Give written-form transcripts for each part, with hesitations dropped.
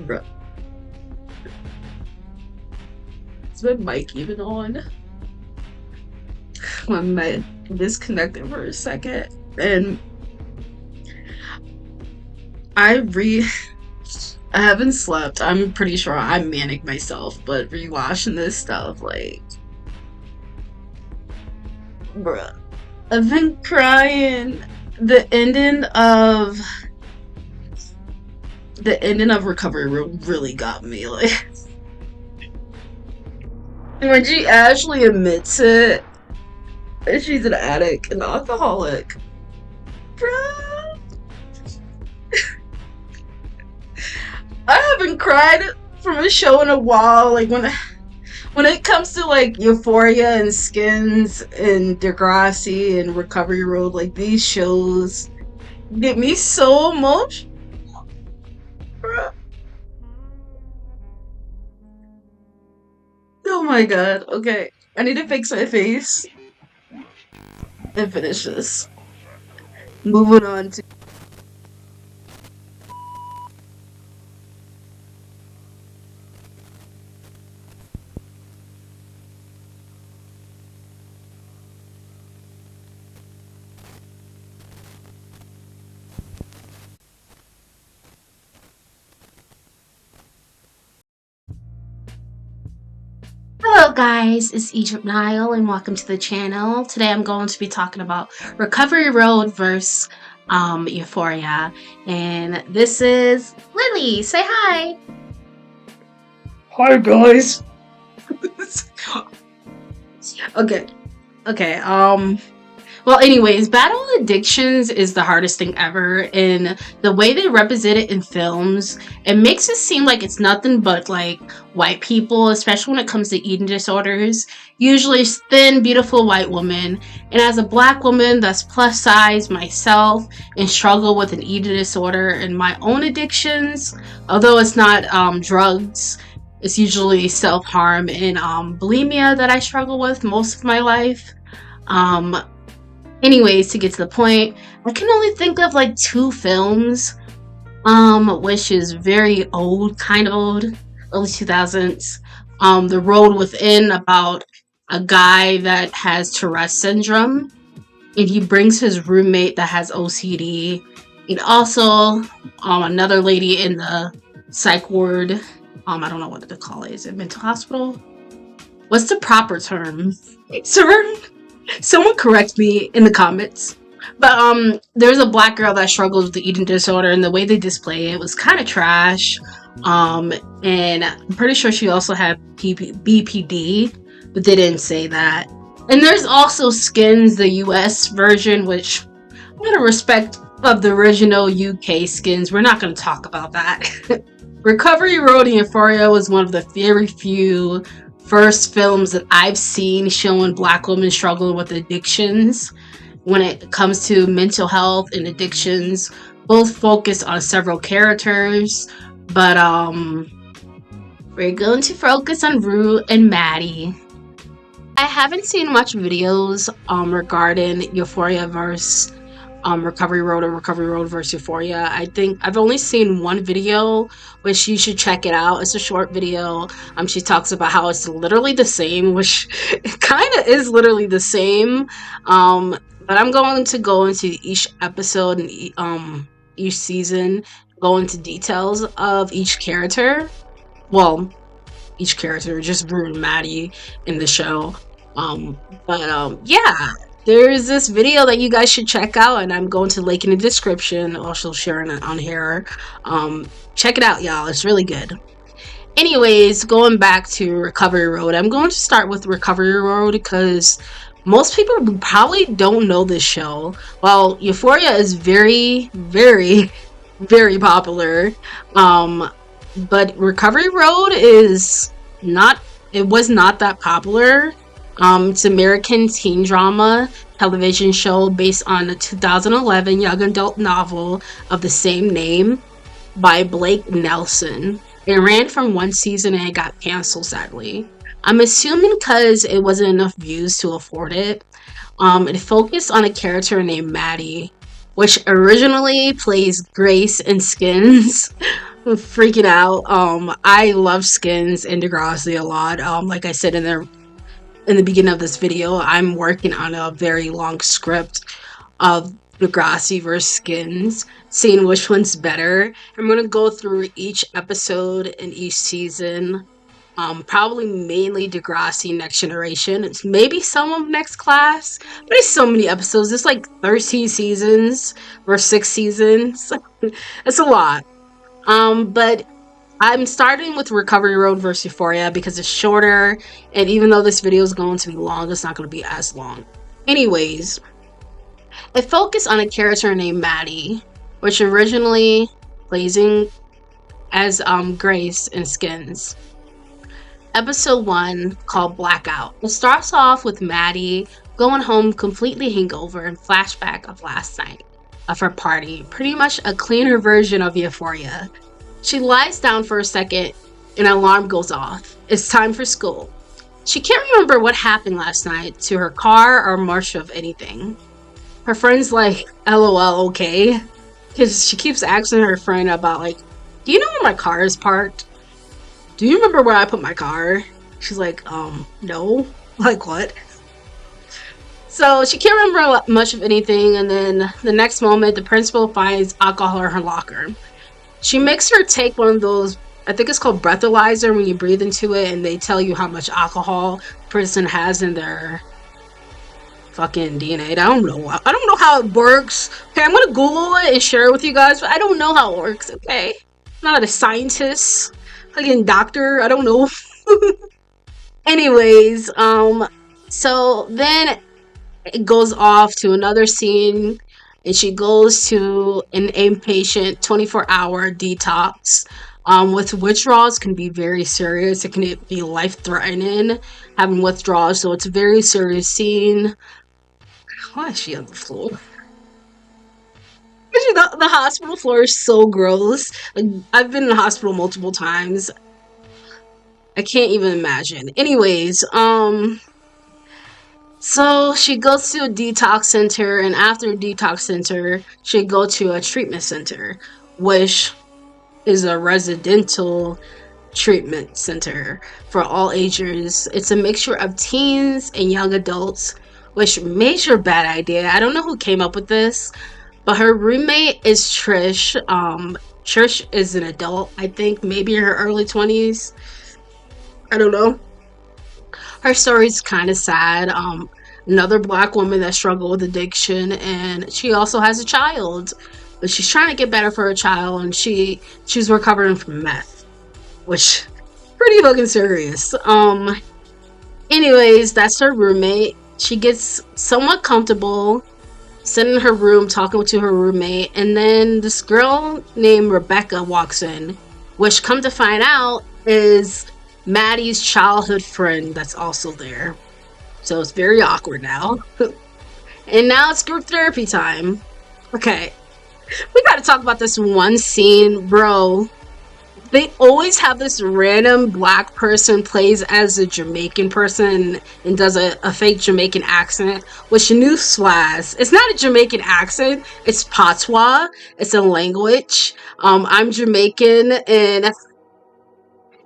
Bruh. Is my mic even on? My mic disconnected for a second. And I re I haven't slept. I'm pretty sure I'm manic myself, but rewatching this stuff, like, bruh. I've been crying. The ending of the ending of Recovery Road really got me. Like when she actually admits it, and she's an addict, an alcoholic. Bruh. I haven't cried from a show in a while. Like when it comes to like Euphoria and Skins and Degrassi and Recovery Road, like these shows get me so emotional. Oh my god. Okay. I need to fix my face and finish this. Moving on to Hello guys, it's EGYPTNILE and welcome to the channel. Today I'm going to be talking about Recovery Road versus Euphoria. And this is Lily. Say hi. hi guys. Okay. Okay. Well, anyways, battle addictions is the hardest thing ever, and the way they represent it in films, it makes it seem like it's nothing but like white people, especially when it comes to eating disorders. Usually, thin, beautiful white women, and as a black woman that's plus size myself and struggle with an eating disorder and my own addictions, although it's not drugs. It's usually self harm and bulimia that I struggle with most of my life. Um, Anyways, to get to the point, I can only think of like two films, which is very old, kind of old, early 2000s. The Road Within, about a guy that has Tourette's syndrome, and he brings his roommate that has OCD, and also another lady in the psych ward. I don't know what to call it. Is it mental hospital? What's the proper term? Sir? Someone correct me in the comments. But there's a black girl that struggles with the eating disorder, and the way they display it was kind of trash. And I'm pretty sure she also had BPD, but they didn't say that. And there's also Skins, the US version, which out of respect of the original UK Skins, we're not going to talk about that. Recovery Road and Euphoria was one of the very few first films that I've seen showing black women struggling with addictions. When it comes to mental health and addictions, both focus on several characters, but we're going to focus on Rue and Maddie. I haven't seen much videos regarding Euphoria versus Recovery Road or Recovery Road versus Euphoria. I think I've only seen one video, which you should check it out. It's a short video. She talks about how it's literally the same, which it kind of is literally the same. But I'm going to go into each episode and each season, go into details of each character. Well, each character, just Rue and Maddie in the show. Yeah. There's this video that you guys should check out, and I'm going to link in the description, also sharing it on here. Check it out, y'all. It's really good. Anyways, going back to Recovery Road, I'm going to start with Recovery Road because most people probably don't know this show. Well, Euphoria is very, very, very popular. But Recovery Road is not, it was not that popular. It's an American teen drama television show based on a 2011 young adult novel of the same name by Blake Nelson. It ran from one season and it got canceled, sadly. I'm assuming because it wasn't enough views to afford it. It focused on a character named Maddie, which originally plays Grace in Skins. freaking out. I love Skins and Degrassi a lot. Like I said in the beginning of this video, I'm working on a very long script of Degrassi versus Skins, seeing which one's better. I'm gonna go through each episode in each season. Probably mainly Degrassi Next Generation. It's maybe some of Next Class, but there's so many episodes. It's like 13 seasons or 6 seasons. It's a lot. But I'm starting with Recovery Road versus Euphoria because it's shorter, and even though this video is going to be long, it's not going to be as long. Anyways, it focused on a character named Maddie, which originally blazing as Grace in Skins. Episode 1, called Blackout. It starts off with Maddie going home completely hangover and flashback of last night of her party, pretty much a cleaner version of Euphoria. She lies down for a second, an alarm goes off. It's time for school. She can't remember what happened last night to her car or much of anything. Her friend's like, LOL, okay? Because she keeps asking her friend about, like, do you know where my car is parked? Do you remember where I put my car? She's like, no. Like, what? So she can't remember much of anything, and then the next moment, the principal finds alcohol in her locker. She makes her take one of those, I think it's called breathalyzer, when you breathe into it and they tell you how much alcohol a person has in their fucking DNA. I don't know how it works. Okay, I'm gonna Google it and share it with you guys, but I don't know how it works, okay? I'm not a scientist, fucking doctor, I don't know. Anyways, so then it goes off to another scene, and she goes to an inpatient 24-hour detox. With withdrawals can be very serious. It can be life-threatening having withdrawals, so it's a very serious scene. Why is she on the floor? The hospital floor is so gross. Like, I've been in the hospital multiple times. I can't even imagine. Anyways, so she goes to a detox center, and after a detox center, she go to a treatment center, which is a residential treatment center for all ages. It's a mixture of teens and young adults, which major bad idea. I don't know who came up with this, but her roommate is Trish. Trish is an adult, I think, maybe in her early 20s. I don't know. Her story's kind of sad. Another black woman that struggled with addiction, and she also has a child, but she's trying to get better for her child, and she's recovering from meth, which pretty fucking serious. Anyways, that's her roommate. She gets somewhat comfortable sitting in her room talking to her roommate, and then this girl named Rebecca walks in, which, come to find out, is Maddie's childhood friend that's also there. So it's very awkward now. And now it's group therapy time. Okay, we gotta talk about this one scene, bro. They always have this random black person plays as a Jamaican person and does a fake Jamaican accent, which, newsflash, it's not a Jamaican accent, it's patois. It's a language. I'm Jamaican, and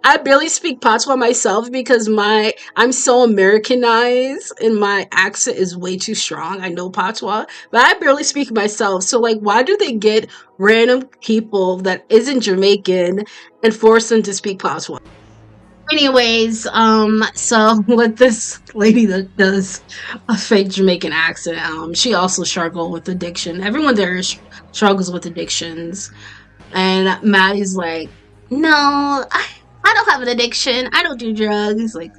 I barely speak patois myself because I'm so Americanized and my accent is way too strong. I know patois, but I barely speak myself. So, like, why do they get random people that isn't Jamaican and force them to speak patois? Anyways, so with this lady that does a fake Jamaican accent, she also struggled with addiction. Everyone there struggles with addictions, and Maddie's like, no, I don't have an addiction. I don't do drugs. Like,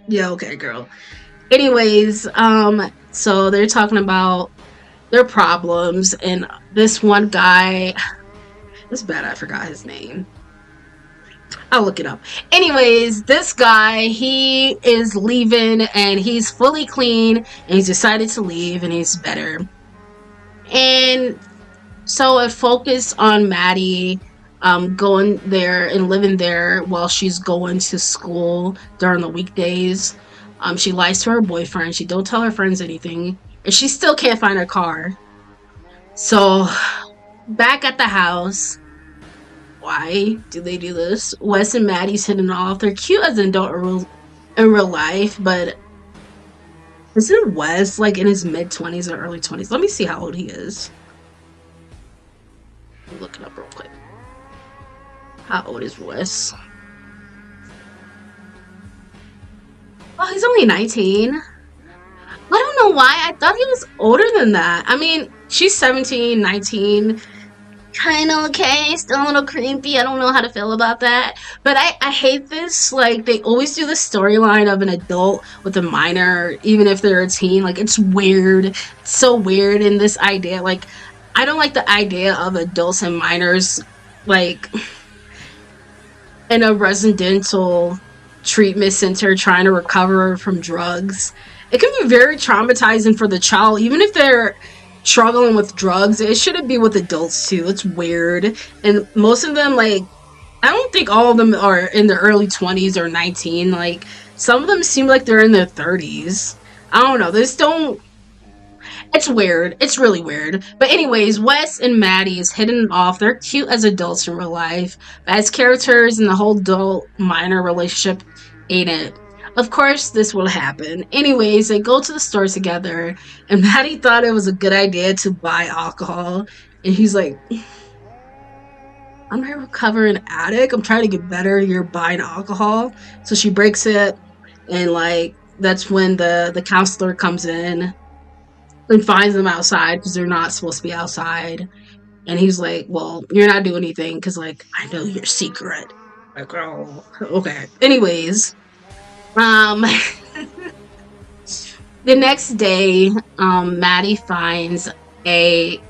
yeah, okay, girl. Anyways, so they're talking about their problems, and this one guy, it's bad I forgot his name. I'll look it up. Anyways, this guy, he is leaving, and he's fully clean, and he's decided to leave, and he's better. And so it focused on Maddie going there and living there while she's going to school during the weekdays. She lies to her boyfriend. She don't tell her friends anything, and she still can't find her car. So back at the house, why do they do this? Wes and Maddie's hitting it off. They're cute as an adult in real life, but isn't Wes like in his mid-20s or early 20s? Let me see how old he is. Look it up real quick. How old is Wes? Oh, he's only 19. I don't know why. I thought he was older than that. I mean, she's 17, 19. Kind of okay, still a little creepy. I don't know how to feel about that. But I hate this. Like, they always do the storyline of an adult with a minor, even if they're a teen. Like, it's weird. It's so weird in this idea. Like, I don't like the idea of adults and minors, like, in a residential treatment center trying to recover from drugs. It can be very traumatizing for the child, even if they're struggling with drugs. It shouldn't be with adults too. It's weird. And most of them, like, I don't think all of them are in their early 20s or 19. Like, some of them seem like they're in their 30s. I don't know. This don't. It's weird. It's really weird. But anyways, Wes and Maddie is hitting it off. They're cute as adults in real life. But as characters in the whole adult minor relationship, ain't it? Of course, this will happen. Anyways, they go to the store together, and Maddie thought it was a good idea to buy alcohol. And he's like, I'm a recovering addict. I'm trying to get better. You're buying alcohol. So she breaks it, and like that's when the counselor comes in and finds them outside because they're not supposed to be outside. And he's like, well, you're not doing anything because, like, I know your secret. Like, oh, okay. Anyways, the next day, Maddie finds a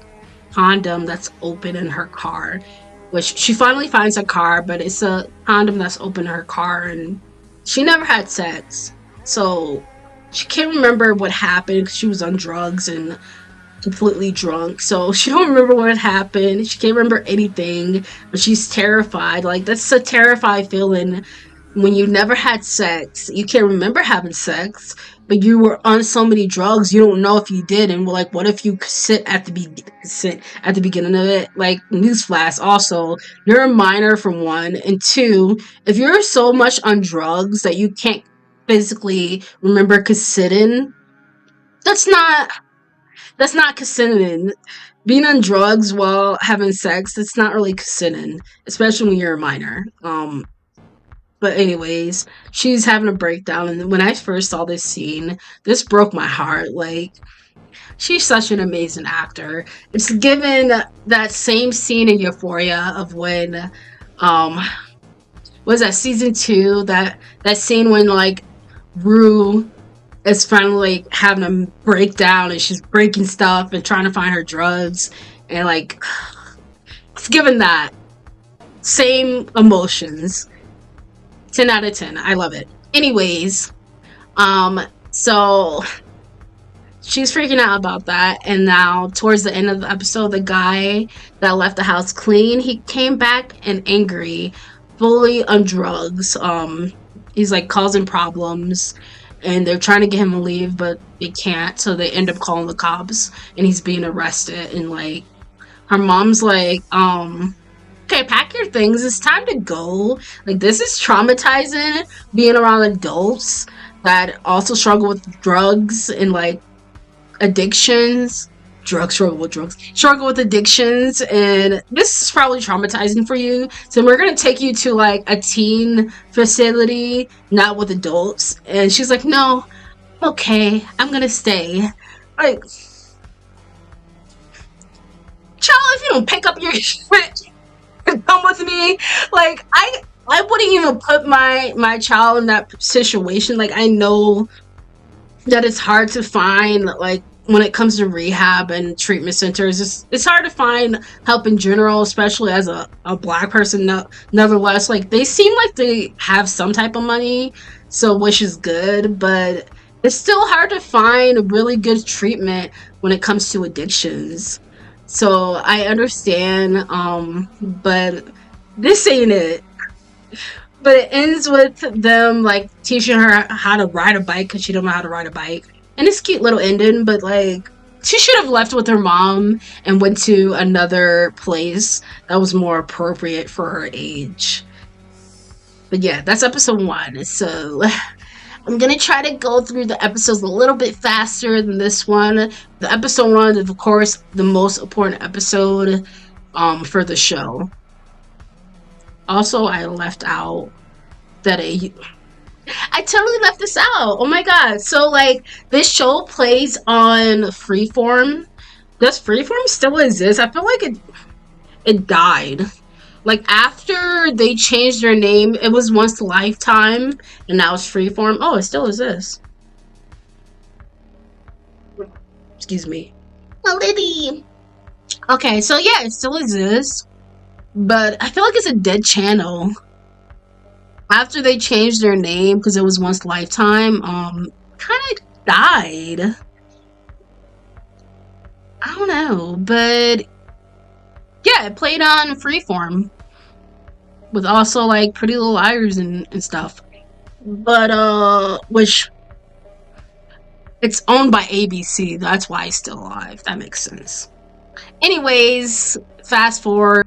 condom that's open in her car, which she finally finds a car, but it's a condom that's open in her car, and she never had sex. So she can't remember what happened because she was on drugs and completely drunk. So she don't remember what happened. She can't remember anything, but she's terrified. Like, that's a terrifying feeling when you never had sex. You can't remember having sex, but you were on so many drugs you don't know if you did. And like, what if you sit at the beginning of it? Like, newsflash, also, you're a minor for one, and two, if you're so much on drugs that you can't physically remember consenting, that's not consenting. Being on drugs while having sex, that's not really consenting, especially when you're a minor. But anyways, she's having a breakdown, and when I first saw this scene, this broke my heart. Like, she's such an amazing actor. It's given that same scene in Euphoria of when, was that season 2? That scene when, like, Rue is finally, like, having a breakdown, and she's breaking stuff and trying to find her drugs, and, like, it's given that same emotions. 10 out of 10. I love it. Anyways, so she's freaking out about that, and now towards the end of the episode, the guy that left the house clean, he came back and angry, fully on drugs. He's like causing problems, and they're trying to get him to leave, but they can't, so they end up calling the cops, and he's being arrested. And like, her mom's like, okay, pack your things, it's time to go. Like, this is traumatizing, being around adults that also struggle with drugs and like addictions. Struggle with addictions, and this is probably traumatizing for you. So we're gonna take you to like a teen facility, not with adults. And she's like, no, okay, I'm gonna stay. Like, child, if you don't pick up your shit and come with me, like, I wouldn't even put my child in that situation. Like, I know that it's hard to find, like, when it comes to rehab and treatment centers, it's hard to find help in general, especially as a black person. Nevertheless, like, they seem like they have some type of money, so which is good, but it's still hard to find really good treatment when it comes to addictions. So I understand, but this ain't it. But it ends with them like teaching her how to ride a bike because she don't know how to ride a bike. And it's a cute little ending, but like, She should have left with her mom and went to another place that was more appropriate for her age. But yeah, that's episode 1. So I'm gonna try to go through the episodes a little bit faster than this one. The episode 1 is, of course, the most important episode for the show. Also, I left out that I totally left this out. Oh my god. So like this show plays on Freeform. Does Freeform still exist? I feel like it died. Like after they changed their name, it was once Lifetime and now it's Freeform. Oh, it still exists. Excuse me. Oh, Liddy. Okay, so yeah, it still exists. But I feel like it's a dead channel. After they changed their name, because it was once Lifetime, kind of died. I don't know, but yeah, it played on Freeform with also like Pretty Little Liars and stuff. But which it's owned by ABC, that's why it's still alive. That makes sense. Anyways, fast forward.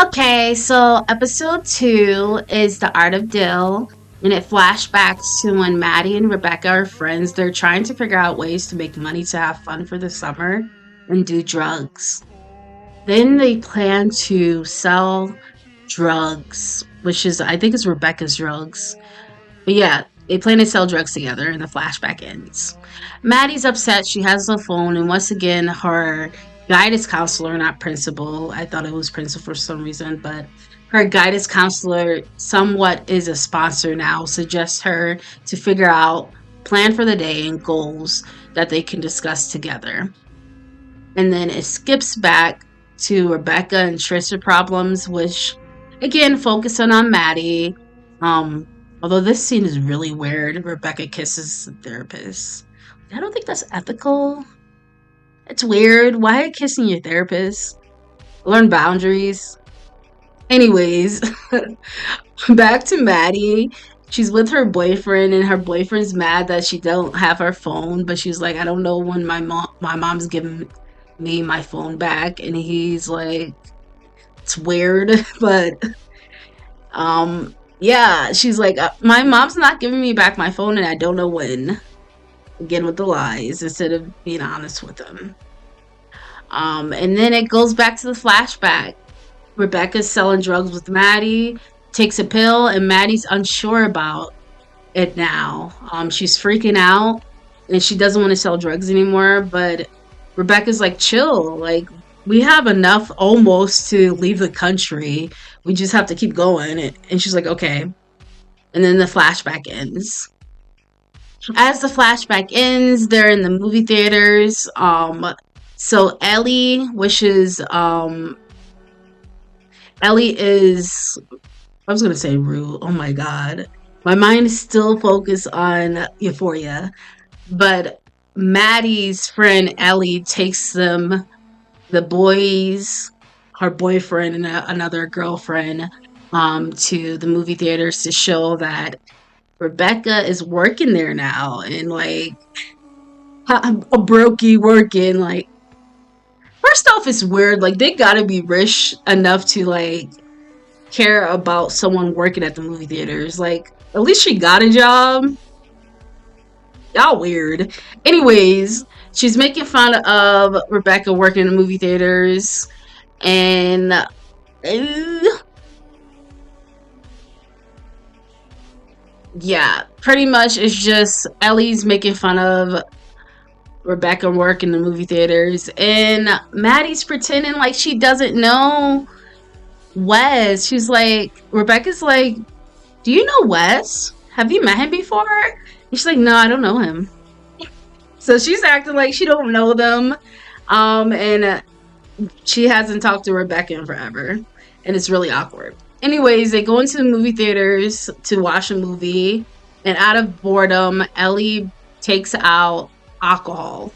Okay, so episode 2 is The Art of Dill, and it flashbacks to when Maddie and Rebecca are friends. They're trying to figure out ways to make money to have fun for the summer and do drugs. Then they plan to sell drugs, which is, I think it's Rebecca's drugs. But yeah, they plan to sell drugs together and the flashback ends. Maddie's upset. She has the phone, and once again, her guidance counselor, not principal. I thought it was principal for some reason, but her guidance counselor somewhat is a sponsor now, suggests her to figure out plan for the day and goals that they can discuss together. And then it skips back to Rebecca and Trisha problems, which again focusing on Maddie. Although this scene is really weird. Rebecca kisses the therapist. I don't think that's ethical. It's weird. Why are you kissing your therapist? Learn boundaries. Anyways, back to Maddie. She's with her boyfriend, and her boyfriend's mad that she don't have her phone. But she's like, I don't know when my mom's giving me my phone back, and he's like, it's weird, but yeah, she's like, my mom's not giving me back my phone, and I don't know when. Again with the lies instead of being honest with them. And then it goes back to the flashback. Rebecca's selling drugs with Maddie, takes a pill, and Maddie's unsure about it now. She's freaking out, and she doesn't want to sell drugs anymore, but Rebecca's like, chill, like, we have enough almost to leave the country. We just have to keep going. And she's like, okay. And then the flashback ends. As the flashback ends, they're in the movie theaters. So Ellie wishes, Ellie is, I was gonna say Rue. Oh my god. My mind is still focused on Euphoria. But Maddie's friend Ellie takes them, the boys, her boyfriend and another girlfriend, to the movie theaters to show that Rebecca is working there now, and like a brokey working. Like, first off, it's weird. Like, they gotta be rich enough to like care about someone working at the movie theaters. Like, at least she got a job. Y'all weird. Anyways, she's making fun of Rebecca working in the movie theaters, and yeah, pretty much it's just Ellie's making fun of Rebecca working in the movie theaters, and Maddie's pretending like she doesn't know Wes. She's like, Rebecca's like, do you know Wes? Have you met him before? And she's like, no, I don't know him. So she's acting like she don't know them, and she hasn't talked to Rebecca in forever, and it's really awkward. Anyways, they go into the movie theaters to watch a movie, and out of boredom, Ellie takes out alcohol.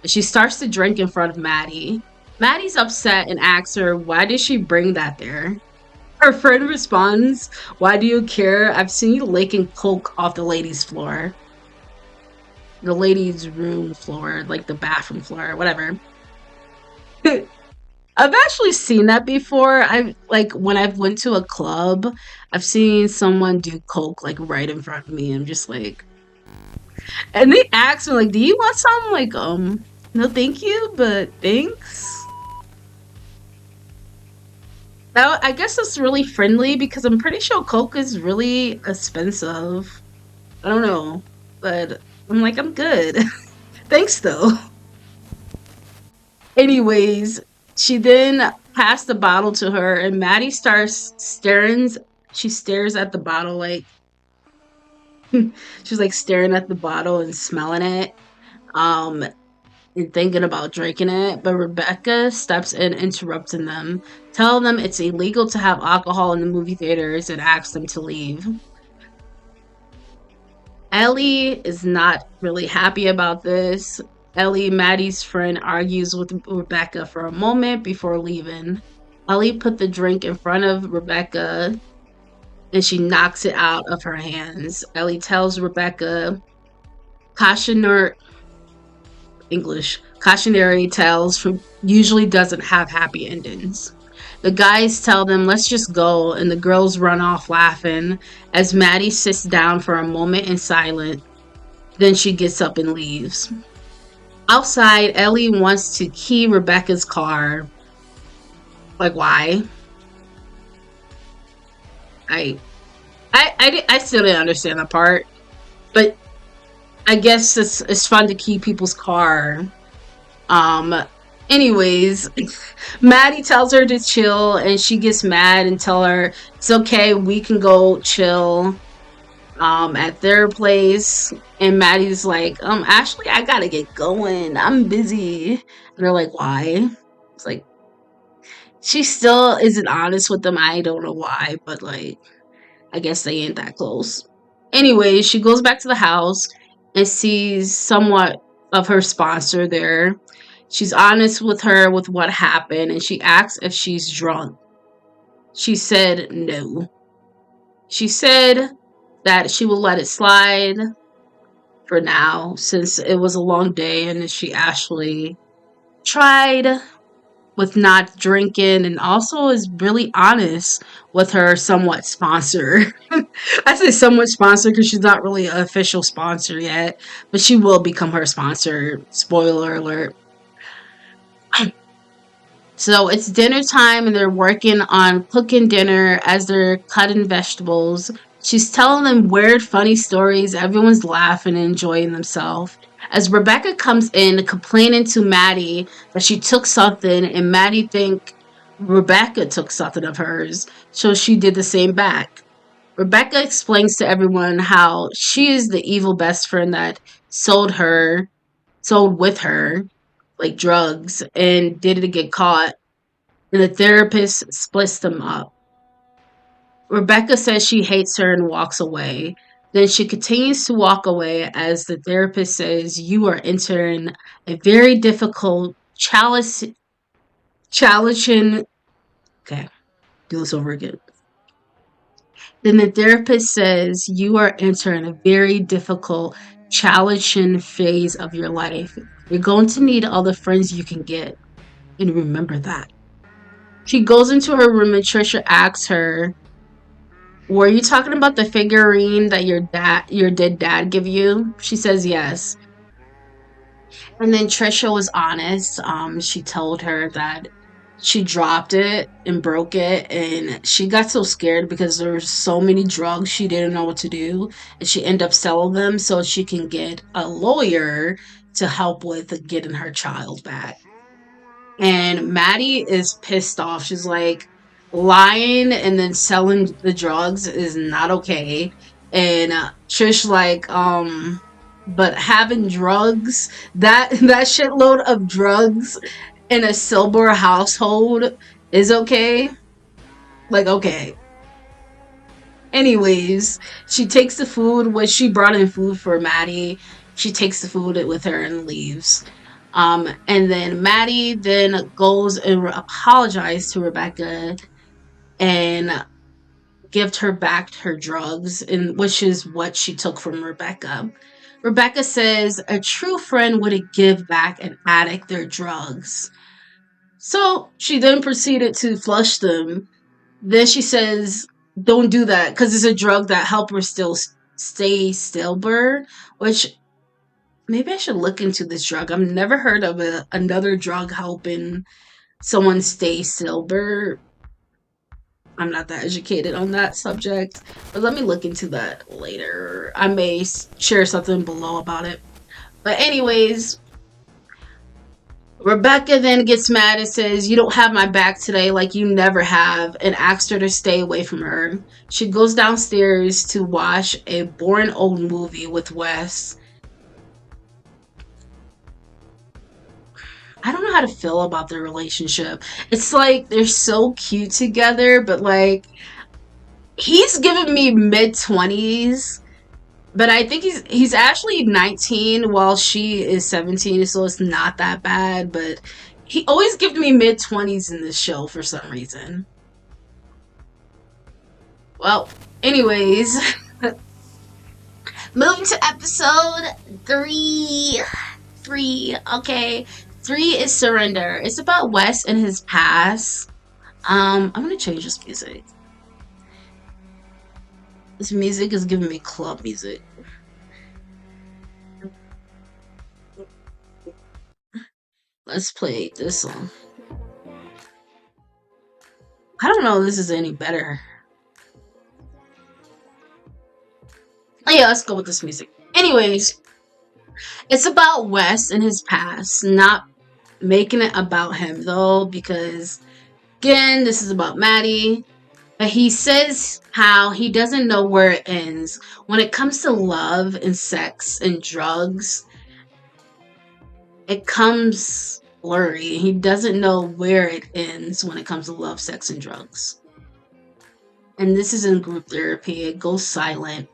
She starts to drink in front of Maddie. Maddie's upset and asks her, why did she bring that there? Her friend responds, why do you care? I've seen you licking coke off the ladies' floor. the lady's room floor, like the bathroom floor, whatever. I've actually seen that before. I've like when I've went to a club, I've seen someone do coke like right in front of me. I'm just like, and they asked me like, "Do you want some?" Like, no, thank you, but thanks. Now, I guess it's really friendly because I'm pretty sure coke is really expensive. I don't know, but I'm like, I'm good. Thanks though. Anyways, she then passed the bottle to her, and Maddie starts staring. She stares at the bottle like she's like staring at the bottle and smelling it, um, and thinking about drinking it. But Rebecca steps in, interrupting them, telling them it's illegal to have alcohol in the movie theaters, and asks them to leave. Ellie is not really happy about this. Ellie, Maddie's friend, argues with Rebecca for a moment before leaving. Ellie put the drink in front of Rebecca and she knocks it out of her hands. Ellie tells Rebecca cautionary cautionary tales from usually doesn't have happy endings. The guys tell them, let's just go, and the girls run off laughing as Maddie sits down for a moment in silence. Then she gets up and leaves. Outside, Ellie wants to key Rebecca's car. Like, why? I I still didn't understand that part, but I guess it's fun to key people's car. Um. Anyways, Maddie tells her to chill, and she gets mad and tell her it's okay. We can go chill at their place. And Maddie's like, actually I gotta get going. I'm busy. And they're like, why? It's like she still isn't honest with them. I don't know why, but like I guess they ain't that close. Anyway, she goes back to the house and sees somewhat of her sponsor there. She's honest with her with what happened and she asks if she's drunk. She said no. She said that she will let it slide for now since it was a long day and she actually tried with not drinking and also is really honest with her somewhat sponsor. I say somewhat sponsor because she's not really an official sponsor yet, but she will become her sponsor. Spoiler alert. So it's dinner time and they're working on cooking dinner as they're cutting vegetables. She's telling them weird, funny stories. Everyone's laughing and enjoying themselves. As Rebecca comes in complaining to Maddie that she took something and Maddie think Rebecca took something of hers, so she did the same back. Rebecca explains to everyone how she is the evil best friend that sold with her, like drugs, and didn't get caught and the therapist splits them up. Rebecca says she hates her and walks away. Then she continues to walk away as the therapist says, you are entering a very difficult challenging. Okay, do this over again. Then the therapist says, you are entering a very difficult, challenging phase of your life. You're going to need all the friends you can get. And remember that. She goes into her room and Trisha asks her, were you talking about the figurine that your dead dad give you? She says yes. And then Trisha was honest. She told her that she dropped it and broke it and she got so scared because there were so many drugs she didn't know what to do and she ended up selling them so she can get a lawyer to help with getting her child back. And Maddie is pissed off. She's like, lying and then selling the drugs is not okay. And Trish like, but having drugs, that shitload of drugs in a sober household is okay. Like, okay. Anyways, she takes the food, which she brought in food for Maddie. She takes the food with her and leaves. And then Maddie then goes and apologizes to Rebecca and gives her back her drugs, and which is what she took from Rebecca. Rebecca says a true friend wouldn't give back an addict their drugs. So she then proceeded to flush them. Then she says, don't do that because it's a drug that help her still stay sober, which maybe I should look into this drug. I've never heard of another drug helping someone stay sober. I'm not that educated on that subject, but let me look into that later. I may share something below about it. But anyways, Rebecca then gets mad and says, you don't have my back today like you never have, and asks her to stay away from her. She goes downstairs to watch a boring old movie with Wes. I don't know how to feel about their relationship. It's like they're so cute together, but like he's giving me mid-20s, but I think he's actually 19 while she is 17, so it's not that bad, but he always gives me mid-20s in this show for some reason. Well, anyways, moving to episode 3. 3, okay. 3 is Surrender. It's about Wes and his past. I'm gonna change this music. This music is giving me club music. Let's play this song. I don't know if this is any better. Oh yeah, let's go with this music. Anyways, it's about Wes and his past, not making it about him though, because again, this is about Maddie. But he says how he doesn't know where it ends. When it comes to love and sex and drugs, it comes blurry. He doesn't know where it ends when it comes to love, sex, and drugs. And this is in group therapy. It goes silent.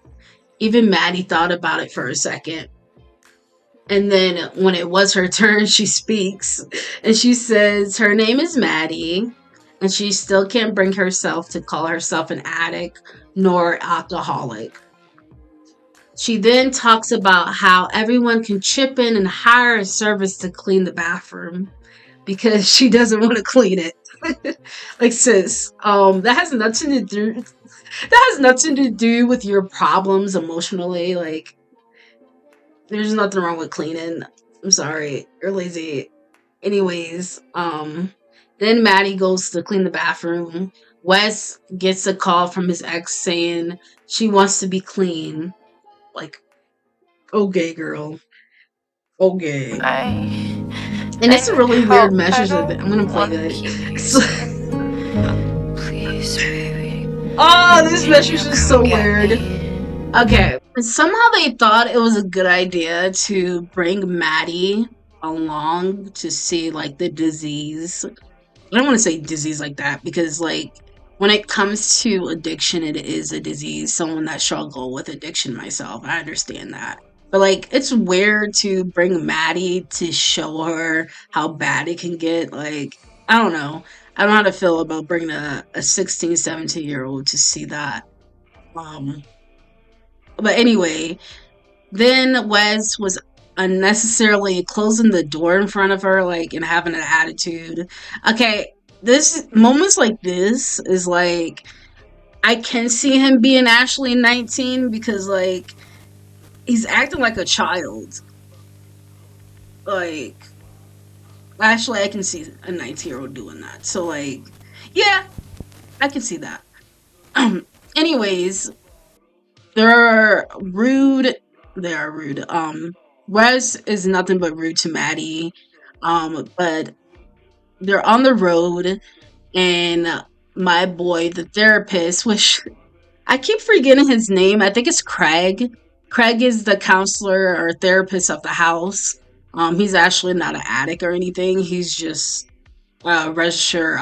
Even Maddie thought about it for a second. And then when it was her turn, she speaks. And she says her name is Maddie. And she still can't bring herself to call herself an addict nor alcoholic. She then talks about how everyone can chip in and hire a service to clean the bathroom because she doesn't want to clean it. Like, sis, that has nothing to do. That has nothing to do with your problems emotionally. Like, there's nothing wrong with cleaning. I'm sorry, you're lazy. Anyways, then Maddie goes to clean the bathroom. Wes gets a call from his ex saying she wants to be clean. Like, okay, girl. Okay. And it's a really weird message. I'm gonna play that. Please, baby. Oh, this message is so weird. Okay. Somehow they thought it was a good idea to bring Maddie along to see like the disease. I don't want to say disease like that because like when it comes to addiction, it is a disease. Someone that struggled with addiction myself, I understand that. But like it's weird to bring Maddie to show her how bad it can get. Like I don't know. I don't know how to feel about bringing a 16, 17-year-old to see that. But anyway, then Wes was unnecessarily closing the door in front of her, like, and having an attitude. Okay, this moments like this is like I can see him being actually 19 because like he's acting like a child. Like actually I can see a 19-year-old doing that. So like yeah, I can see that. Anyways, they are rude. Wes is nothing but rude to Maddie. But they're on the road, and my boy, the therapist, which I keep forgetting his name. I think it's Craig. Craig is the counselor or therapist of the house. He's actually not an addict or anything. He's just a registered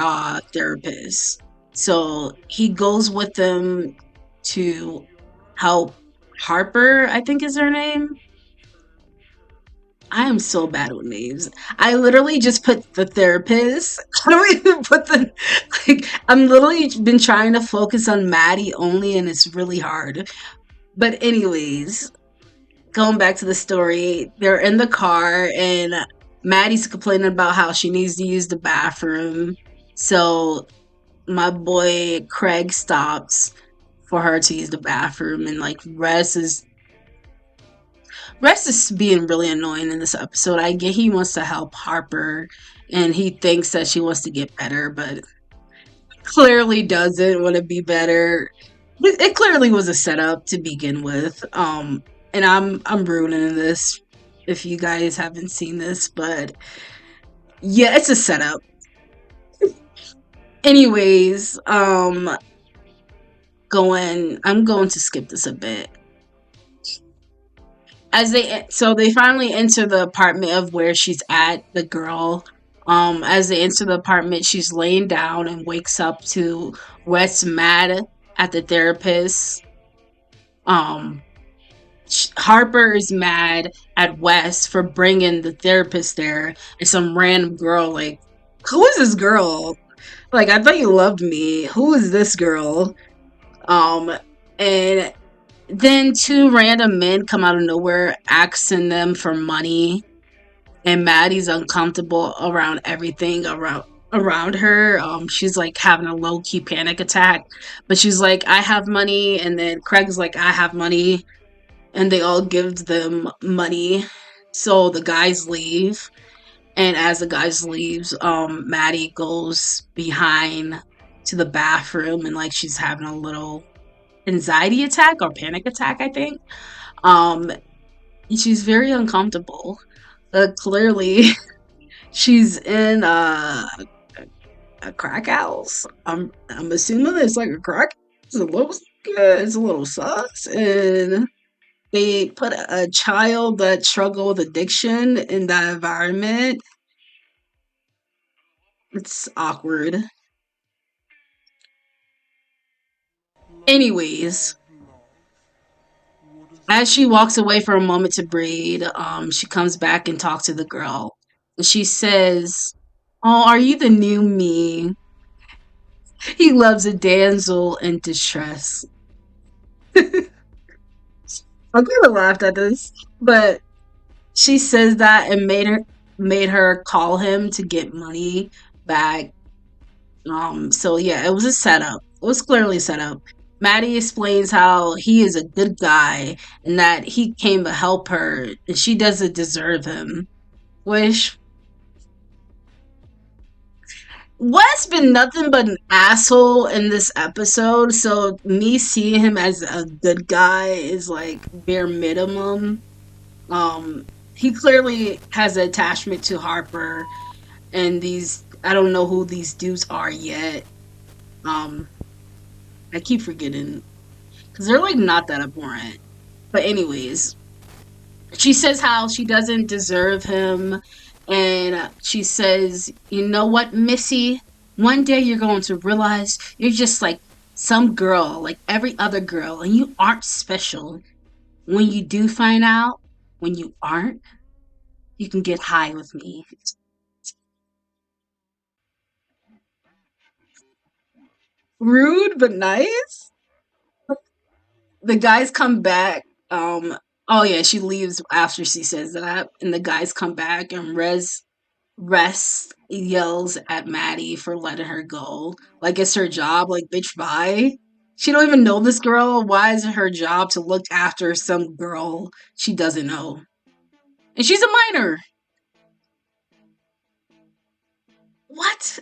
therapist. So he goes with them to help Harper, I think is her name. I am so bad with names. I literally just put the therapist. I don't even put the like. I'm literally been trying to focus on Maddie only, and it's really hard. But anyways, going back to the story, they're in the car and Maddie's complaining about how she needs to use the bathroom. So my boy Craig stops for her to use the bathroom, and like Rest is being really annoying in this episode. I get he wants to help Harper and he thinks that she wants to get better, but clearly doesn't want to be better. It clearly was a setup to begin with. And I'm ruining this if you guys haven't seen this, but yeah, it's a setup. Anyways, I'm going to skip this a bit. They finally enter the apartment of where she's at, the girl. As they enter the apartment, she's laying down and wakes up to Wes mad at the therapist. Um, Harper is mad at Wes for bringing the therapist there, and some random girl like, who is this girl? Like, I thought you loved me. Who is this girl? Um, and then two random men come out of nowhere asking them for money, and Maddie's uncomfortable around everything around her. She's like having a low key panic attack, but she's like, "I have money," and then Craig's like, "I have money," and they all give them money. So the guys leave, and as the guys leaves, Maddie goes behind to the bathroom, and like she's having a little anxiety attack or panic attack, I think. Um, she's very uncomfortable. Clearly, she's in a crack house. I'm assuming it's like a crack. It's a little sus, and they put a child that struggled with addiction in that environment. It's awkward. Anyways, as she walks away for a moment to breathe, she comes back and talks to the girl. And she says, "Oh, are you the new me? He loves a damsel in distress." I kind of laughed at this, but she says that and made her call him to get money back. So yeah, it was a setup. It was clearly set up. Maddie explains how he is a good guy and that he came to help her and she doesn't deserve him. Which Wes been nothing but an asshole in this episode, so me seeing him as a good guy is like bare minimum. He clearly has an attachment to Harper and these I don't know who these dudes are yet. Um I keep forgetting because they're like not that important. But anyways, she says how she doesn't deserve him, and she says, "You know what, Missy? One day you're going to realize you're just like some girl, like every other girl, and you aren't special. When you do find out, when you aren't, you can get high with me." Rude but nice. The guys come back. Oh yeah, she leaves after she says that, and the guys come back, and Rest yells at Maddie for letting her go. Like it's her job. Like bitch, bye. She don't even know this girl. Why is it her job to look after some girl she doesn't know? And she's a minor. What?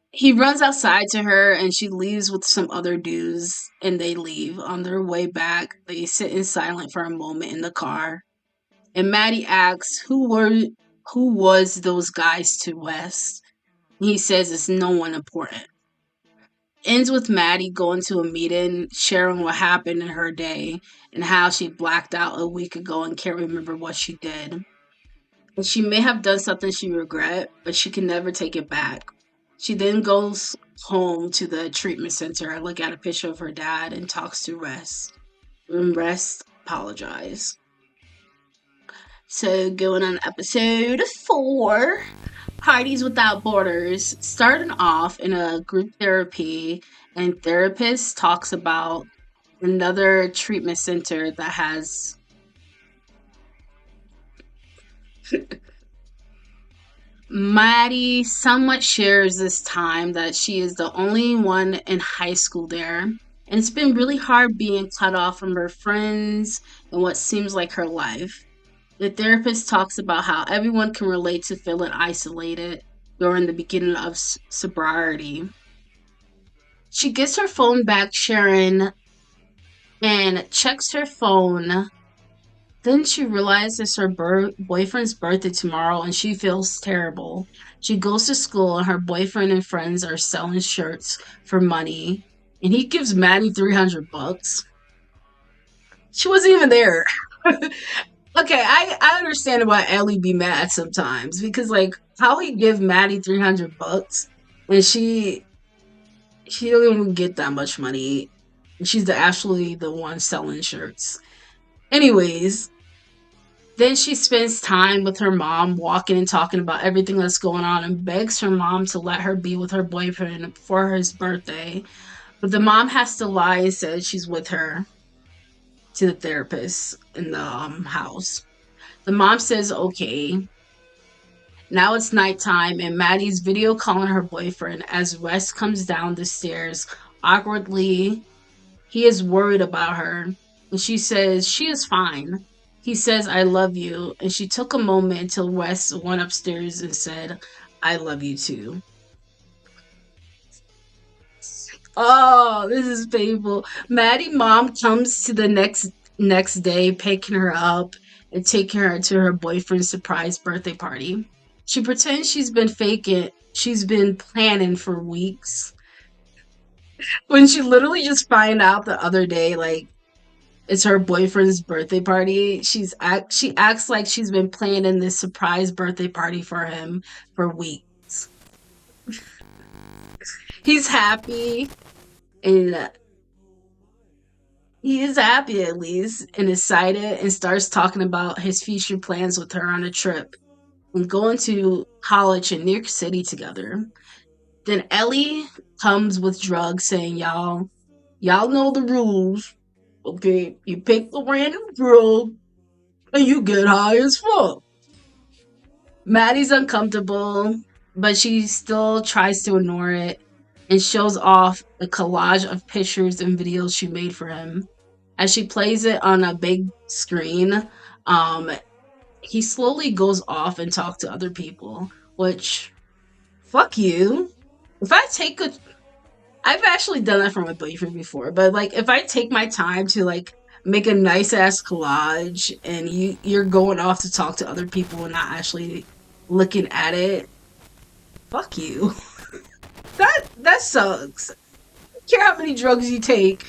He runs outside to her and she leaves with some other dudes and they leave. On their way back, they sit in silence for a moment in the car. And Maddie asks who was those guys to West. He says it's no one important. Ends with Maddie going to a meeting, sharing what happened in her day and how she blacked out a week ago and can't remember what she did. And she may have done something she regret, but she can never take it back. She then goes home to the treatment center and look at a picture of her dad and talks to Rest. And Rest apologizes. So going on episode 4, Parties Without Borders, starting off in a group therapy, and therapist talks about another treatment center that has Maddie somewhat shares this time that she is the only one in high school there. And it's been really hard being cut off from her friends and what seems like her life. The therapist talks about how everyone can relate to feeling isolated during the beginning of sobriety. She gets her phone back, Sharon, and checks her phone. Then she realizes it's her boyfriend's birthday tomorrow and she feels terrible. She goes to school and her boyfriend and friends are selling shirts for money and he gives Maddie 300 bucks. She wasn't even there. Okay, I understand why Ellie be mad sometimes because like how he give Maddie 300 bucks and she don't even get that much money. She's actually the one selling shirts. Anyways, then she spends time with her mom, walking and talking about everything that's going on, and begs her mom to let her be with her boyfriend for his birthday. But the mom has to lie and says she's with her to the therapist in the house. The mom says okay. Now it's nighttime, and Maddie's video calling her boyfriend as Wes comes down the stairs awkwardly. He is worried about her, and she says she is fine. He says, I love you, and she took a moment until Wes went upstairs and said, I love you too. Oh, this is painful. Maddie mom comes to the next day, picking her up and taking her to her boyfriend's surprise birthday party. She pretends she's been faking. She's been planning for weeks. When she literally just find out the other day, like it's her boyfriend's birthday party. She acts like she's been planning this surprise birthday party for him for weeks. He's happy and he is happy at least and excited and starts talking about his future plans with her on a trip and going to college in New York City together. Then Ellie comes with drugs saying, y'all know the rules. Okay, you pick the random drug and you get high as fuck. Maddie's uncomfortable, but she still tries to ignore it and shows off a collage of pictures and videos she made for him. As she plays it on a big screen, um, he slowly goes off and talks to other people, which, fuck you. If I take a I've actually done that for my boyfriend before, but like if I take my time to like make a nice ass collage and you're going off to talk to other people and not actually looking at it, fuck you. That sucks. I don't care how many drugs you take,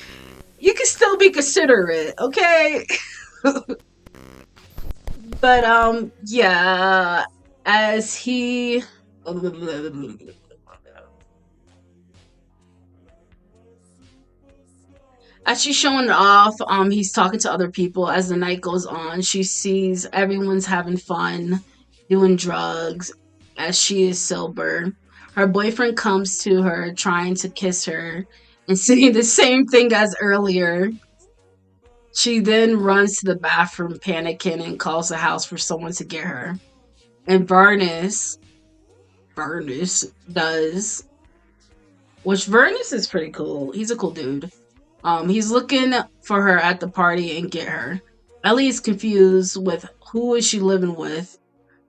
you can still be considerate, okay? But yeah, as he as she's showing off, he's talking to other people. As the night goes on, she sees everyone's having fun, doing drugs, as she is sober. Her boyfriend comes to her, trying to kiss her, and saying the same thing as earlier. She then runs to the bathroom, panicking, and calls the house for someone to get her. And Vernus does, which Vernus is pretty cool. He's a cool dude. He's looking for her at the party and get her. Ellie is confused with who is she living with,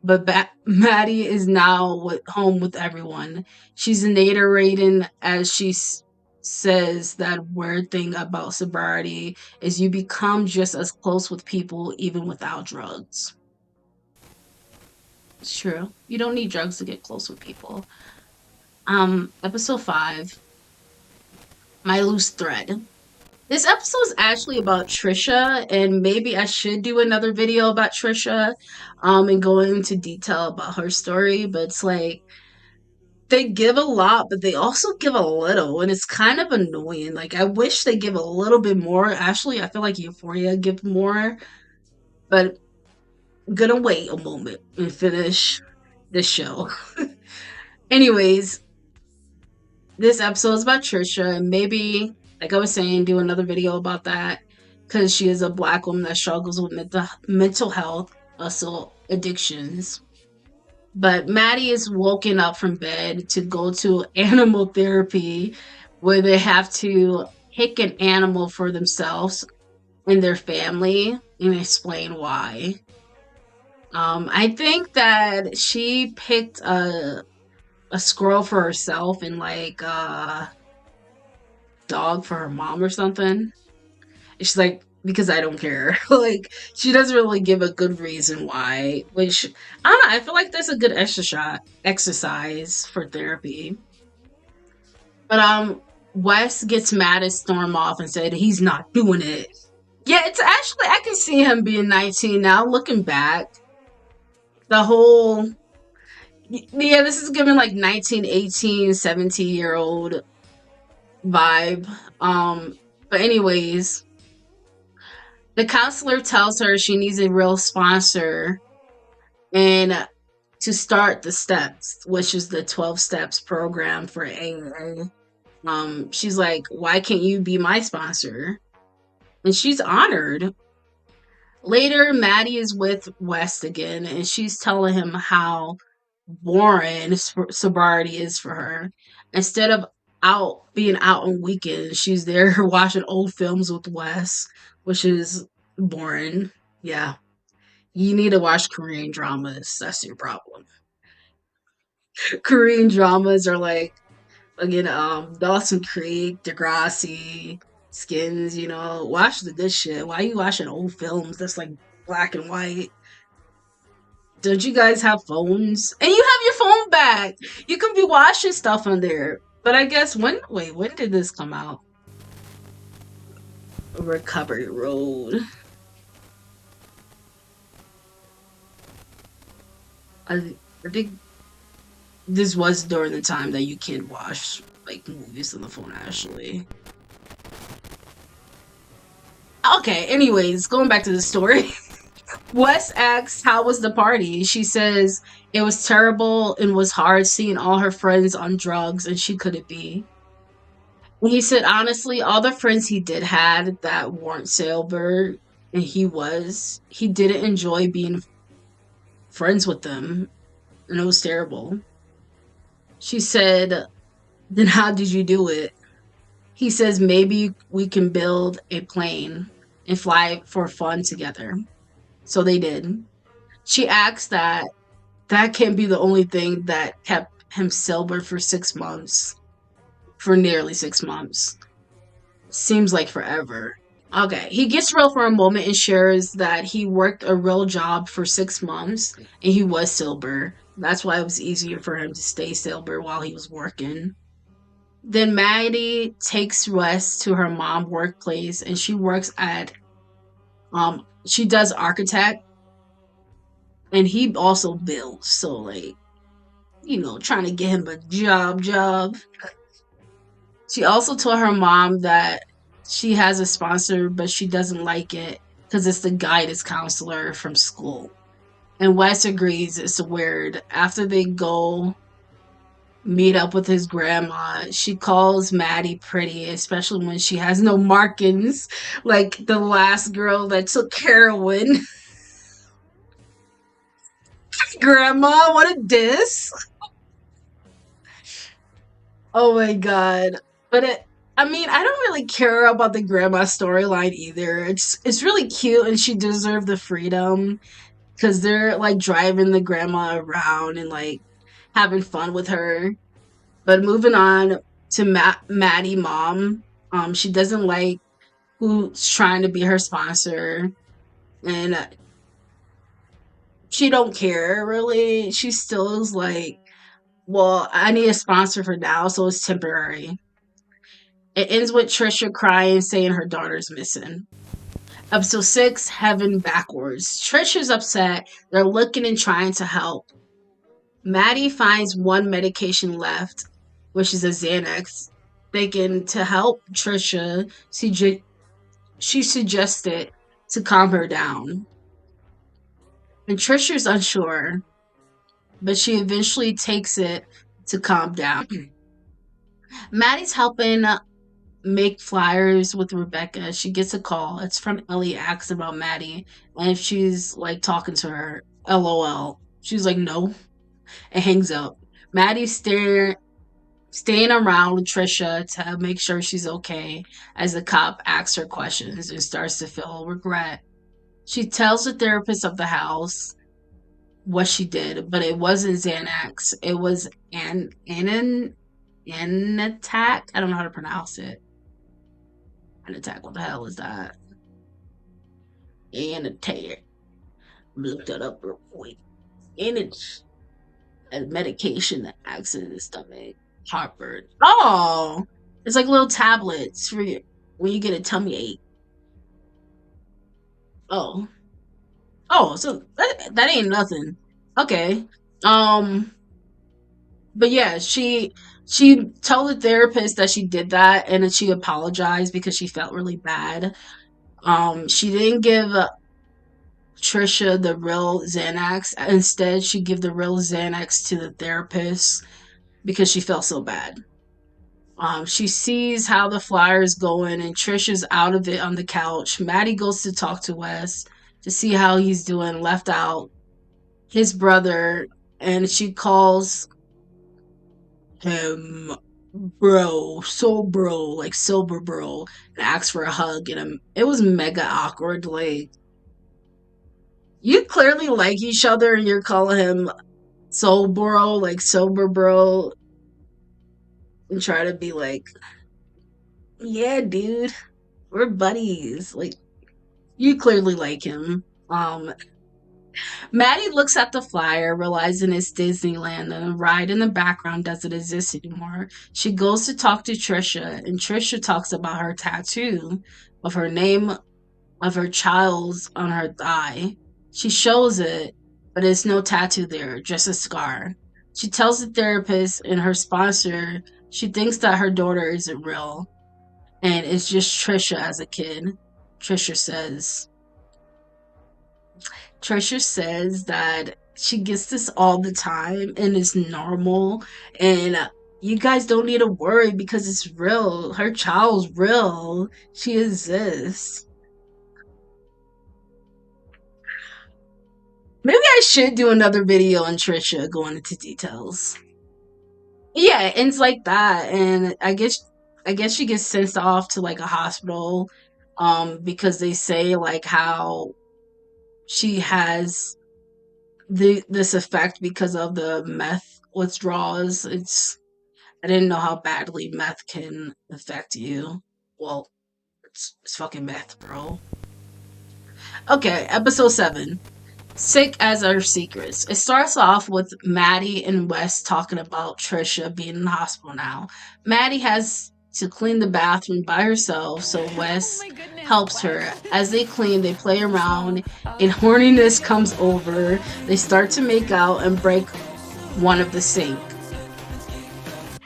but Maddie is now home with everyone. She's narrating as she says that weird thing about sobriety is you become just as close with people even without drugs. It's true. You don't need drugs to get close with people. Episode 5, My Loose Thread. This episode is actually about Trisha, and maybe I should do another video about Trisha, and go into detail about her story. But it's like they give a lot, but they also give a little, and it's kind of annoying. Like I wish they give a little bit more. Actually, I feel like Euphoria give more, but I'm gonna wait a moment and finish this show. Anyways, this episode is about Trisha, and maybe Like I was saying, do another video about that because she is a black woman that struggles with mental health, also addictions. But Maddie is woken up from bed to go to animal therapy where they have to pick an animal for themselves and their family and explain why. I think that she picked a squirrel for herself and like a dog for her mom or something. And she's like, because I don't care. Like she doesn't really give a good reason why, which I don't know, I feel like that's a good exercise for therapy. But Wes gets mad at Storm off and said he's not doing it. Yeah, it's actually I can see him being 19 now, looking back. The whole yeah, this is giving like 19, 18, 17-year-old vibe. But anyways, the counselor tells her she needs a real sponsor and to start the steps, which is the 12 steps program for AA. She's like, why can't you be my sponsor? And she's honored. Later, Maddie is with West again, and she's telling him how boring sobriety is for her. Instead of being out on weekends, she's there watching old films with Wes, which is boring. Yeah, you need to watch Korean dramas. That's your problem. Korean dramas are like again, Dawson Creek, Degrassi, Skins. You know, watch the good shit. Why are you watching old films that's like black and white? Don't you guys have phones? And you have your phone back. You can be watching stuff on there. But I guess when did this come out? Recovery Road. I think this was during the time that you can't watch like movies on the phone actually. Okay, anyways, going back to the story. Wes asks how was the party. She says it was terrible and was hard seeing all her friends on drugs and she couldn't be. And he said honestly, all the friends he did had that weren't sober and he didn't enjoy being friends with them and it was terrible. She said, then how did you do it? He says maybe we can build a plane and fly for fun together. So they did. She asks that can't be the only thing that kept him sober for 6 months. For nearly 6 months. Seems like forever. Okay, he gets real for a moment and shares that he worked a real job for 6 months and he was sober. That's why it was easier for him to stay sober while he was working. Then Maddie takes Wes to her mom's workplace and she works at she does architect and he also builds, so like, you know, trying to get him a job. She also told her mom that she has a sponsor, but she doesn't like it because it's the guidance counselor from school. And Wes agrees it's weird. After they go meet up with his grandma, she calls Maddie pretty, especially when she has no markings, like the last girl that took heroin. Grandma, what a diss. Oh my god. But I mean, I don't really care about the grandma storyline either. It's really cute and she deserved the freedom because they're like driving the grandma around and like having fun with her. But moving on to Maddie mom, she doesn't like who's trying to be her sponsor and she don't care really. She still is like, well, I need a sponsor for now, so it's temporary. It ends with Trisha crying, saying her daughter's missing. Episode 6, Heaven Backwards. Trisha's upset. They're looking and trying to help. Maddie finds one medication left, which is a Xanax. Thinking to help Trisha, she suggested to calm her down. And Trisha's unsure, but she eventually takes it to calm down. Maddie's helping make flyers with Rebecca. She gets a call. It's from Ellie, asks about Maddie, and if she's like talking to her. LOL. She's like, no, and hangs up. Maddie's staying around with Trisha to make sure she's okay as the cop asks her questions and starts to feel regret. She tells the therapist of the house what she did, but it wasn't Xanax. It was an attack. I don't know how to pronounce it. An attack. What the hell is that? An attack. Look that up real quick. And it's a medication that acts in the stomach. Heartburn. Oh, it's like little tablets for you when you get a tummy ache. Oh, so that ain't nothing. Okay. Um, but yeah, she told the therapist that she did that, and then she apologized because she felt really bad. She didn't give Trisha the real Xanax. Instead, she gave the real Xanax to the therapist because she felt so bad. She sees how the flyer is going, and Trisha's out of it on the couch. Maddie goes to talk to Wes to see how he's doing, left out his brother, and she calls him bro, like sober bro, and asks for a hug. And it was mega awkward. Like, you clearly like each other, and you're calling him bro, like sober bro, and try to be like, yeah, dude, we're buddies. Like, you clearly like him. Maddie looks at the flyer, realizing it's Disneyland, and the ride in the background doesn't exist anymore. She goes to talk to Trisha, and Trisha talks about her tattoo of her name of her child's on her thigh. She shows it, but it's no tattoo there, just a scar. She tells the therapist and her sponsor she thinks that her daughter isn't real, and it's just Trisha as a kid. Trisha says, Trisha says that she gets this all the time and it's normal, and you guys don't need to worry because it's real. Her child's real. She exists. Maybe I should do another video on Trisha going into details. Yeah, it ends like that, and I guess she gets sent off to like a hospital, because they say like how she has this effect because of the meth withdrawals. I didn't know how badly meth can affect you. Well, it's fucking meth, bro. Okay, episode 7. Sick as Our Secrets. It starts off with Maddie and Wes talking about Trisha being in the hospital now. Maddie has to clean the bathroom by herself, so Wes helps her. As they clean, they play around, and horniness comes over. They start to make out and break one of the sink.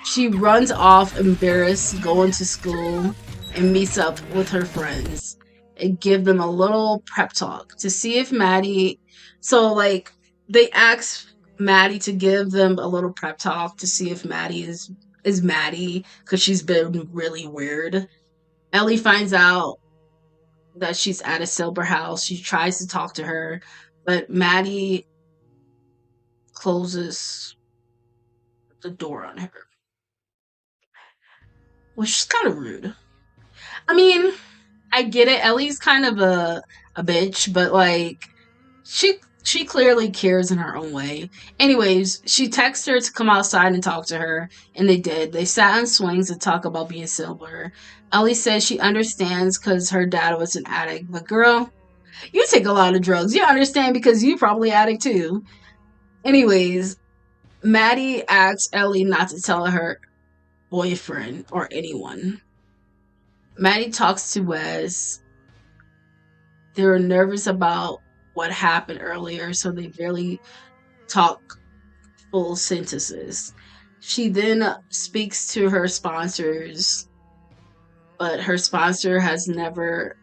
She runs off, embarrassed, going to school, and meets up with her friends and give them a little prep talk to see if Maddie. So, like, they ask Maddie to give them a little prep talk to see if Maddie is Maddie because she's been really weird. Ellie finds out that she's at a sober house. She tries to talk to her, but Maddie closes the door on her, which is kind of rude. I mean, I get it. Ellie's kind of a bitch, but like she clearly cares in her own way. Anyways, she texts her to come outside and talk to her, and they did. They sat on swings and talk about being sober. Ellie says she understands because her dad was an addict, but girl, you take a lot of drugs. You understand because you probably addict too. Anyways, Maddie asks Ellie not to tell her boyfriend or anyone. Maddie talks to Wes. They were nervous about what happened earlier, so they barely talk full sentences. She then speaks to her sponsors, but her sponsor has never.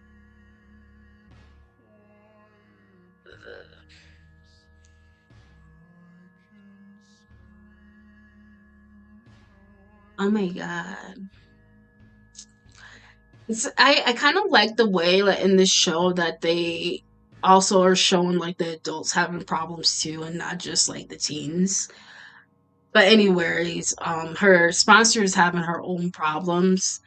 Oh my god. I kind of like the way like in this show that they also are showing like the adults having problems too, and not just like the teens. But anyways, her sponsor is having her own problems,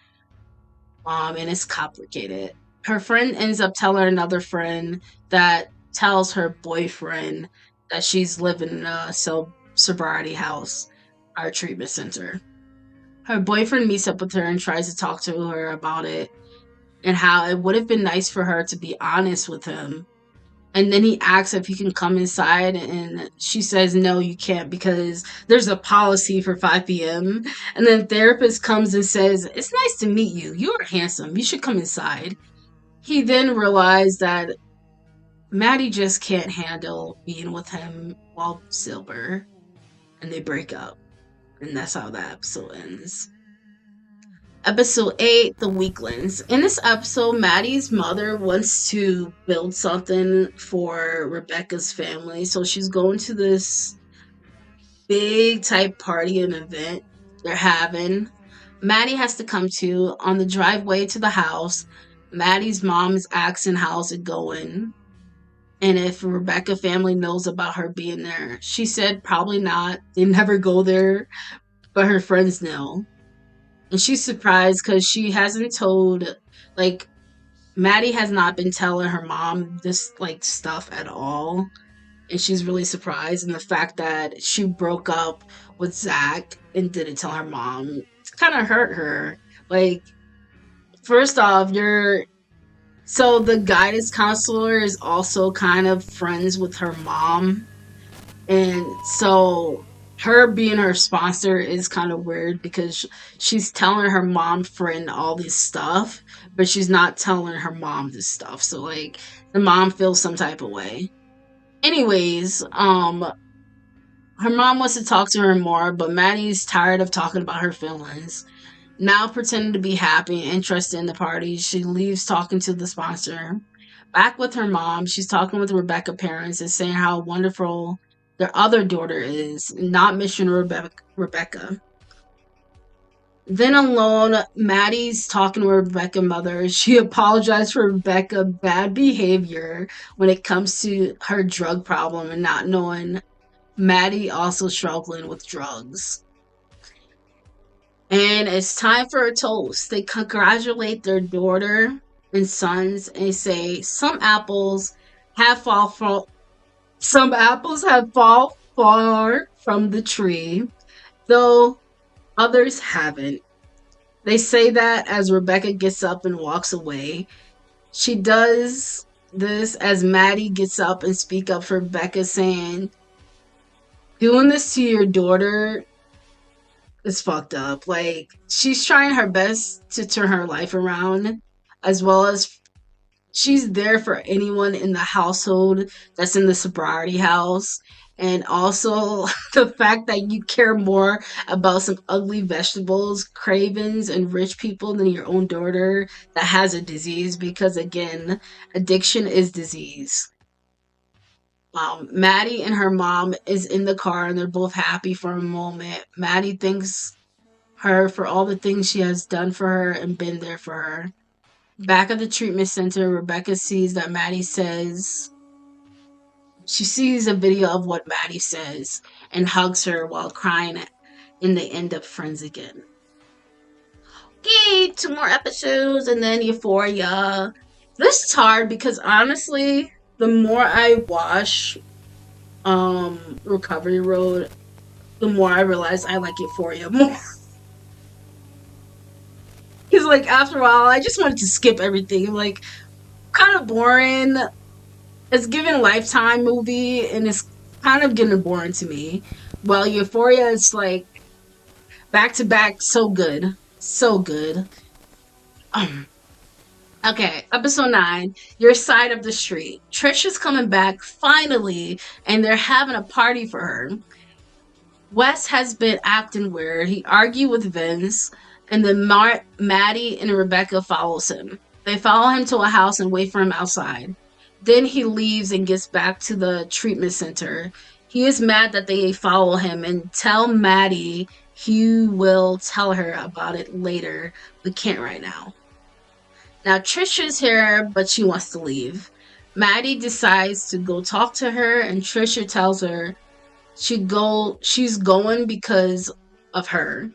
and it's complicated. Her friend ends up telling another friend that tells her boyfriend that she's living in a sobriety house, our treatment center. Her boyfriend meets up with her and tries to talk to her about it and how it would have been nice for her to be honest with him. And then he asks if he can come inside, and she says, no, you can't because there's a policy for 5 p.m. And then the therapist comes and says, it's nice to meet you. You're handsome. You should come inside. He then realized that Maddie just can't handle being with him while sober, and they break up. And that's how that episode ends. Episode 8, The Weaklings. In this episode, Maddie's mother wants to build something for Rebecca's family. So she's going to this big type party and event they're having. Maddie has to come to. On the driveway to the house, Maddie's mom is asking how's it going and if Rebecca family knows about her being there. She said probably not. They never go there, but her friends know. And she's surprised because she hasn't told, like, Maddie has not been telling her mom this, like, stuff at all. And she's really surprised. And the fact that she broke up with Zach and didn't tell her mom, it's kind of hurt her. Like, first off, so the guidance counselor is also kind of friends with her mom. And so her being her sponsor is kind of weird because she's telling her mom friend all this stuff, but she's not telling her mom this stuff. So like the mom feels some type of way. Anyways, her mom wants to talk to her more, but Maddie's tired of talking about her feelings. Now pretending to be happy and interested in the party, she leaves talking to the sponsor. Back with her mom, she's talking with Rebecca's parents and saying how wonderful their other daughter is, not mentioning Rebecca. Then alone, Maddie's talking to Rebecca's mother. She apologized for Rebecca's bad behavior when it comes to her drug problem and not knowing Maddie also struggling with drugs. And it's time for a toast. They congratulate their daughter and sons and say some apples have fall far from the tree, though others haven't. They say that as Rebecca gets up and walks away. She does this as Maddie gets up and speak up for Rebecca, saying, doing this to your daughter is fucked up. Like, she's trying her best to turn her life around, as well as she's there for anyone in the household that's in the sobriety house. And also the fact that you care more about some ugly vegetables, cravings, and rich people than your own daughter that has a disease, because again, addiction is disease. Maddie and her mom is in the car and they're both happy for a moment. Maddie thanks her for all the things she has done for her and been there for her. Back at the treatment center, Rebecca sees that she sees a video of what Maddie says and hugs her while crying, and they end up friends again. Okay, 2 more episodes and then Euphoria. This is hard because honestly, the more I watch Recovery Road, the more I realize I like Euphoria more. Because like after a while, I just wanted to skip everything. Like kind of boring. It's given Lifetime movie, and it's kind of getting boring to me. While Euphoria is like back to back, so good, so good. Okay, episode 9, Your Side of the Street. Trish is coming back finally, and they're having a party for her. Wes has been acting weird. He argued with Vince, and then Maddie and Rebecca follows him. They follow him to a house and wait for him outside. Then he leaves and gets back to the treatment center. He is mad that they follow him and tell Maddie he will tell her about it later, but can't right now. Now Trisha's here, but she wants to leave. Maddie decides to go talk to her, and Trisha tells her she's going because of her.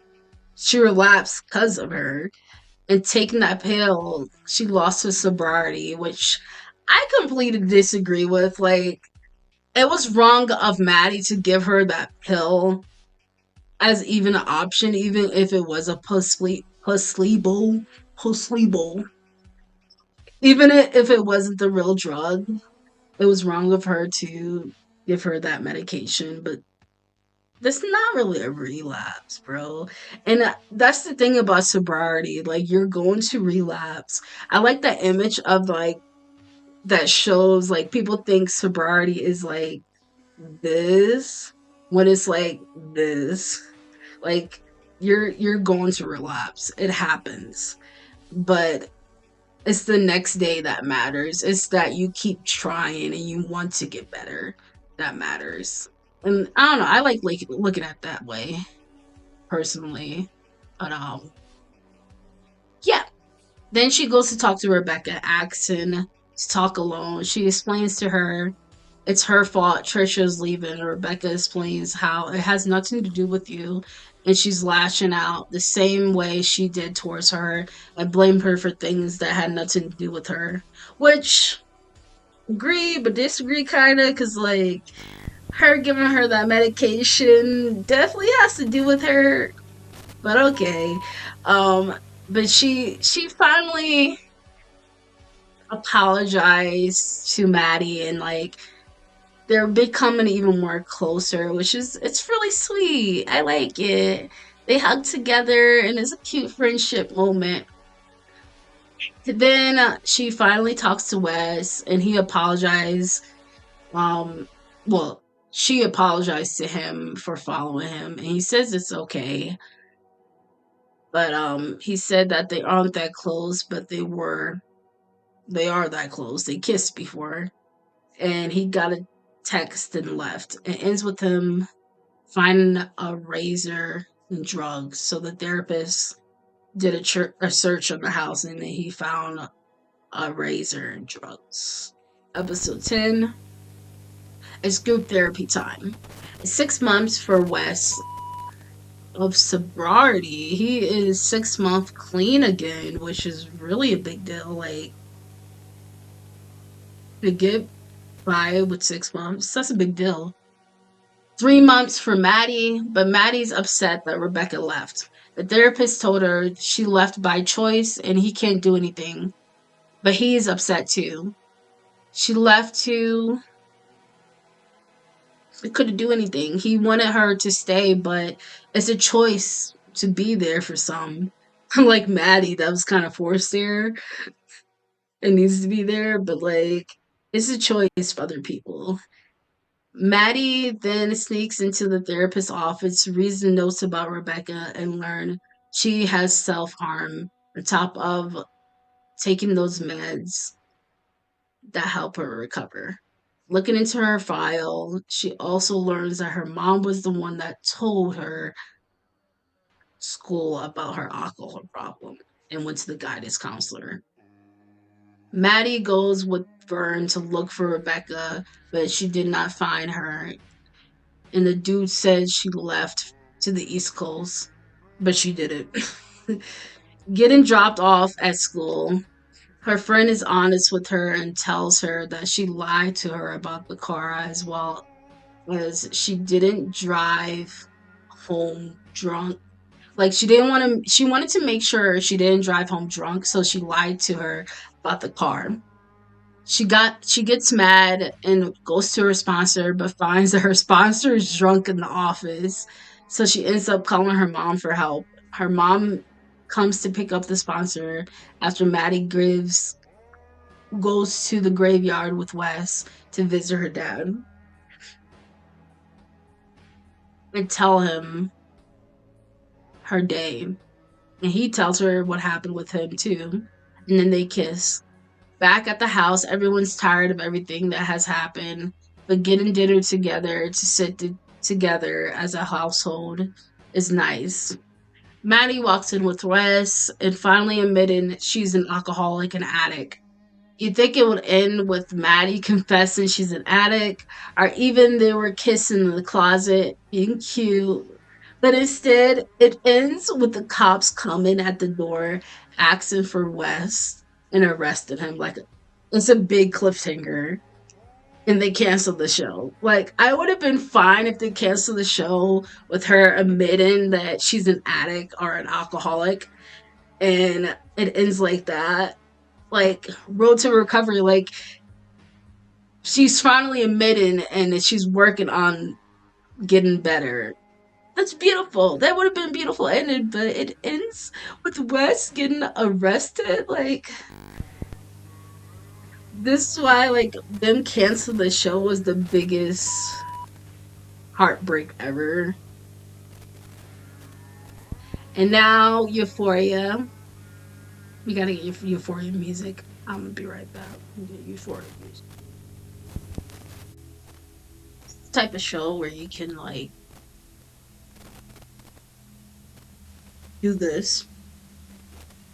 She relapsed because of her. And taking that pill, she lost her sobriety, which I completely disagree with. Like, it was wrong of Maddie to give her that pill as even an option, even if it was a placebo, even if it wasn't the real drug. It was wrong of her to give her that medication, but that's not really a relapse, bro. And that's the thing about sobriety. Like, you're going to relapse. I like that image of like that shows like people think sobriety is like this when it's like this. Like, you're going to relapse. It happens. But it's the next day that matters. It's that you keep trying and you want to get better that matters. And I don't know, I like looking at it that way personally. But yeah. Then she goes to talk to Rebecca, asking to talk alone. She explains to her it's her fault Trisha's leaving. Rebecca explains how it has nothing to do with you. And she's lashing out the same way she did towards her and blame her for things that had nothing to do with her. Which, agree but disagree kind of, because like her giving her that medication definitely has to do with her, but okay. Um, but she finally apologized to Maddie, and like they're becoming even more closer, which is it's really sweet. I like it. They hug together, and it's a cute friendship moment. Then she finally talks to Wes, and he apologized. Um, well, she apologized to him for following him, and he says it's okay. But he said that they aren't that close, but they are that close. They kissed before, and he got a text and left. It ends with him finding a razor and drugs. So the therapist did a search of the house, and then he found a razor and drugs. Episode 10. It's group therapy time. It's 6 months for Wes of sobriety. He is 6 month clean again, which is really a big deal. Like, to get by with 6 months, that's a big deal. 3 months for Maddie, but Maddie's upset that Rebecca left. The therapist told her she left by choice and he can't do anything, but he's upset too. She left to he couldn't do anything. He wanted her to stay, but it's a choice to be there for some. Unlike Maddie, that was kind of forced there and needs to be there, but like it's a choice for other people. Maddie then sneaks into the therapist's office, reads the notes about Rebecca, and learn she has self harm on top of taking those meds that help her recover. Looking into her file, she also learns that her mom was the one that told her school about her alcohol problem and went to the guidance counselor. Maddie goes with Vern to look for Rebecca, but she did not find her. And the dude said she left to the East Coast, but she didn't. Getting dropped off at school, her friend is honest with her and tells her that she lied to her about the car as well as she didn't drive home drunk. Like, she didn't want to, she wanted to make sure she didn't drive home drunk, so she lied to her about the car. She gets mad and goes to her sponsor, but finds that her sponsor is drunk in the office. So she ends up calling her mom for help. Her mom comes to pick up the sponsor after Maddie Graves goes to the graveyard with Wes to visit her dad and tell him her day. And he tells her what happened with him too. And then they kiss. Back at the house, everyone's tired of everything that has happened, but getting dinner together to sit together as a household is nice. Maddie walks in with Wes and finally admitting she's an alcoholic and addict. You think it would end with Maddie confessing she's an addict, or even they were kissing in the closet, being cute. But instead, it ends with the cops coming at the door, asking for Wes, and arresting him. Like, it's a big cliffhanger. And they canceled the show. Like, I would have been fine if they canceled the show with her admitting that she's an addict or an alcoholic, and it ends like that. Like, Road to Recovery, like, she's finally admitting and that she's working on getting better. That's beautiful. That would have been beautiful ending, but it ends with Wes getting arrested. Like, this is why, like, them cancel the show was the biggest heartbreak ever. And now Euphoria. We gotta get Euphoria music. I'm gonna be right back. Get Euphoria music. Type of show where you can like do this.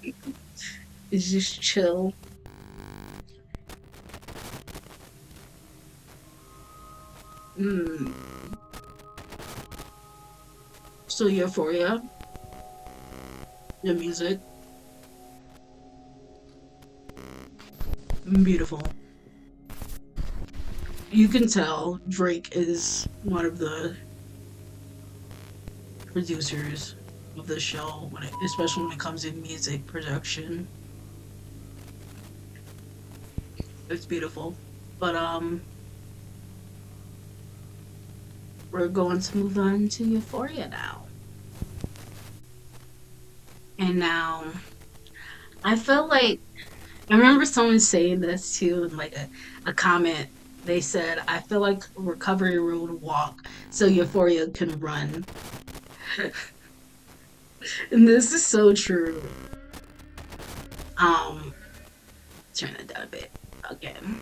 It's just chill. Mm. So Euphoria, the music, beautiful. You can tell Drake is one of the producers of the show, especially when it comes in music production. It's beautiful. But we're going to move on to Euphoria now. And now I feel like I remember someone saying this too in like a comment. They said, I feel like Recovery Road walk so Euphoria can run. And this is so true. Turn it down a bit again.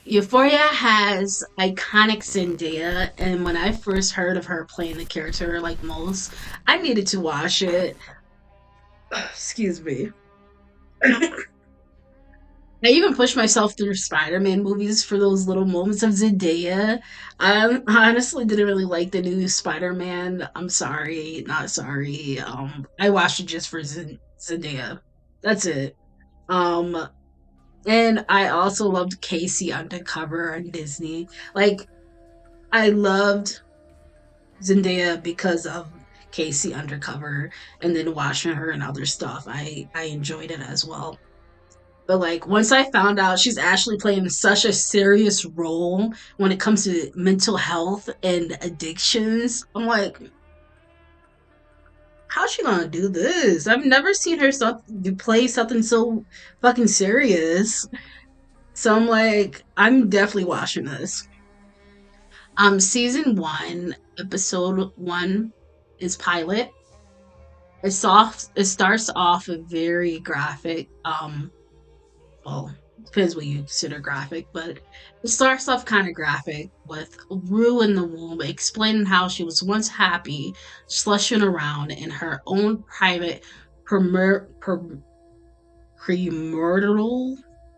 Euphoria has iconic Zendaya, and when I first heard of her playing the character like most, I needed to watch it. Excuse me. I even pushed myself through Spider-Man movies for those little moments of Zendaya. I honestly didn't really like the new Spider-Man. I'm sorry, not sorry. I watched it just for Zendaya. That's it. Um, and I also loved Casey Undercover on Disney. Like, I loved Zendaya because of Casey Undercover, and then watching her and other stuff. I enjoyed it as well. But like once I found out she's actually playing such a serious role when it comes to mental health and addictions, I'm like, how's she gonna do this? I've never seen her play something so fucking serious. So I'm like, I'm definitely watching this. Season one, episode one is pilot. It starts off a very graphic. Well, depends what you consider graphic, but it starts off kind of graphic with Rue in the womb explaining how she was once happy, slushing around in her own private premortal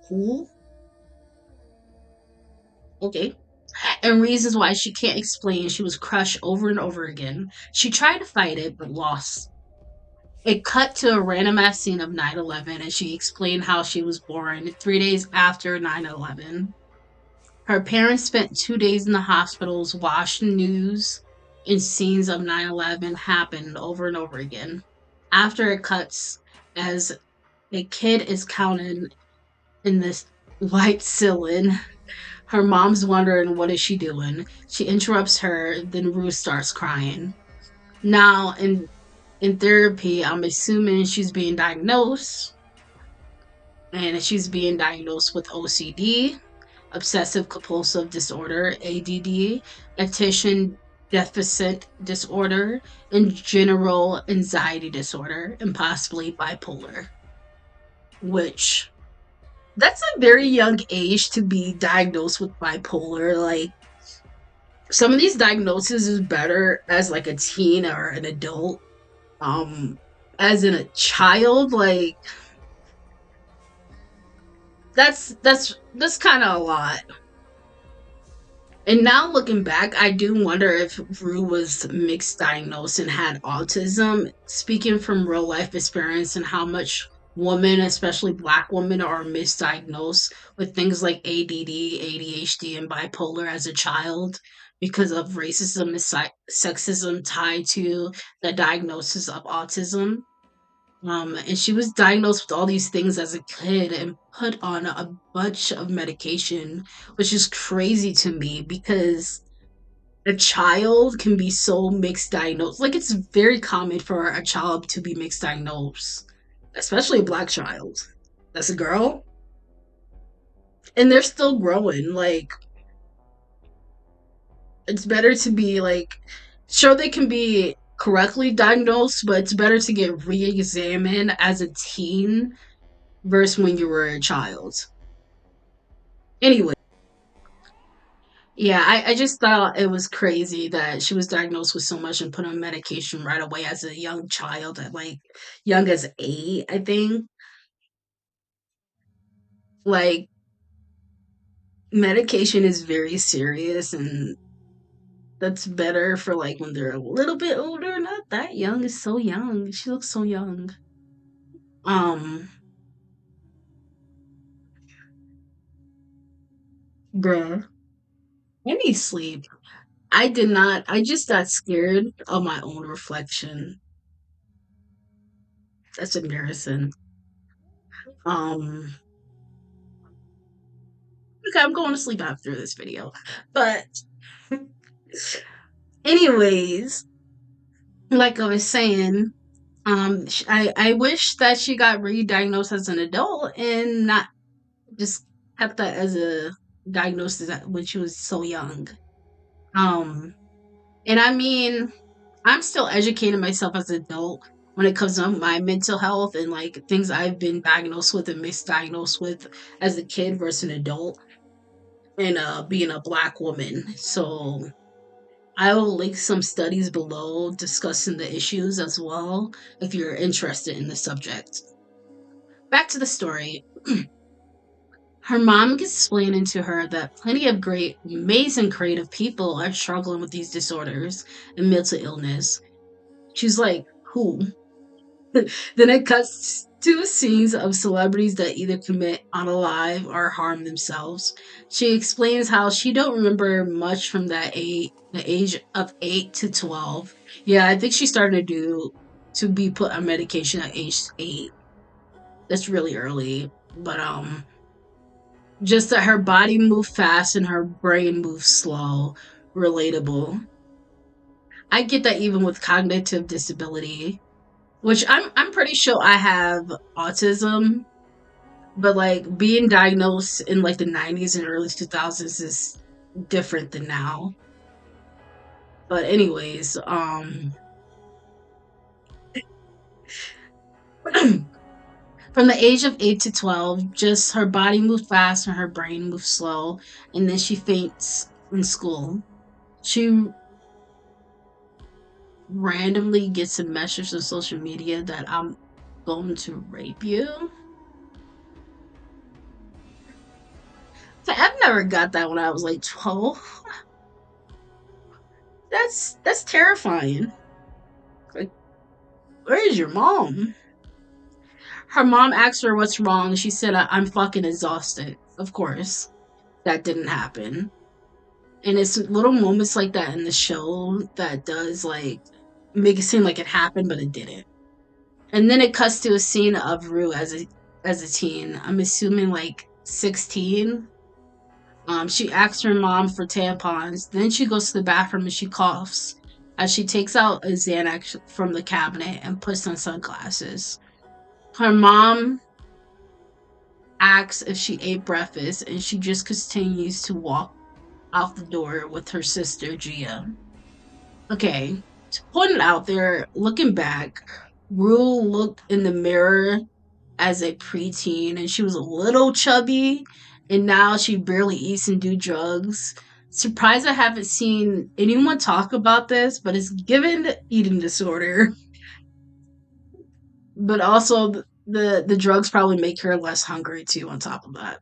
pool. Okay. And reasons why she can't explain she was crushed over and over again. She tried to fight it, but lost. It cut to a random ass scene of 9/11, and she explained how she was born 3 days after 9/11. Her parents spent 2 days in the hospitals watching news, and scenes of 9/11 happened over and over again. After it cuts, as a kid is counted in this white ceiling, her mom's wondering what is she doing. She interrupts her, then Ruth starts crying. Now, in therapy, I'm assuming she's being diagnosed, and she's being diagnosed with OCD, obsessive compulsive disorder, ADD, attention deficit disorder, and general anxiety disorder, and possibly bipolar. Which, that's a very young age to be diagnosed with bipolar. Like, some of these diagnoses is better as like a teen or an adult. Um, as in a child, like that's kind of a lot. And now looking back, I do wonder if Rue was mixed diagnosed and had autism, speaking from real life experience and how much women, especially black women, are misdiagnosed with things like ADD, ADHD, and bipolar as a child because of racism and sexism tied to the diagnosis of autism. And she was diagnosed with all these things as a kid and put on a bunch of medication, which is crazy to me because a child can be so mixed diagnosed. Like it's very common for a child to be mixed diagnosed, especially a black child. That's a girl, and they're still growing. Like it's better to be like, sure they can be correctly diagnosed, but it's better to get re-examined as a teen versus when you were a child. Anyway, yeah, I just thought it was crazy that she was diagnosed with so much and put on medication right away as a young child at like young as 8, I think. Like medication is very serious and that's better for like when they're a little bit older, not that young. It's so young. She looks so young. Um, bruh. I need sleep. I did not. I just got scared of my own reflection. That's embarrassing. Um, okay, I'm going to sleep after this video. But, anyways, like I was saying, I wish that she got re-diagnosed as an adult and not just kept that as a diagnosis when she was so young. Um, and I mean, I'm still educating myself as an adult when it comes to my mental health and like things I've been diagnosed with and misdiagnosed with as a kid versus an adult and being a black woman. So I will link some studies below discussing the issues as well if you're interested in the subject. Back to the story. Her mom gets explaining to her that plenty of great, amazing creative people are struggling with these disorders and mental illness. She's like, who? Then it cuts to scenes of celebrities that either commit unalive or harm themselves. She explains how she don't remember much from the age of 8 to 12. Yeah, I think she started to be put on medication at age 8. That's really early, but just that her body moved fast and her brain moved slow. Relatable. I get that even with cognitive disability, which I'm pretty sure I have autism, but like being diagnosed in like the 90s and early 2000s is different than now. But anyways, from the age of 8 to 12, just her body moved fast and her brain moved slow, and then she faints in school. She randomly gets a message on social media that I'm going to rape you. So I've never got that when I was like 12. That's terrifying. Like, where is your mom? Her mom asked her what's wrong. She said, I'm fucking exhausted. Of course, that didn't happen. And it's little moments like that in the show that does like make it seem like it happened, but it didn't. And then it cuts to a scene of Rue as a teen. I'm assuming like 16. She asks her mom for tampons. Then she goes to the bathroom and she coughs as she takes out a Xanax from the cabinet and puts on sunglasses. Her mom asks if she ate breakfast and she just continues to walk out the door with her sister Gia. Okay, to put it out there, looking back, Rue looked in the mirror as a preteen and she was a little chubby and now she barely eats and do drugs. Surprised I haven't seen anyone talk about this, but it's given eating disorder. but also the drugs probably make her less hungry too. On top of that,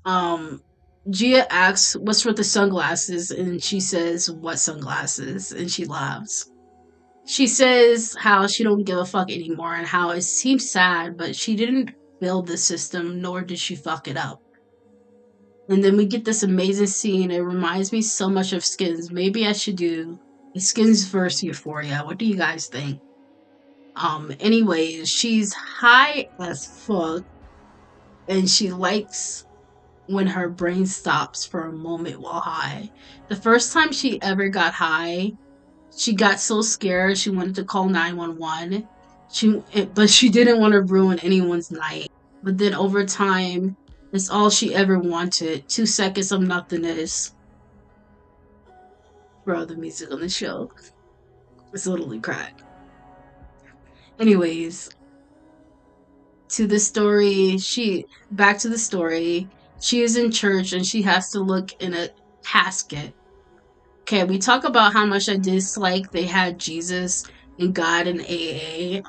um, Gia asks, "What's with the sunglasses?" and she says, "What sunglasses?" and she laughs. She says how she don't give a fuck anymore and how it seems sad, but she didn't build the system, nor did she fuck it up. And then we get this amazing scene. It reminds me so much of Skins. Maybe I should do a Skins versus Euphoria. What do you guys think? Anyways, she's high as fuck and she likes when her brain stops for a moment while high. The first time she ever got high, she got so scared she wanted to call 911. But she didn't want to ruin anyone's night. But then over time, it's all she ever wanted. 2 seconds of nothingness. Bro, the music on the show. It's literally crack. Anyways, to the story, back to the story. She is in church and she has to look in a casket. Okay, we talk about how much I dislike they had Jesus and God in AA.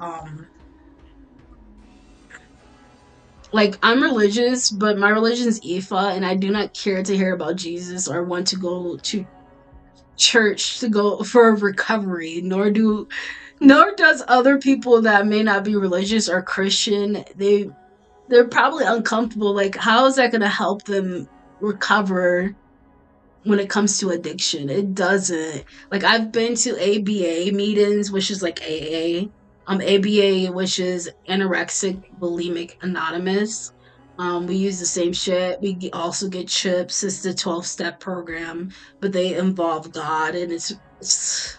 Like I'm religious, but my religion is Ifa, and I do not care to hear about Jesus or want to go to church to go for recovery. Nor does other people that may not be religious or Christian. They're probably uncomfortable. Like, how is that going to help them recover when it comes to addiction? It doesn't. Like, I've been to ABA meetings, which is like AA. ABA, which is Anorexic Bulimic Anonymous. We use the same shit. Also get chips. It's the 12-step program, but they involve God, and it's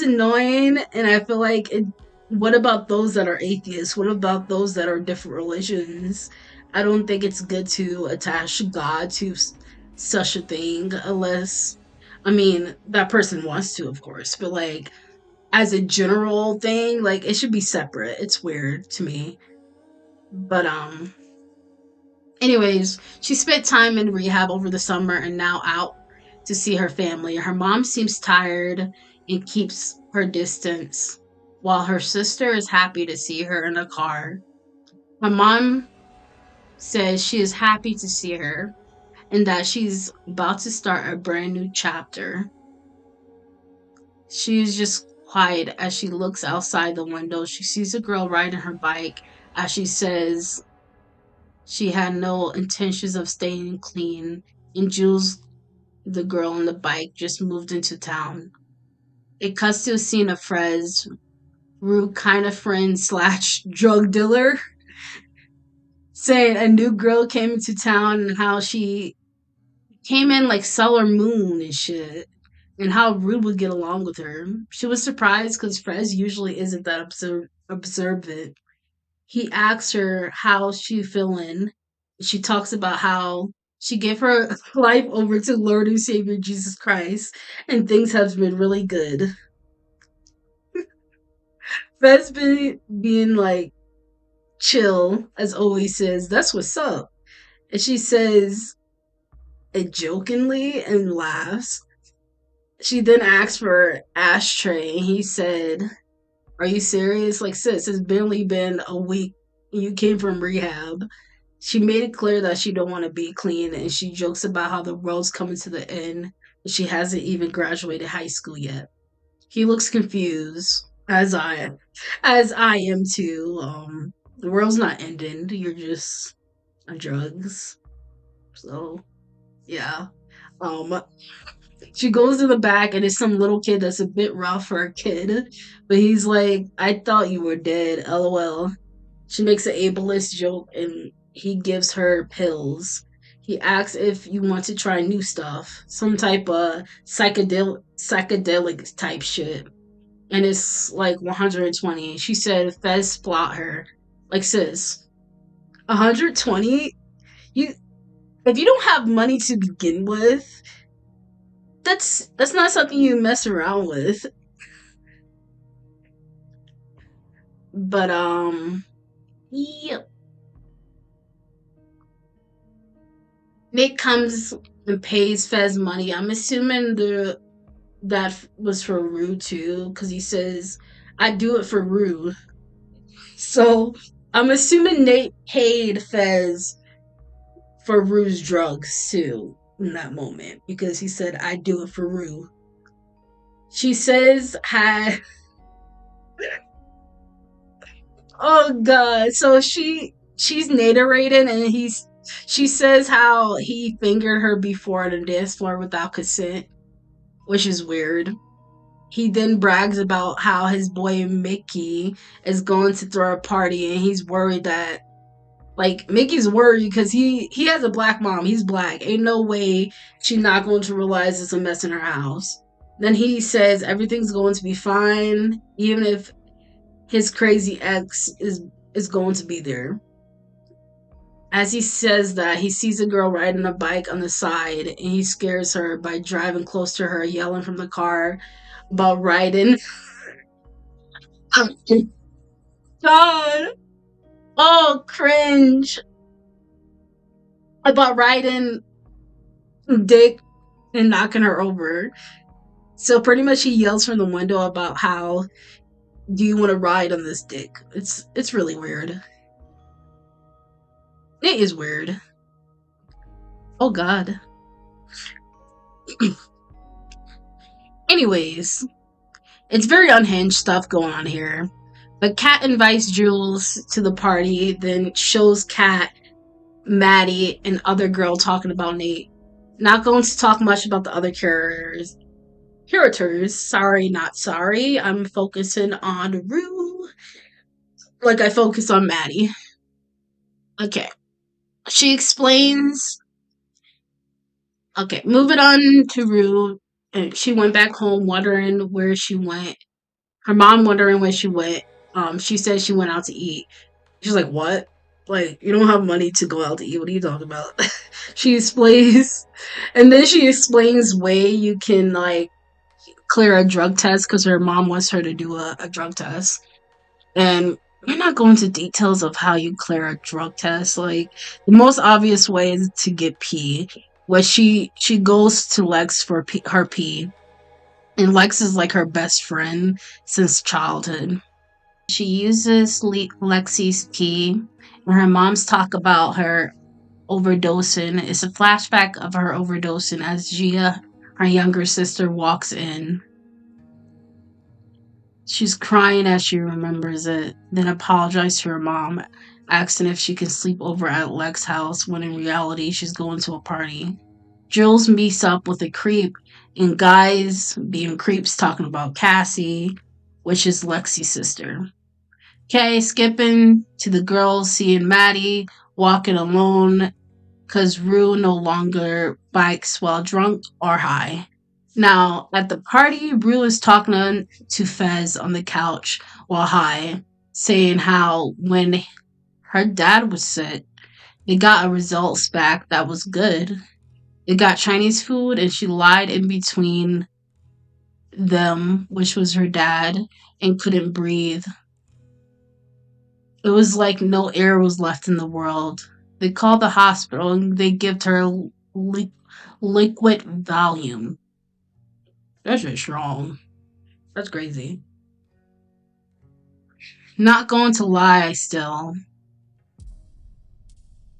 annoying, and I feel like it. What about those that are atheists? What about those that are different religions? I don't think it's good to attach God to such a thing, unless, I mean, that person wants to, of course, but like as a general thing, like it should be separate. It's weird to me, but anyways, she spent time in rehab over the summer and now out to see her family. Her mom seems tired and keeps her distance, while her sister is happy to see her in a car. My mom says she is happy to see her and that she's about to start a brand new chapter. She is just quiet as she looks outside the window. She sees a girl riding her bike as she says she had no intentions of staying clean, and Jules, the girl on the bike, just moved into town. It cuts to a scene of Frez, rude kind of friend slash drug dealer, saying a new girl came into town and how she came in like Sailor Moon and shit, and how Rude would get along with her. She was surprised because Frez usually isn't that observant. He asks her how she feeling. She talks about how she gave her life over to Lord and Savior Jesus Christ, and things have been really good. Fez being like chill as always says, "That's what's up," and she says it jokingly and laughs. She then asks for ashtray, and he said, "Are you serious? Like, sis, it's barely been a week. You came from rehab." She made it clear that she don't want to be clean, and she jokes about how the world's coming to the end, and she hasn't even graduated high school yet. He looks confused, as I am too. The world's not ending. You're just on drugs. So yeah. Um, she goes to the back, and it's some little kid that's a bit rough for a kid, but he's like, "I thought you were dead. LOL." She makes an ableist joke and he gives her pills. He asks if you want to try new stuff, some type of psychedelic type shit. And it's like 120. She said Fez plot her. Like sis, 120? You if you don't have money to begin with, that's not something you mess around with. But yep. Nick comes and pays Fez money. I'm assuming that was for Rue too, because he says, "I do it for Rue." So I'm assuming Nate paid Fez for Rue's drugs too in that moment because he said, "I do it for Rue." She says, "Had oh god." So she's narrating and she says how he fingered her before the dance floor without consent, which is weird. He then brags about how his boy Mickey is going to throw a party and he's worried that like Mickey's worried because he has a black mom. He's black. Ain't no way she's not going to realize it's a mess in her house. Then he says everything's going to be fine, even if his crazy ex is going to be there. As he says that, he sees a girl riding a bike on the side and he scares her by driving close to her, yelling from the car about riding. God. Oh, cringe. About riding dick and knocking her over. So pretty much he yells from the window about how do you want to ride on this dick? It's really weird. It is weird. Oh god. Anyways, it's very unhinged stuff going on here. But Kat invites Jules to the party, then shows Kat, Maddie, and other girl talking about Nate. Not going to talk much about the other characters. Sorry, not sorry. I'm focusing on Rue. Like I focus on Maddie. Okay. She explains. Okay, moving on to Rue. And she went back home wondering where she went. Her mom wondering where she went. She said she went out to eat. She's like, "What? Like, you don't have money to go out to eat? What are you talking about?" She explains, and then she explains way you can like clear a drug test because her mom wants her to do a drug test. And we're not going into details of how you clear a drug test. Like the most obvious way is to get pee. Where she goes to Lex for her pee, and Lex is like her best friend since childhood. She uses Lexi's pee, and her mom's talk about her overdosing. It's a flashback of her overdosing as Gia, her younger sister, walks in. She's crying as she remembers it, then apologizes to her mom, asking if she can sleep over at Lex's house when in reality she's going to a party. Jules meets up with a creep, and guys being creeps talking about Cassie, which is Lexi's sister. Okay, skipping to the girls seeing Maddie walking alone because Rue no longer bikes while drunk or high. Now, at the party, Rue is talking to Fez on the couch while high, saying how when her dad was sick, they got a results back that was good. They got Chinese food, and she lied in between them, which was her dad, and couldn't breathe. It was like no air was left in the world. They called the hospital and they give her liquid Valium. That's just wrong. That's crazy. Not going to lie, still.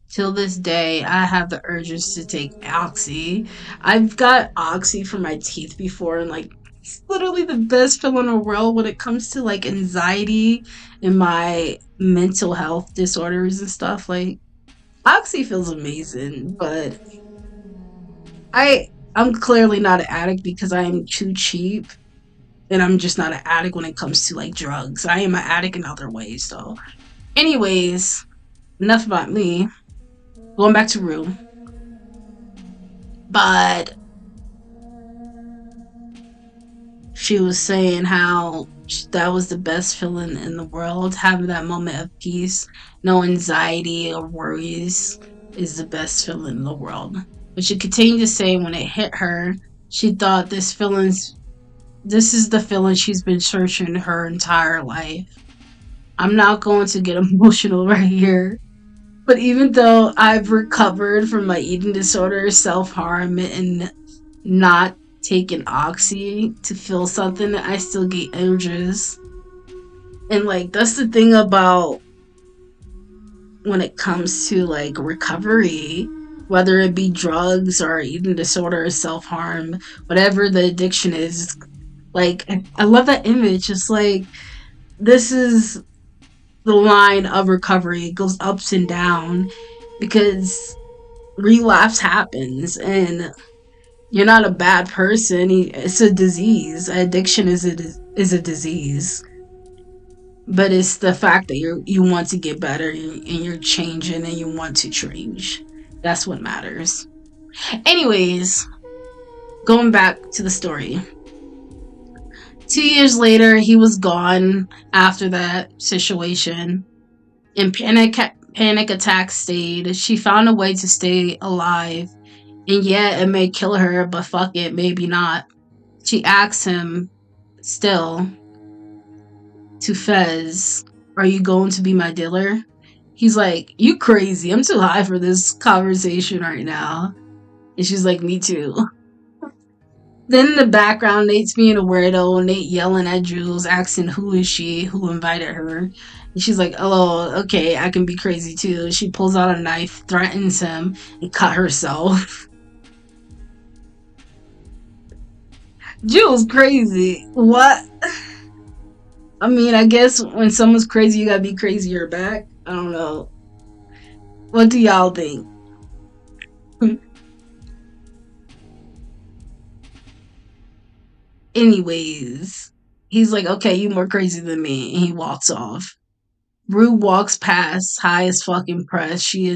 Till this day, I have the urges to take Oxy. I've got Oxy for my teeth before, and like, it's literally the best pill in the world when it comes to like anxiety and my mental health disorders and stuff. Like, Oxy feels amazing, but I'm clearly not an addict because I am too cheap, and I'm just not an addict when it comes to like drugs. I am an addict in other ways, though. Anyways, enough about me. Going back to Rue. But she was saying how that was the best feeling in the world. Having that moment of peace, no anxiety or worries is the best feeling in the world. But she continued to say when it hit her, she thought this is the feeling she's been searching her entire life. I'm not going to get emotional right here. But even though I've recovered from my eating disorder, self harm, and not taking Oxy to feel something, I still get urges. And like that's the thing about when it comes to like recovery, whether it be drugs or eating disorder or self harm, whatever the addiction is. Like I love that image. It's like this is the line of recovery. It goes ups and down because relapse happens and you're not a bad person. It's a disease. Addiction is a disease, but it's the fact that you want to get better and you're changing and you want to change. That's what matters. Anyways, going back to the story. 2 years later, he was gone after that situation, and panic attacks stayed. She found a way to stay alive, and yeah, it may kill her, but fuck it, maybe not. She asks him still to Fez, "Are you going to be my dealer?" He's like, "You crazy? I'm too high for this conversation right now." And she's like, "Me too." Then in the background, Nate's being a weirdo, Nate yelling at Jules, asking who is she, who invited her. And she's like, "Oh, okay, I can be crazy too." She pulls out a knife, threatens him, and cut herself. Jules crazy. What? I mean, I guess when someone's crazy, you gotta be crazier back. I don't know. What do y'all think? Anyways, he's like, "Okay, you more crazy than me," and he walks off. Rue walks past, high as fucking press. She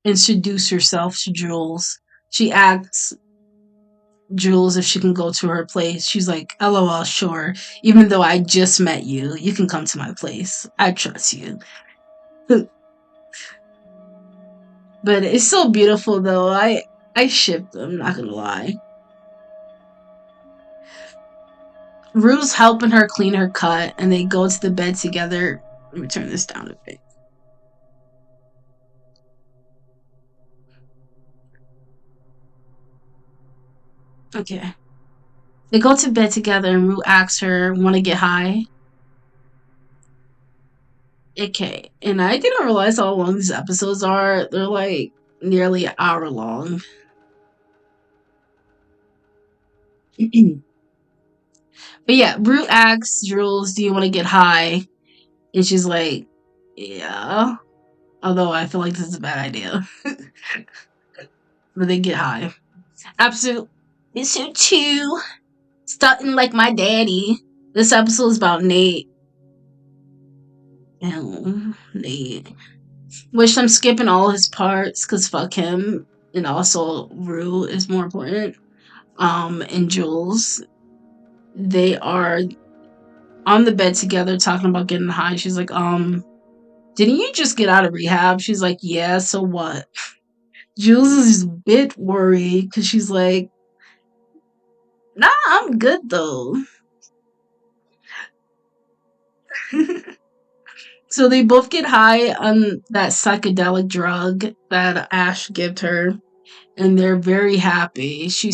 introduced herself to Jules. She asks Jules if she can go to her place. She's like, "LOL, sure. Even though I just met you, you can come to my place. I trust you." But it's so beautiful though. I ship them, not gonna lie. Rue's helping her clean her cut, and they go to the bed together. Let me turn this down a bit. Okay. They go to bed together, and Rue asks her, "Want to get high?" Okay. And I didn't realize how long these episodes are. They're like nearly an hour long. But yeah, Rue asks Jules, "Do you want to get high?" And she's like, "Yeah." Although I feel like this is a bad idea. But they get high. Absolute. It's so too. Stunting like my daddy. This episode is about Nate. Oh, Nate. Which I'm skipping all his parts because fuck him. And also, Rue is more important. And Jules. They are on the bed together talking about getting high. She's like, didn't you just get out of rehab?" She's like, "Yeah, so what?" Jules is a bit worried because she's like, "Nah, I'm good though." So they both get high on that psychedelic drug that Ash gave her, and they're very happy. She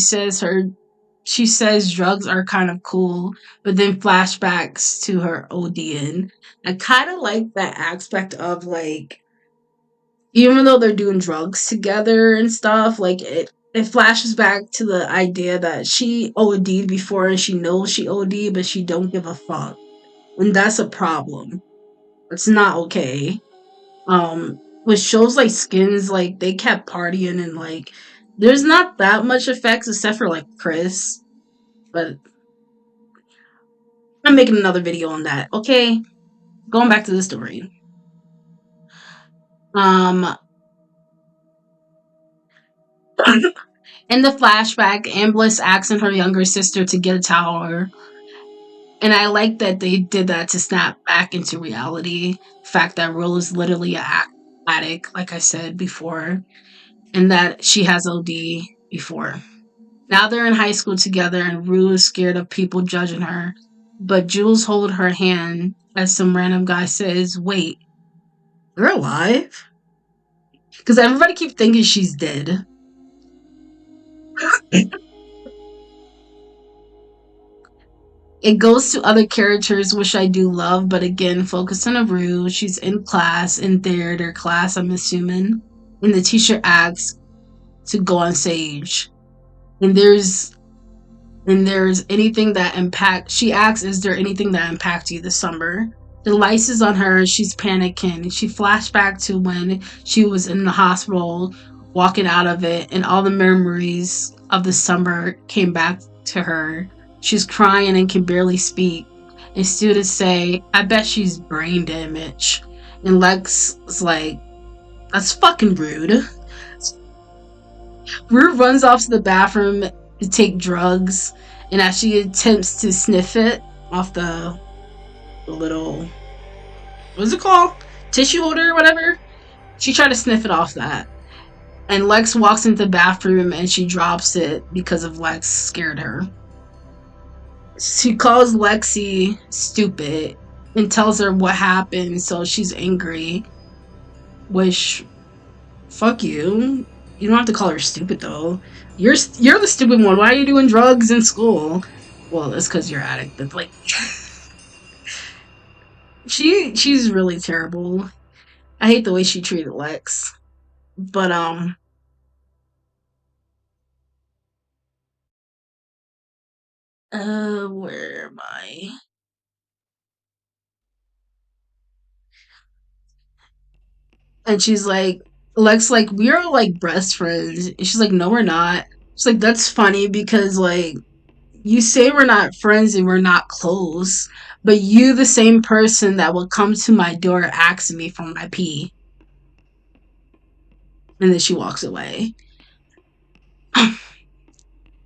says drugs are kind of cool, but then flashbacks to her ODing. I kind of like that aspect of like, even though they're doing drugs together and stuff, like it flashes back to the idea that she OD'd before and she knows she OD'd, but she don't give a fuck, and that's a problem. It's not okay. With shows like Skins, like they kept partying and like there's not that much effects except for like Chris, but I'm making another video on that. Okay, going back to the story. Um, in the flashback, Ambliss asking her younger sister to get a tower, and I like that they did that to snap back into reality. The fact that Rose is literally an addict, like I said before, and that she has OD before. Now they're in high school together, and Rue is scared of people judging her. But Jules hold her hand as some random guy says, "Wait, you're alive?" Because everybody keeps thinking she's dead. It goes to other characters, which I do love, but again, focus on Aru. She's in class, in theater class, I'm assuming. And the teacher asks to go on stage. And there's anything that impact she asks, is there anything that impacted you this summer? The lights is on her, she's panicking. She flashed back to when she was in the hospital, walking out of it, and all the memories of the summer came back to her. She's crying and can barely speak. And students say, I bet she's brain damaged. And Lex is like, that's fucking rude. Rue runs off to the bathroom to take drugs, and as she attempts to sniff it off the little, what's it called? Tissue holder or whatever? She tried to sniff it off that. And Lex walks into the bathroom and she drops it because of Lex scared her. She calls Lexi stupid and tells her what happened, so she's angry. Which, fuck you. You don't have to call her stupid though. You're the stupid one. Why are you doing drugs in school? Well, it's because you're addict. But like, she's really terrible. I hate the way she treated Lex. But where am I? And she's like, Lex, like, we are like best friends. And she's like, no, we're not. She's like, that's funny because like you say we're not friends and we're not close, but you the same person that will come to my door asking me for my pee. And then she walks away.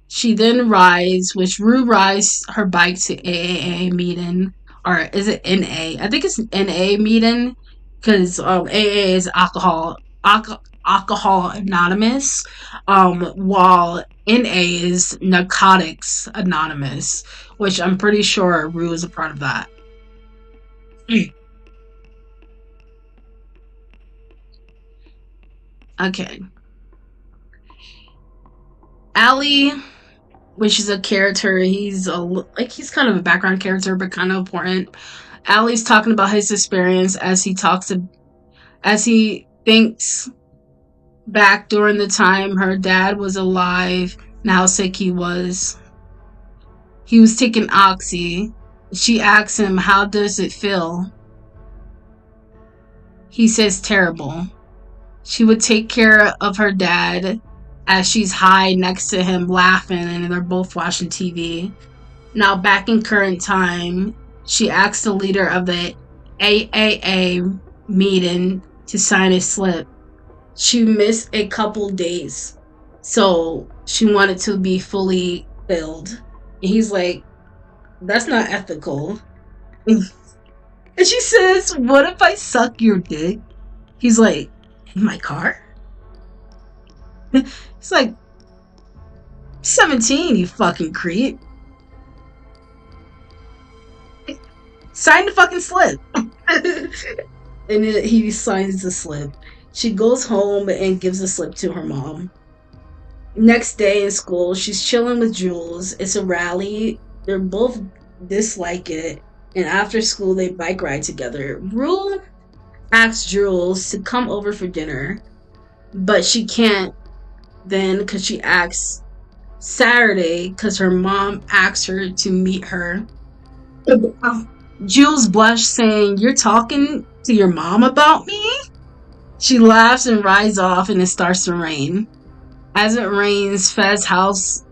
She then rides, which Rue rides her bike to AAA meeting, or is it NA? I think it's NA meeting because AA is alcohol anonymous, while NA is narcotics anonymous, which I'm pretty sure Rue is a part of that. Okay, Allie, which is a character. He's kind of a background character, but kind of important. Allie's talking about his experience as he thinks back during the time her dad was alive and how sick he was. He was taking oxy. She asks him, how does it feel? He says, terrible. She would take care of her dad as she's high next to him laughing, and they're both watching TV. Now, back in current time, she asks the leader of the AAA meeting to sign a slip. She missed a couple days, so she wanted to be fully filled. And he's like, that's not ethical. And she says, what if I suck your dick? He's like, in my car? It's like, 17, you fucking creep. Sign the fucking slip. And he signs the slip. She goes home and gives the slip to her mom. Next day in school, she's chilling with Jules. It's a rally. They're both dislike it. And after school, they bike ride together. Rue asks Jules to come over for dinner, but she can't then because she asks Saturday because her mom asks her to meet her. Jules blushed, saying, you're talking to your mom about me? She laughs and rides off, and it starts to rain. As it rains, Fez's house.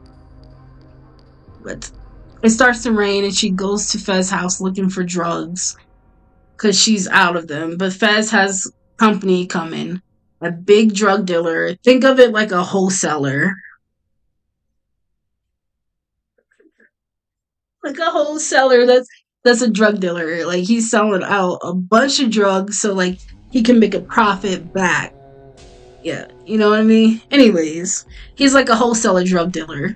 It starts to rain, and she goes to Fez's house looking for drugs because she's out of them. But Fez has company coming. A big drug dealer. Think of it like a wholesaler. Like a wholesaler that's a drug dealer. Like he's selling out a bunch of drugs so like he can make a profit back. Yeah, you know what I mean? Anyways, he's like a wholesaler drug dealer.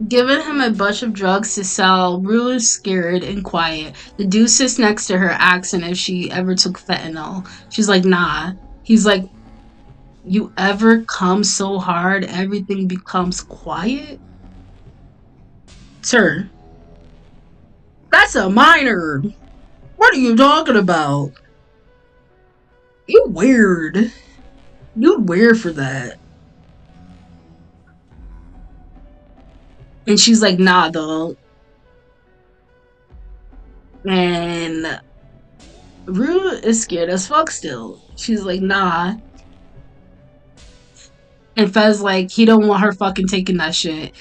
Giving him a bunch of drugs to sell, Rue is scared and quiet. The dude sits next to her, asking if she ever took fentanyl. She's like, nah. He's like, You ever come so hard everything becomes quiet? Sir, that's a minor. What are you talking about? You weird. You weird for that. And she's like, nah, though. And Rue is scared as fuck still. She's like, nah. And Fez like, he don't want her fucking taking that shit.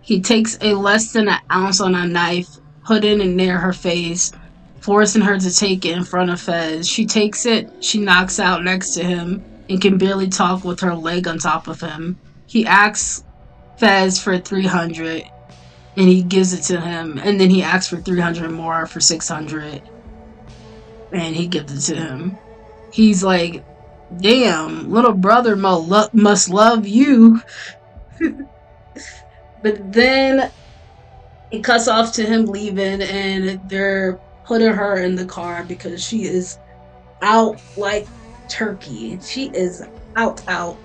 He takes a less than an ounce on a knife, put it in near her face, forcing her to take it in front of Fez. She takes it, she knocks out next to him, and can barely talk with her leg on top of him. He asks Fez for 300 and he gives it to him, and then he asks for 300 more for 600 and he gives it to him. He's like, damn, little brother must love you. But then it cuts off to him leaving, and they're putting her in the car because she is out like turkey. She is out.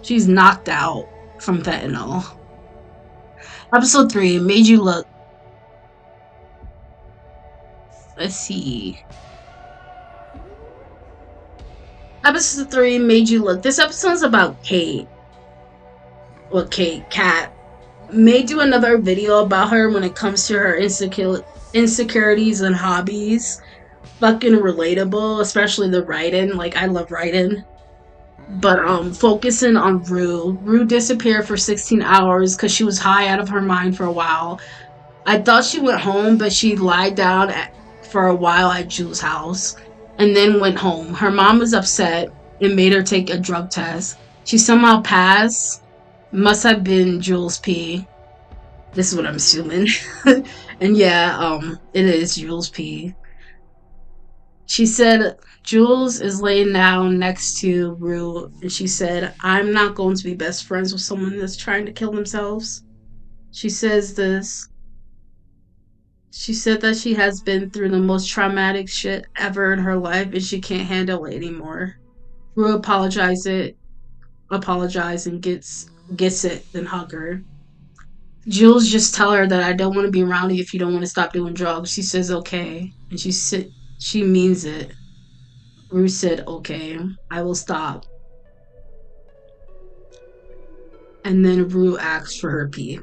She's knocked out from fentanyl. Episode 3 made you look. Let's see. Episode 3 made you look. This episode's about Kate. Well, Kat. May do another video about her when it comes to her insecurities and hobbies. Fucking relatable, especially the writing. Like, I love writing. But focusing on Rue. Rue disappeared for 16 hours because she was high out of her mind for a while. I thought she went home, but she lied down for a while at Jules' house and then went home. Her mom was upset and made her take a drug test. She somehow passed. Must have been Jules P. This is what I'm assuming. And yeah, it is Jules P. She said Jules is laying down next to Rue, and she said, I'm not going to be best friends with someone that's trying to kill themselves. She says this. She said that she has been through the most traumatic shit ever in her life and she can't handle it anymore. Rue apologizes and gets it, then hug her. Jules just tell her that I don't want to be around you if you don't want to stop doing drugs. She says okay, and she means it. Rue said okay, I will stop. And then Rue asks for her pee.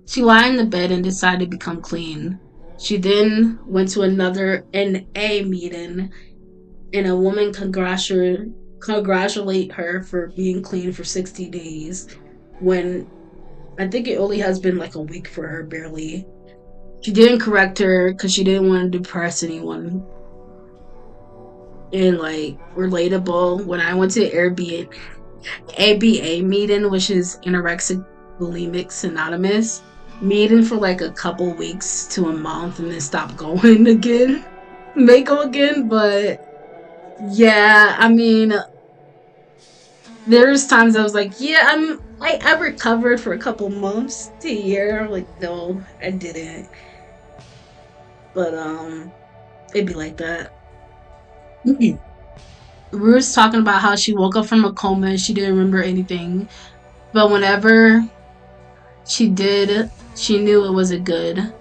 She lied in the bed and decided to become clean. She then went to another NA meeting, and a woman congratulate her for being clean for 60 days when I think it only has been like a week for her, barely. She didn't correct her because she didn't want to depress anyone. And like, relatable, when I went to Airbnb ABA meeting, which is anorexic bulimic anonymous, meeting for like a couple weeks to a month and then stop going again. May go again, but yeah, I mean, there's times I was like, yeah, I recovered for a couple months to a year. I'm like, no, I didn't. But it'd be like that. Ruth's talking about how she woke up from a coma and she didn't remember anything. But whenever she did, she knew it wasn't good.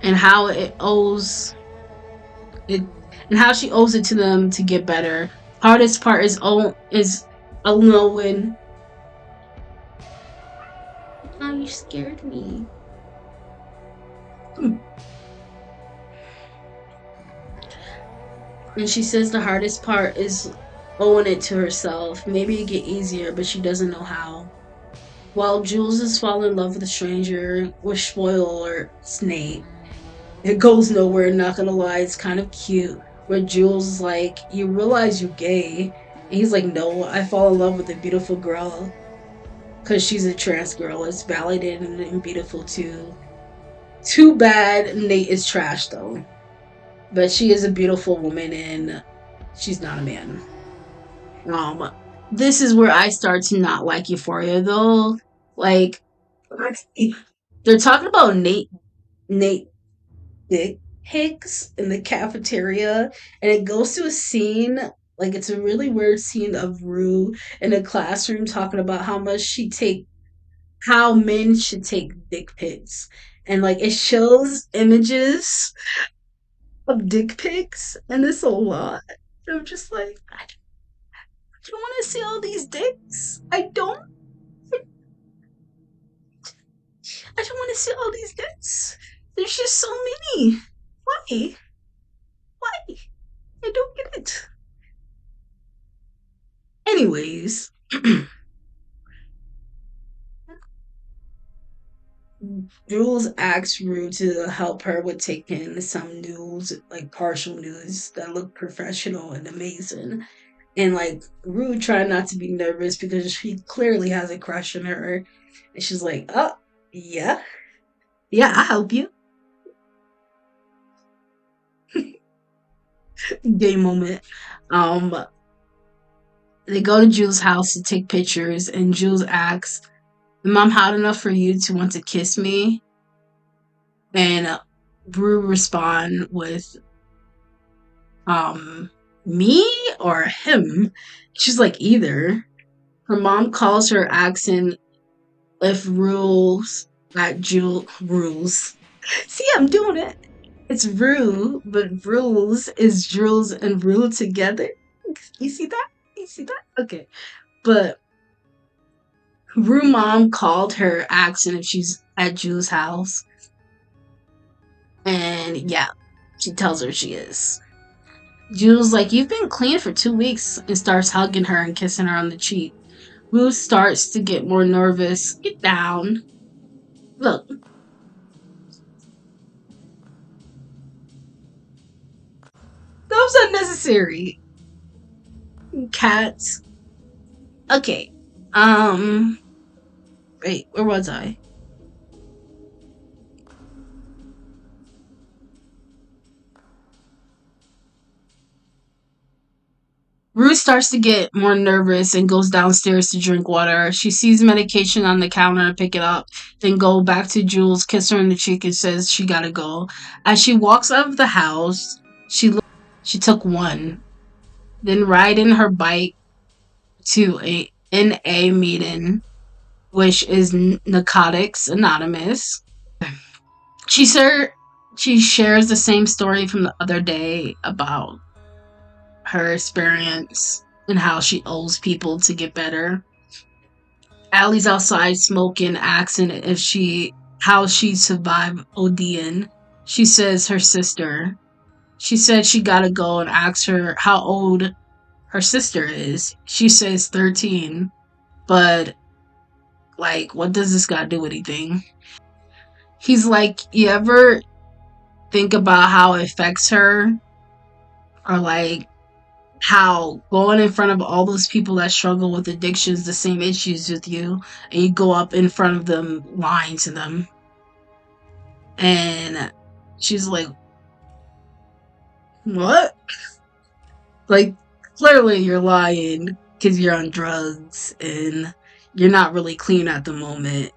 And how it owes it and how she owes it to them to get better. Hardest part is knowing. Oh, you scared me. And she says the hardest part is owing it to herself. Maybe it get easier, but she doesn't know how. While Jules is falling in love with a stranger, with spoiler Snape, it goes nowhere, not gonna lie, it's kind of cute. Where Jules is like, you realize you're gay? And he's like, no, I fall in love with a beautiful girl. Because she's a trans girl. It's validated and beautiful too. Too bad Nate is trash though. But she is a beautiful woman and she's not a man. This is where I start to not like Euphoria though. Like, they're talking about Nate Dick Hicks in the cafeteria, and it goes to a scene Like it's a really weird scene of Rue in a classroom talking about how men should take dick pics. And like it shows images of dick pics and it's a lot. I'm just like, I don't want to see all these dicks. I don't want to see all these dicks. There's just so many. Why? Why? I don't get it. Anyways, Jules asks Rue to help her with taking some news, like partial news that look professional and amazing. And like Rue tried not to be nervous because she clearly has a crush on her. And she's like, oh, yeah, yeah, I'll help you. Gay moment. Um, they go to Jules' house to take pictures, and Jules asks, am I hot enough for you to want to kiss me? And Rue respond with, um, me or him? She's like, either. Her mom calls her asking if rules. See, I'm doing it. It's Rue, but rules is Jules and Rue together. You see that? You see that? Okay. But Rue mom called her asking if she's at Jules' house. And yeah, she tells her she is. Jules like, you've been clean for 2 weeks, and starts hugging her and kissing her on the cheek. Rue starts to get more nervous. Get down. Look. That was unnecessary. Cats. Okay. Wait, where was I? Ruth starts to get more nervous and goes downstairs to drink water. She sees medication on the counter and pick it up, then go back to Jules, kiss her in the cheek, and says she gotta go. As she walks out of the house, she took one, then riding her bike to a NA meeting, which is Narcotics Anonymous. She sir she shares the same story from the other day about her experience and how she owes people to get better. Allie's outside smoking, asking if how she survived ODing. She says her sister. She said she gotta go and asks her how old her sister is. She says 13. But like, what does this got to do with anything? He's like, you ever think about how it affects her? Or like how going in front of all those people that struggle with addictions, the same issues with you, and you go up in front of them lying to them. And she's like, what? Like, clearly you're lying because you're on drugs and you're not really clean at the moment.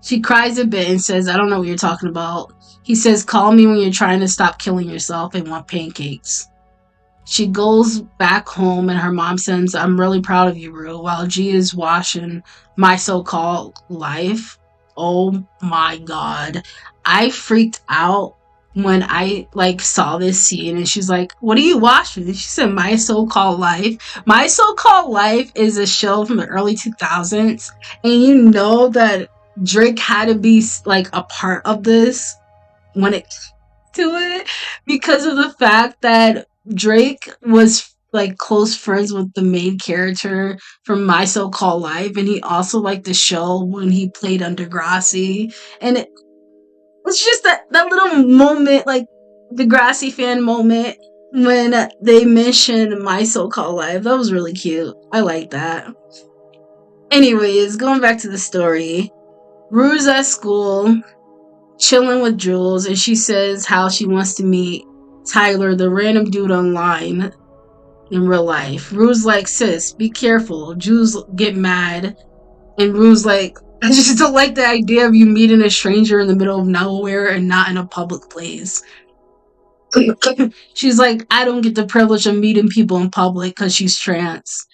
She cries a bit and says, I don't know what you're talking about. He says, call me when you're trying to stop killing yourself and want pancakes. She goes back home and her mom says, I'm really proud of you, Rue, while G is watching My So-Called Life. Oh my god. I freaked out when I like saw this scene and she's like, what are you watching? And she said, My So-Called Life. My So-Called Life is a show from the early 2000s, and you know that Drake had to be like a part of this when it to it because of the fact that Drake was like close friends with the main character from My So-Called Life, and he also liked the show when he played under Degrassi, and it was just that little moment, like Degrassi fan moment when they mentioned My So-Called Life. That was really cute. I like that. Anyways, going back to the story, Rue's at school chilling with Jules, and she says how she wants to meet Tyler, the random dude online, in real life. Rue's like, sis, be careful. Jules get mad, and Rue's like, I just don't like the idea of you meeting a stranger in the middle of nowhere and not in a public place. She's like, I don't get the privilege of meeting people in public because she's trans.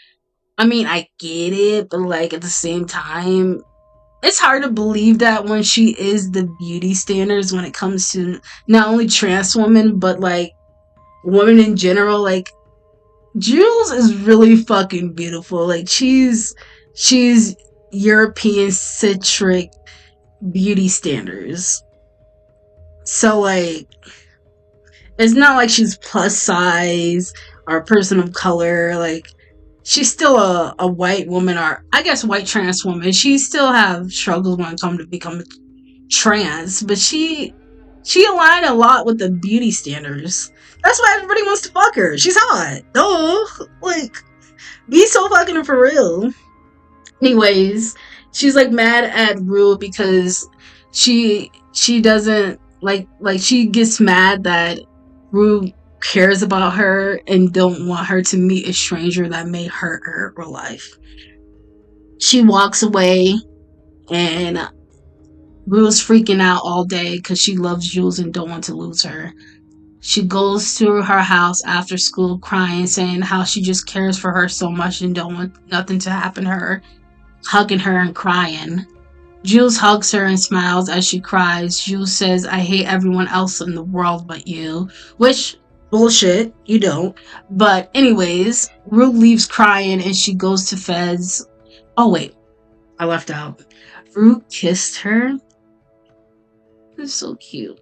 I mean, I get it, but like at the same time, it's hard to believe that when she is the beauty standards when it comes to not only trans women, but like women in general. Like Jules is really fucking beautiful. Like she's European centric beauty standards. So like it's not like she's plus size or a person of color. Like she's still a white woman, or I guess white trans woman. She still have struggles when it comes to become trans, but she aligned a lot with the beauty standards. That's why everybody wants to fuck her. She's hot. Duh. Like, be so fucking for real. Anyways, she's like mad at Rue because she doesn't like she gets mad that Rue cares about her and don't want her to meet a stranger that may hurt her real life. She walks away and Rue's freaking out all day because she loves Jules and don't want to lose her. She goes to her house after school crying, saying how she just cares for her so much and don't want nothing to happen to her, hugging her and crying. Jules hugs her and smiles as she cries. Jules says, I hate everyone else in the world but you. Which, bullshit, you don't. But anyways, Rue leaves crying and she goes to Fez. Oh wait, I left out. Rue kissed her. It's so cute.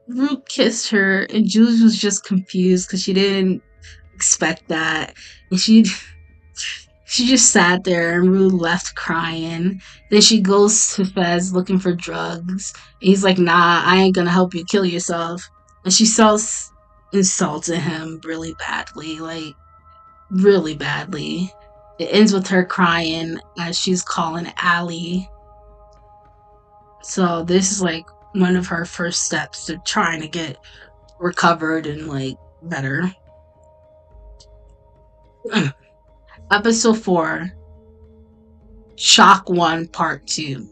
Rue kissed her and Jules was just confused because she didn't expect that. And she just sat there and Rue left crying. Then she goes to Fez looking for drugs. And he's like, nah, I ain't gonna help you kill yourself. And she insulted him really badly. Like, really badly. It ends with her crying as she's calling Allie. So this is like one of her first steps to trying to get recovered and like better. Episode 4, Shock 1 Part 2.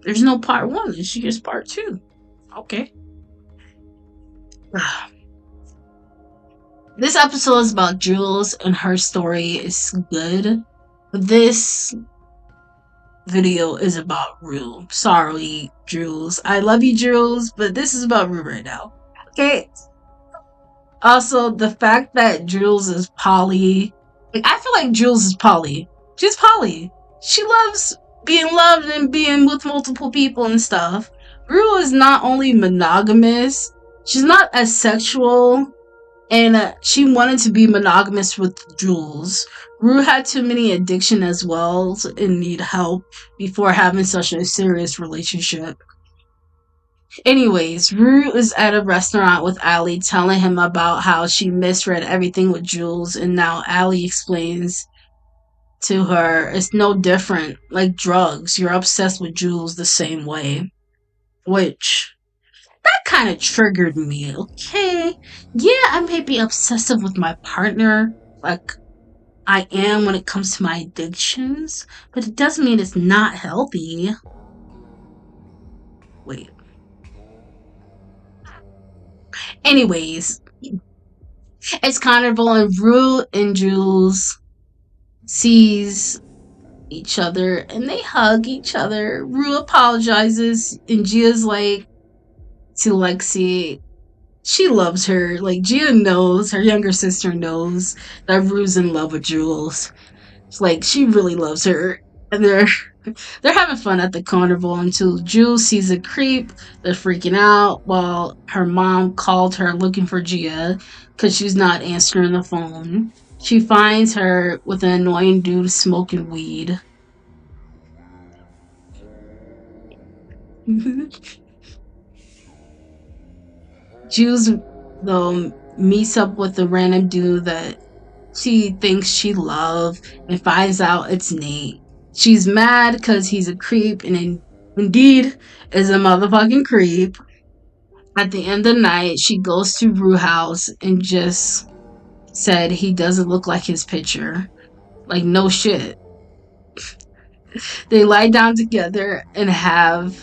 There's no Part 1, it's just Part 2. Okay. This episode is about Jules and her story is good. But this video is about Rue. Sorry, Jules. I love you, Jules, but this is about Rue right now. Okay. Also, the fact that Jules is poly. Like, I feel like Jules is poly. She's poly. She loves being loved and being with multiple people and stuff. Rue is not only monogamous, she's not as sexual, and she wanted to be monogamous with Jules. Rue had too many addiction as well and need help before having such a serious relationship. Anyways, Rue is at a restaurant with Allie telling him about how she misread everything with Jules, and now Allie explains to her it's no different, like drugs. You're obsessed with Jules the same way. Which, that kind of triggered me, okay? Yeah, I may be obsessive with my partner, like I am when it comes to my addictions, but it doesn't mean it's not healthy. Wait. Anyways, it's Carnival and Rue and Jules sees each other and they hug each other. Rue apologizes and Gia's like to Lexi, she loves her. Like Gia knows, her younger sister knows that Rue's in love with Jules. It's like she really loves her. And they're having fun at the carnival until Jules sees a creep. They're freaking out while her mom called her looking for Gia because she's not answering the phone. She finds her with an annoying dude smoking weed. Jules, though, meets up with a random dude that she thinks she loves and finds out it's Nate. She's mad because he's a creep and indeed is a motherfucking creep. At the end of the night, she goes to Rue house and just said he doesn't look like his picture. Like, no shit. They lie down together and have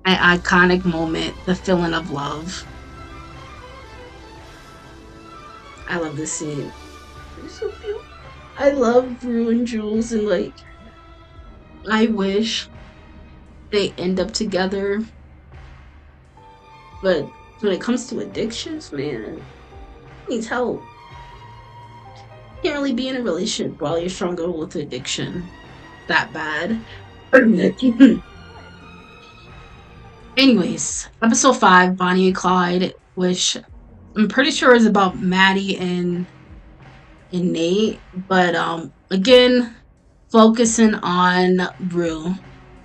an iconic moment, the feeling of love. I love this scene. It's so beautiful. I love Rue and Jules, and like, I wish they end up together. But when it comes to addictions, man, needs help. Can't really be in a relationship while you're struggling with addiction that bad. Anyways, episode 5, Bonnie and Clyde, which I'm pretty sure is about Maddie and Nate, but again, focusing on Rue.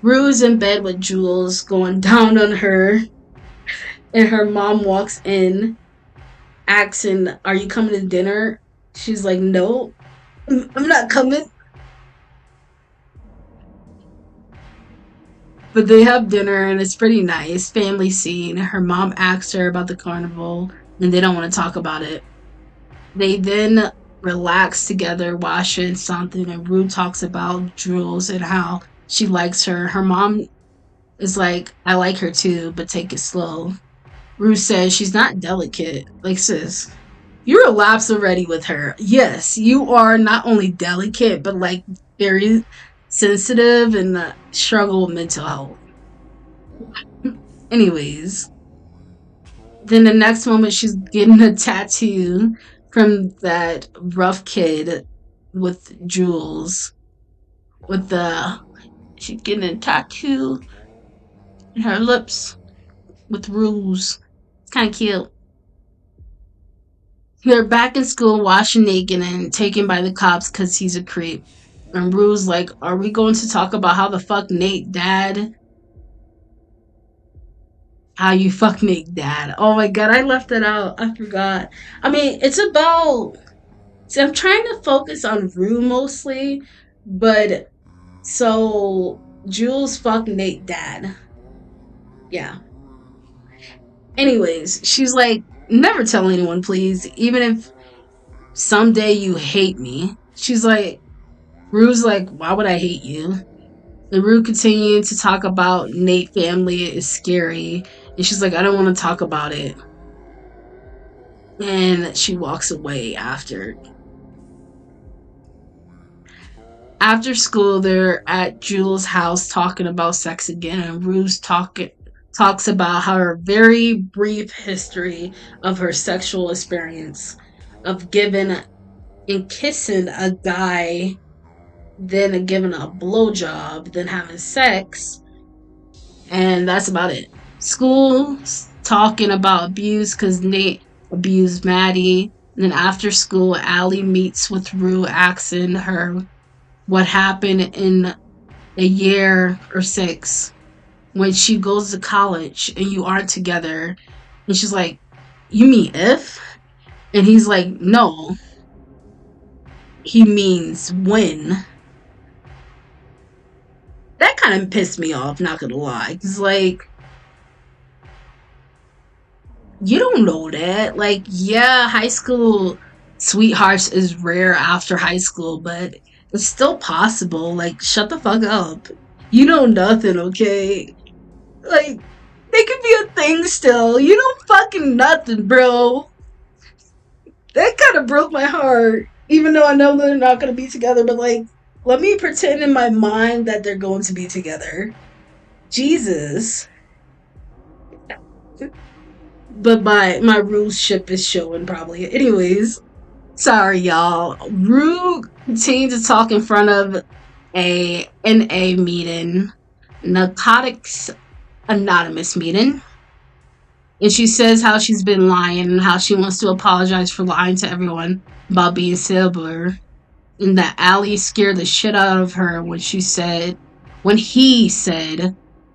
Rue's in bed with Jules going down on her, and her mom walks in asking, "Are you coming to dinner?" She's like, "No, I'm not coming." But they have dinner and it's pretty nice. Family scene. Her mom asks her about the carnival and they don't want to talk about it. They then relax together watching something, and Rue talks about Jules and how she likes her. Her mom is like, "I like her too, but take it slow." Rue says she's not delicate. Like, sis, you relapsed already with her. Yes, you are not only delicate, but like very sensitive and struggle with mental health. Anyways, then the next moment she's getting a tattoo from that rough kid with Jules. With the she's getting a tattoo in her lips with rules. It's kind of cute. They're back in school washing naked and taken by the cops because he's a creep. And Rue's like, "Are we going to talk about how the fuck Nate dad? How you fuck Nate dad?" Oh my god, I left it out. I forgot. I mean, it's about. See, I'm trying to focus on Rue mostly, but so Jules fuck Nate dad. Yeah. Anyways, she's like, "Never tell anyone, please, even if someday you hate me." She's like, Rue's like, "Why would I hate you?" And Rue continuing to talk about Nate family is scary. And she's like, "I don't want to talk about it." And she walks away after. After school, they're at Jules' house talking about sex again. And talks about her very brief history of her sexual experience of giving and kissing a guy, then giving a blowjob, then having sex, and that's about it. School talking about abuse because Nate abused Maddie. And then after school, Allie meets with Rue, asking her what happened in a year or 6 when she goes to college and you aren't together. And she's like, "You mean if?" And he's like, "No, he means when." That kind of pissed me off, not gonna lie. Cause like, you don't know that. Like, yeah, high school sweethearts is rare after high school, but it's still possible. Like, shut the fuck up. You know nothing, okay? Like, they could be a thing still. You know fucking nothing, bro. That kind of broke my heart. Even though I know they're not gonna be together, but like, let me pretend in my mind that they're going to be together. Jesus. But my Rue ship is showing probably. Anyways, sorry y'all. Rue continued to talk in front of a NA meeting, Narcotics Anonymous meeting. And she says how she's been lying and how she wants to apologize for lying to everyone about being sober. And that Allie scared the shit out of her when he said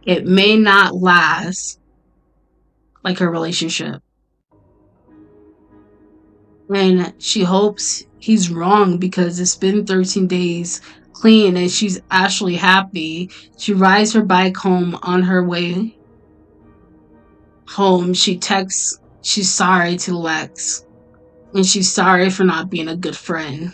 it may not last like her relationship. And she hopes he's wrong because it's been 13 days clean and she's actually happy. She rides her bike home. On her way home, she texts she's sorry to Lex and she's sorry for not being a good friend.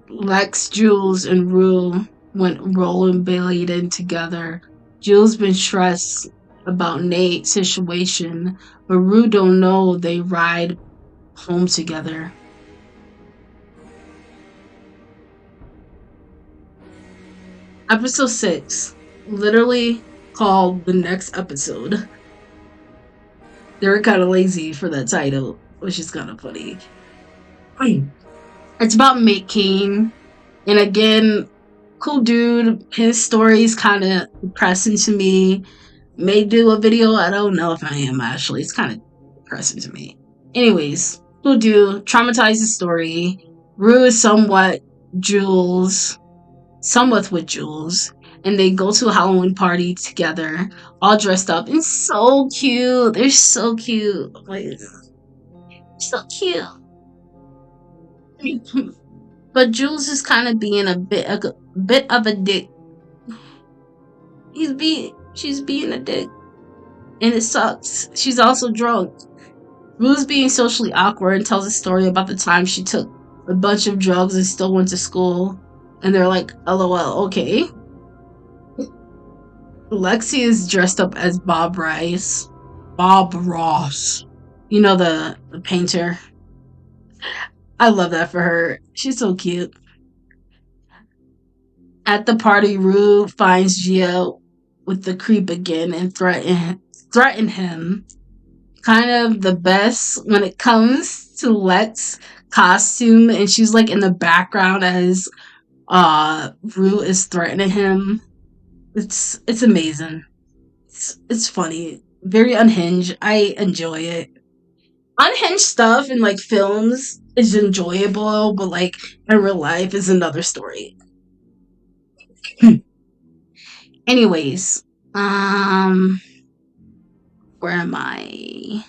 Lex, Jules, and Rue went rollerblading together. Jules been stressed about Nate's situation, but Rue don't know they ride home together. Episode 6, literally called the next episode. They were kind of lazy for that title, which is kind of funny. It's about Mick Kane, and again, cool dude. His story is kind of depressing to me. May do a video. I don't know if I am actually. It's kind of depressing to me. Anyways, cool dude. Traumatized story. Rue is somewhat with Jules, and they go to a Halloween party together, all dressed up and so cute. They're so cute. Like, so cute. But Jules is kind of being a bit of a dick. She's being a dick, and it sucks. She's also drunk. Rue's being socially awkward and tells a story about the time she took a bunch of drugs and still went to school. And they're like, LOL, okay. Lexi is dressed up as Bob Ross. You know, the painter. I love that for her. She's so cute. At the party, Rue finds Gia with the creep again and threaten him. Kind of the best when it comes to Lex costume, and she's like in the background as Rue is threatening him. It's amazing. It's funny. Very unhinged. I enjoy it. Unhinged stuff in like films is enjoyable, but like in real life is another story. Anyways, where am I?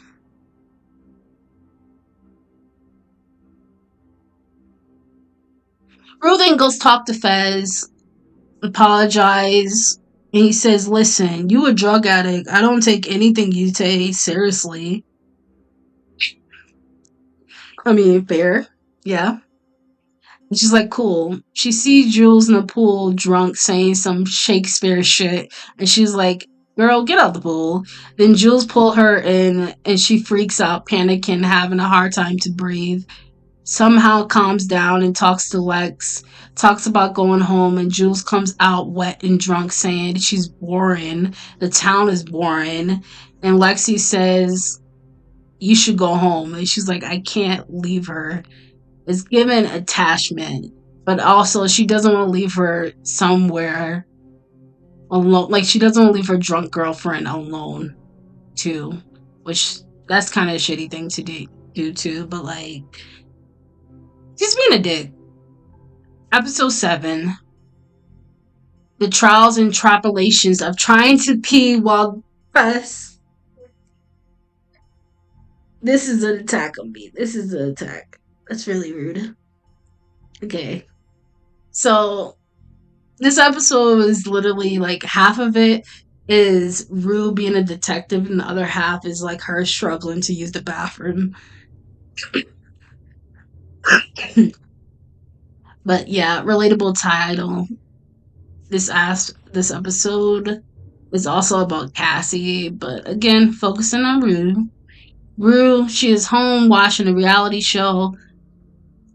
Rue then goes talk to Fez, apologize, and he says, "Listen, you a drug addict. I don't take anything you say seriously." I mean, fair, yeah. And she's like, cool. She sees Jules in the pool, drunk, saying some Shakespeare shit, and she's like, "Girl, get out the pool." Then Jules pull her in, and she freaks out, panicking, having a hard time to breathe. Somehow calms down and talks to Lex, talks about going home, and Jules comes out wet and drunk, saying she's boring. The town is boring. And Lexi says, "You should go home." And she's like, "I can't leave her." It's given attachment, but also she doesn't want to leave her somewhere alone. Like, she doesn't want to leave her drunk girlfriend alone, too. Which, that's kind of a shitty thing to do too, but like, she's being a dick. Episode 7, the trials and tribulations of trying to pee while pressed. This is an attack on me. This is an attack. That's really rude. Okay. So, this episode is literally like half of it is Rue being a detective, and the other half is like her struggling to use the bathroom. But yeah, relatable title. This episode is also about Cassie, but again, focusing on Rue. Rue, she is home watching a reality show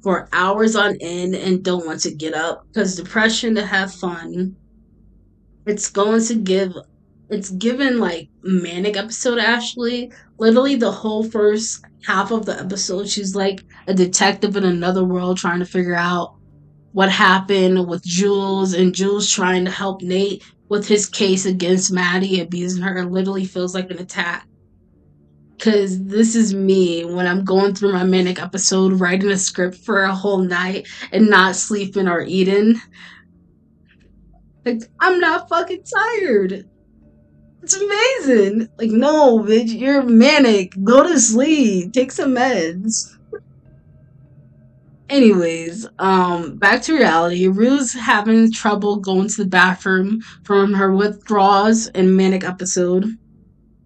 for hours on end and don't want to get up because depression to have fun. It's going to give it's given like manic episode actually. Literally the whole first half of the episode she's like a detective in another world trying to figure out what happened with Jules, and Jules trying to help Nate with his case against Maddie abusing her. It literally feels like an attack. Cause this is me when I'm going through my manic episode, writing a script for a whole night and not sleeping or eating. Like, I'm not fucking tired. It's amazing. Like, no, bitch, you're manic. Go to sleep. Take some meds. Anyways, back to reality. Rue's having trouble going to the bathroom from her withdrawals and manic episode.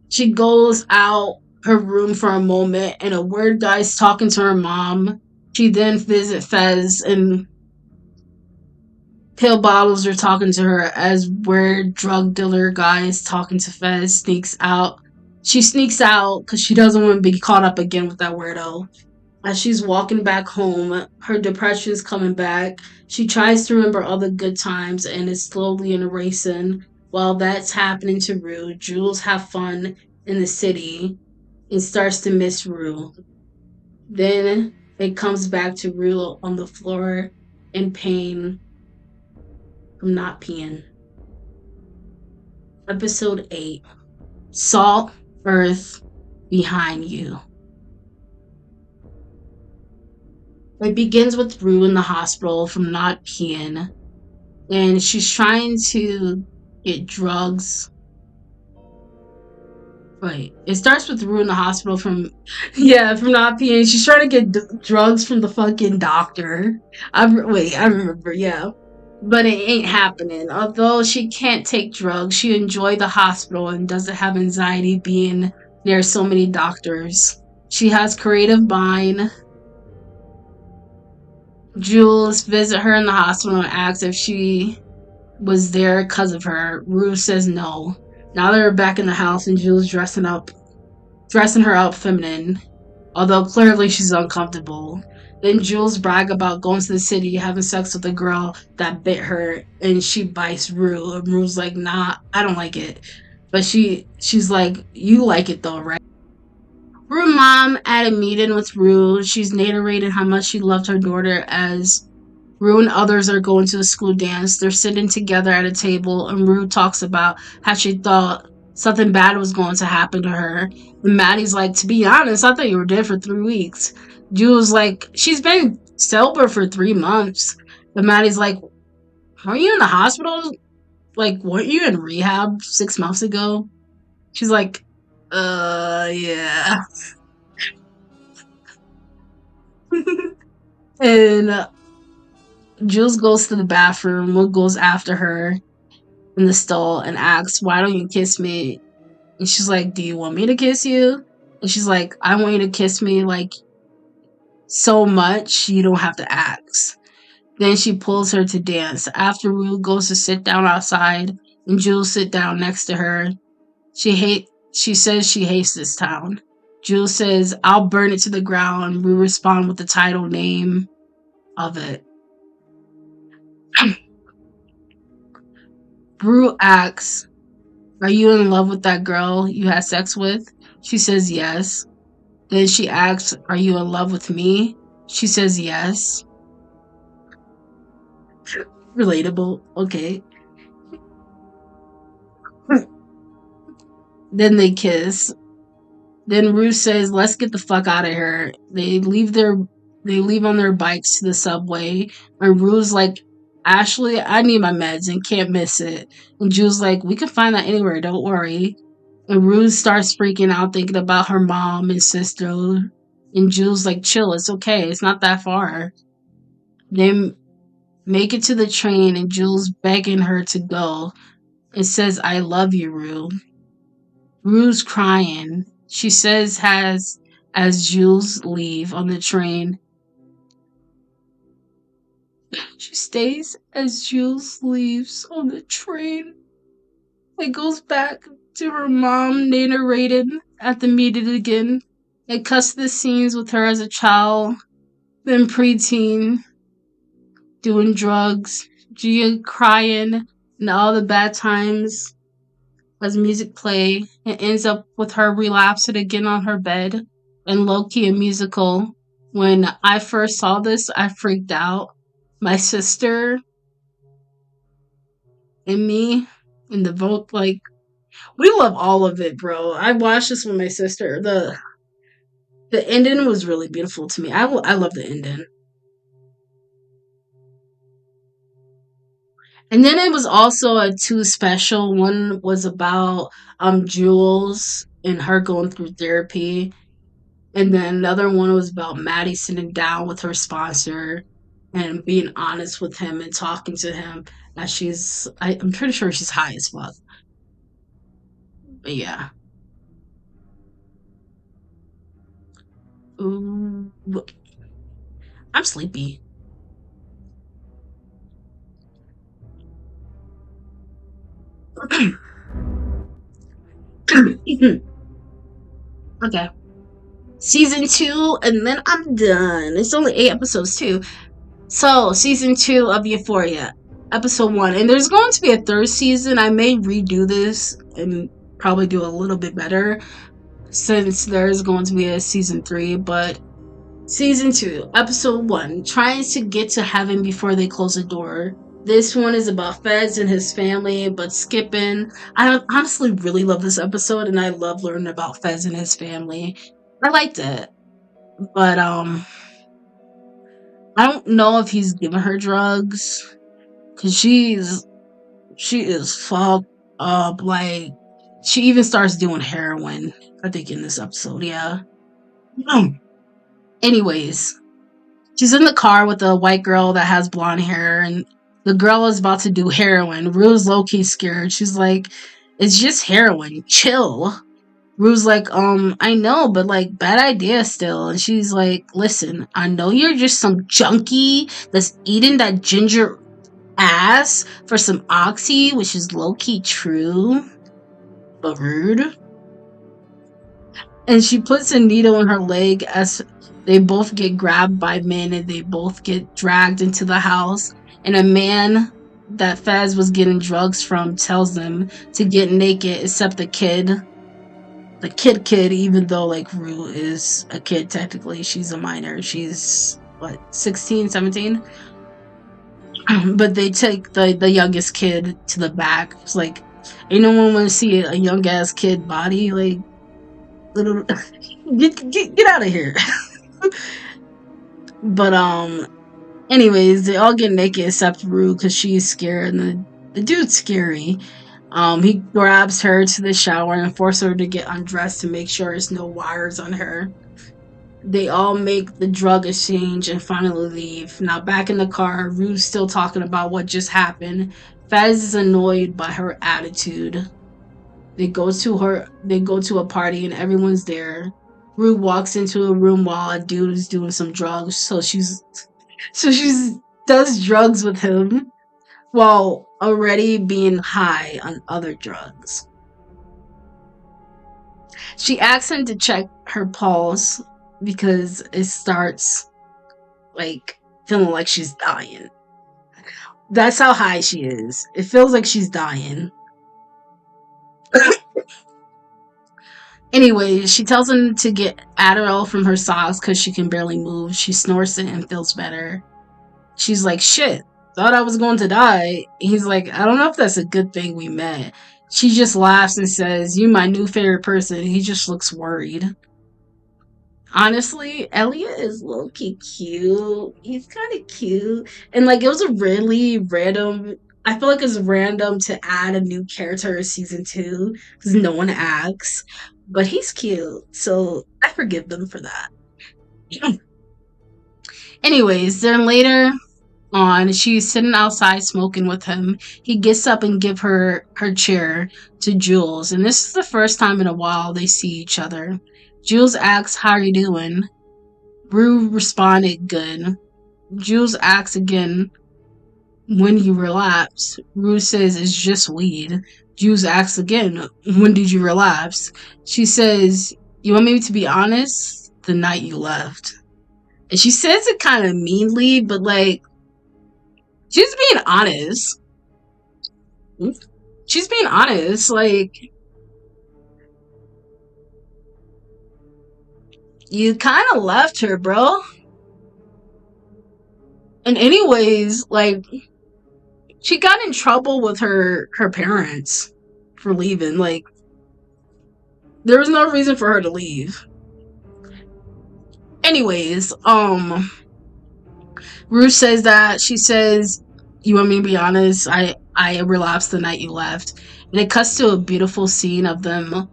She goes out her room for a moment and a weird guy's talking to her mom. She then visits Fez and Pill bottles are talking to her as weird drug dealer guy is talking to Fez, sneaks out. She sneaks out because she doesn't want to be caught up again with that weirdo. As she's walking back home, her depression's coming back. She tries to remember all the good times and is slowly erasing. While that's happening to Rue, Jules have fun in the city and starts to miss Rue. Then it comes back to Rue on the floor in pain from not peeing. Episode 8, Salt Earth Behind You. It begins with Rue in the hospital from not peeing, and she's trying to get drugs. Wait, it starts with Rue in the hospital from, yeah, from not peeing. She's trying to get drugs from the fucking doctor. I remember, yeah. But it ain't happening. Although she can't take drugs, she enjoyed the hospital and doesn't have anxiety being near so many doctors. She has creative mind. Jules visit her in the hospital and asks if she was there because of her. Rue says no. Now they're back in the house and Jules dressing her up feminine, although clearly she's uncomfortable. Then Jules brag about going to the city, having sex with a girl that bit her, and she bites Rue. And Rue's like, nah, I don't like it. But she's like, you like it though, right? Rue mom at a meeting with Rue. She's narrating how much she loved her daughter as Rue and others are going to the school dance. They're sitting together at a table, and Rue talks about how she thought something bad was going to happen to her. And Maddie's like, to be honest, I thought you were dead for 3 weeks. Jules like, she's been sober for 3 months. But Maddie's like, weren't you in the hospital? Like, weren't you in rehab 6 months ago? She's like, yeah. And Jules goes to the bathroom. Will goes after her in the stall and asks, why don't you kiss me? And she's like, do you want me to kiss you? And she's like, I want you to kiss me like so much you don't have to ask. Then she pulls her to dance. After Rue goes to sit down outside and Jules sit down next to her, she says she hates this town. Jules says, I'll burn it to the ground. Rue respond with the title name of it. Rue asks, are you in love with that girl you had sex with? She says yes. Then she asks, are you in love with me? She says yes. Relatable. Okay. Then they kiss. Then Ruth says, let's get the fuck out of here. They leave on their bikes to the subway. And Ruth's like, Ashley, I need my meds and can't miss it. And Jules like, we can find that anywhere, don't worry. And Ruth starts freaking out thinking about her mom and sister. And Jules like, chill, it's okay, it's not that far. They make it to the train and Jules begging her to go. It says, I love you, Rue. Rue's crying. She says as Jules leave on the train. She stays as Jules leaves on the train. It goes back to her mom narrated at the meeting again. It cuts the scenes with her as a child, then preteen, doing drugs, Gia crying, and all the bad times as music play. It ends up with her relapsing again on her bed and low-key a musical. When I first saw this, I freaked out. My sister and me and the vote, like, we love all of it, bro. I watched this with my sister. The ending was really beautiful to me. I love the ending. And then it was also a two special. One was about Jules and her going through therapy. And then another one was about Maddie sitting down with her sponsor and being honest with him and talking to him as I'm pretty sure she's high as fuck. But yeah. Ooh, I'm sleepy. Okay. Season 2, and then I'm done. It's only 8 episodes, too. So, season 2 of Euphoria, episode 1. And there's going to be a third season. I may redo this and probably do a little bit better since there's going to be a season 3. But season 2, episode 1, trying to get to heaven before they close the door. This one is about Fez and his family, but skipping. I honestly really love this episode, and I love learning about Fez and his family. I liked it, but I don't know if he's giving her drugs, cause she is fucked up. Like, she even starts doing heroin, I think, in this episode. Yeah. Anyways, she's in the car with a white girl that has blonde hair, and the girl is about to do heroin. Rue's low key scared. She's like, "It's just heroin. Chill." Rue's like, I know, but like, bad idea still. And she's like, "Listen, I know you're just some junkie that's eating that ginger ass for some oxy," which is low key true, but rude. And she puts a needle in her leg as they both get grabbed by men and they both get dragged into the house. And a man that Fez was getting drugs from tells them to get naked except the kid. The kid, even though like Rue is a kid technically, she's a minor. She's what, 16, 17? But they take the youngest kid to the back. It's like, ain't no one want to see a young ass kid body. Like, little, get out of here. But anyways, they all get naked except Rue because she's scared, and the dude's scary. He grabs her to the shower and forces her to get undressed to make sure there's no wires on her. They all make the drug exchange and finally leave. Now back in the car, Rue's still talking about what just happened. Fez is annoyed by her attitude. They go to a party and everyone's there. Rue walks into a room while a dude is doing some drugs, so she's does drugs with him while already being high on other drugs. She asks him to check her pulse because it starts like feeling like she's dying. That's how high she is. It feels like she's dying. Anyway, she tells him to get Adderall from her socks because she can barely move. She snorts it and feels better. She's like, "Shit, thought I was going to die." He's like, "I don't know if that's a good thing we met." She just laughs and says, "You my new favorite person." He just looks worried. Honestly, Elliot is low-key cute. He's kind of cute. And like, it was a really random, I feel like it's random to add a new character in season 2 because no one acts. But he's cute, so I forgive them for that. Anyways, then later on, she's sitting outside smoking with him. He gets up and gives her chair to Jules, and this is the first time in a while they see each other. Jules asks, "How are you doing?" Rue responded, "Good." Jules asks again, "When you relapse?" Rue says, "It's just weed." Jules asks again, "When did you relapse?" She says, "You want me to be honest? The night you left." And she says it kind of meanly, but like, she's being honest. She's being honest. Like, you kind of left her, bro. And anyways, like, she got in trouble with her parents for leaving. Like, there was no reason for her to leave. Anyways, Ruth says that she says, "You want me to be honest? I relapsed the night you left." And it cuts to a beautiful scene of them,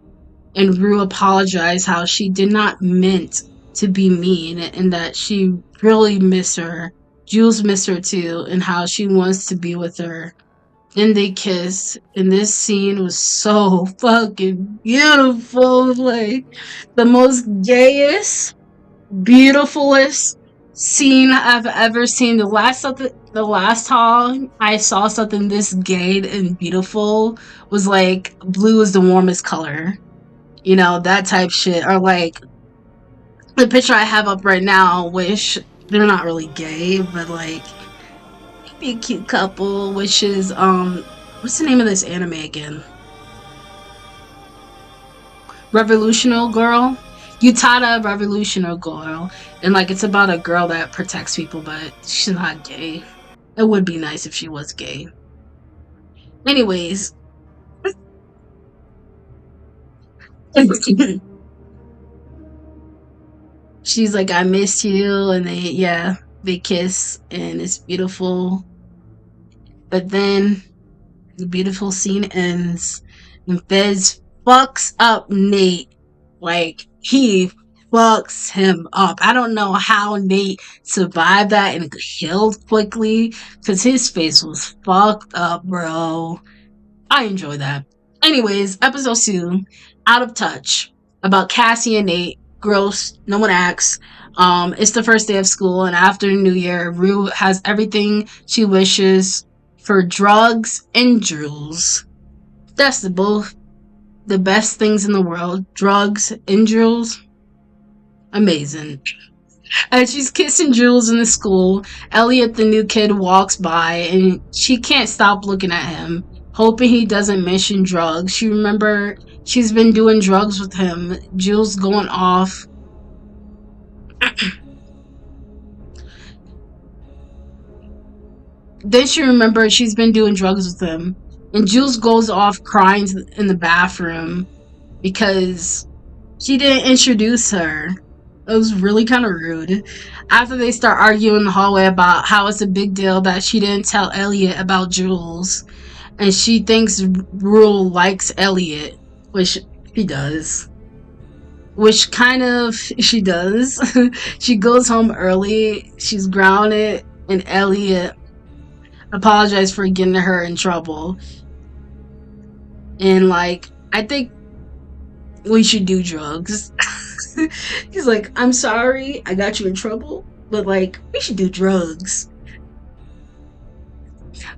and Rue apologized how she did not meant to be mean and that she really miss her. Jules miss her too, and how she wants to be with her. Then they kiss, and this scene was so fucking beautiful. Like, the most gayest, beautifulest scene I've ever seen. The last time I saw something this gay and beautiful was like blue is the warmest color. You know, that type shit. Or like the picture I have up right now, which they're not really gay, but like be a cute couple, which is what's the name of this anime again? Revolutional Girl. Utada Revolutional Girl. And like it's about a girl that protects people, but she's not gay. It would be nice if she was gay. Anyways, she's like, I miss you, and they kiss and it's beautiful. But then the beautiful scene ends and Fez fucks up Nate. Like he fucks him up. I don't know how Nate survived that and healed quickly because his face was fucked up, bro. I enjoy that. Anyways, episode 2, Out of Touch, about Cassie and Nate. Gross. No one acts. It's the first day of school, and after New Year, Rue has everything she wishes for drugs and jewels. That's the best things in the world. Drugs and jewels. Amazing. As she's kissing Jules in the school, Elliot, the new kid, walks by and she can't stop looking at him, hoping he doesn't mention drugs. She remember she's been doing drugs with him. Jules going off. Then she remembers she's been doing drugs with him. And Jules goes off crying in the bathroom because she didn't introduce her. It was really kind of rude. After they start arguing in the hallway about how it's a big deal that she didn't tell Elliot about Jules, and she thinks Rule likes Elliot, which she does. Which kind of she does. She goes home early, she's grounded, and Elliot apologized for getting her in trouble. And like, I think we should do drugs. He's like, I'm sorry, I got you in trouble, but like, we should do drugs.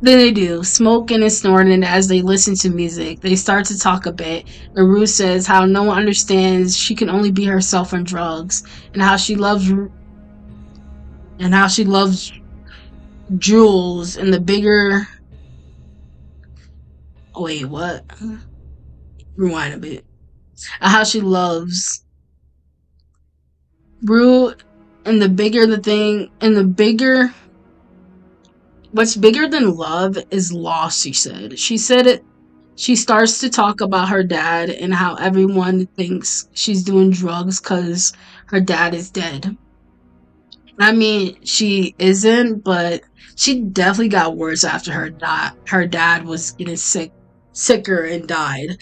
Then they do, smoking and snorting as they listen to music. They start to talk a bit, and Rue says how no one understands she can only be herself on drugs, and how she loves Jules and the bigger. Wait, what? Rewind a bit. How she loves Rue, and the bigger the thing, and the bigger. What's bigger than love is loss, she said. She said it. She starts to talk about her dad and how everyone thinks she's doing drugs because her dad is dead. I mean, she isn't, but she definitely got worse after her dad was getting sicker and died.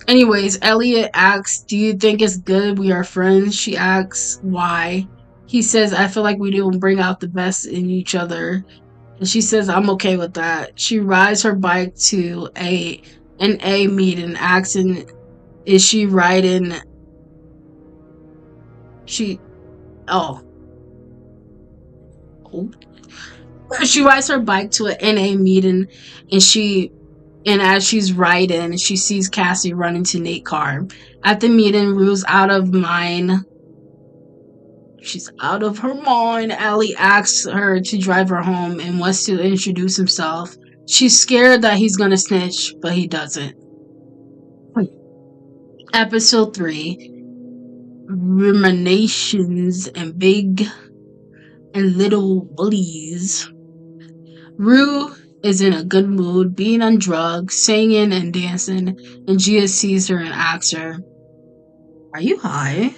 Anyways, Elliot asks, do you think it's good we are friends? She asks why. He says, I feel like we don't bring out the best in each other. And she says, I'm okay with that. She rides her bike to an A meeting, asking, is she riding? She, oh. She rides her bike to an NA meeting, and as she's riding, she sees Cassie running to Nate's car. At the meeting, Rue's out of mind. She's out of her mind. Allie asks her to drive her home and wants to introduce himself. She's scared that he's gonna snitch, but he doesn't. Episode 3. Ruminations and Big and Little Bullies. Rue is in a good mood, being on drugs, singing and dancing, and Gia sees her and asks her, are you high?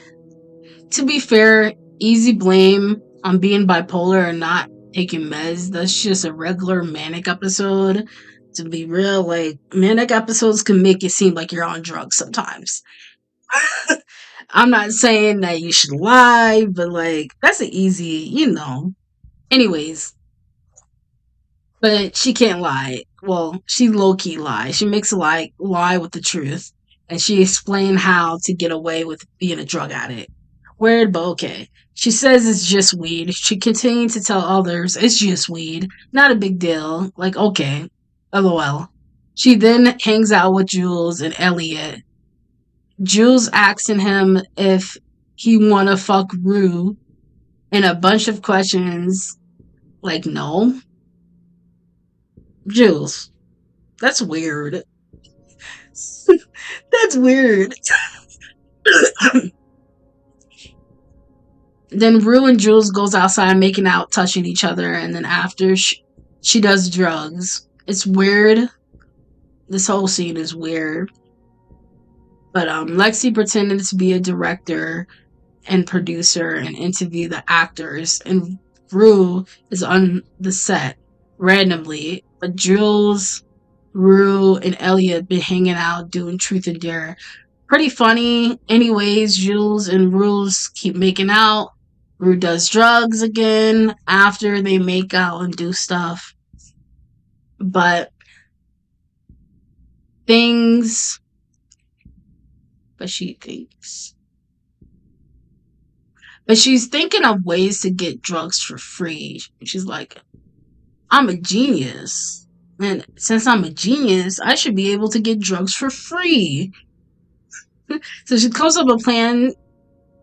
To be fair, easy blame on being bipolar and not taking meds. That's just a regular manic episode. To be real, like, manic episodes can make it seem like you're on drugs sometimes. I'm not saying that you should lie, but like, that's an easy, Anyways, but she can't lie. Well, she low-key lies. She makes a lie with the truth. And she explained how to get away with being a drug addict. Weird, but okay. She says it's just weed. She continued to tell others it's just weed. Not a big deal. Like, okay. LOL. She then hangs out with Jules and Elliot. Jules asking him if he wanna fuck Rue and a bunch of questions. Like, no. Jules. That's weird. That's weird. Then Rue and Jules goes outside making out, touching each other, and then after she does drugs. It's weird. This whole scene is weird. But Lexi pretended to be a director and producer and interview the actors, and Rue is on the set randomly. But Jules, Rue, and Elliot been hanging out doing truth and dare. Pretty funny. Anyways, Jules and Rue's keep making out. Rue does drugs again after they make out and do stuff. But things. But she thinks. But she's thinking of ways to get drugs for free. She's like, I'm a genius. And since I'm a genius, I should be able to get drugs for free. So she comes up with a plan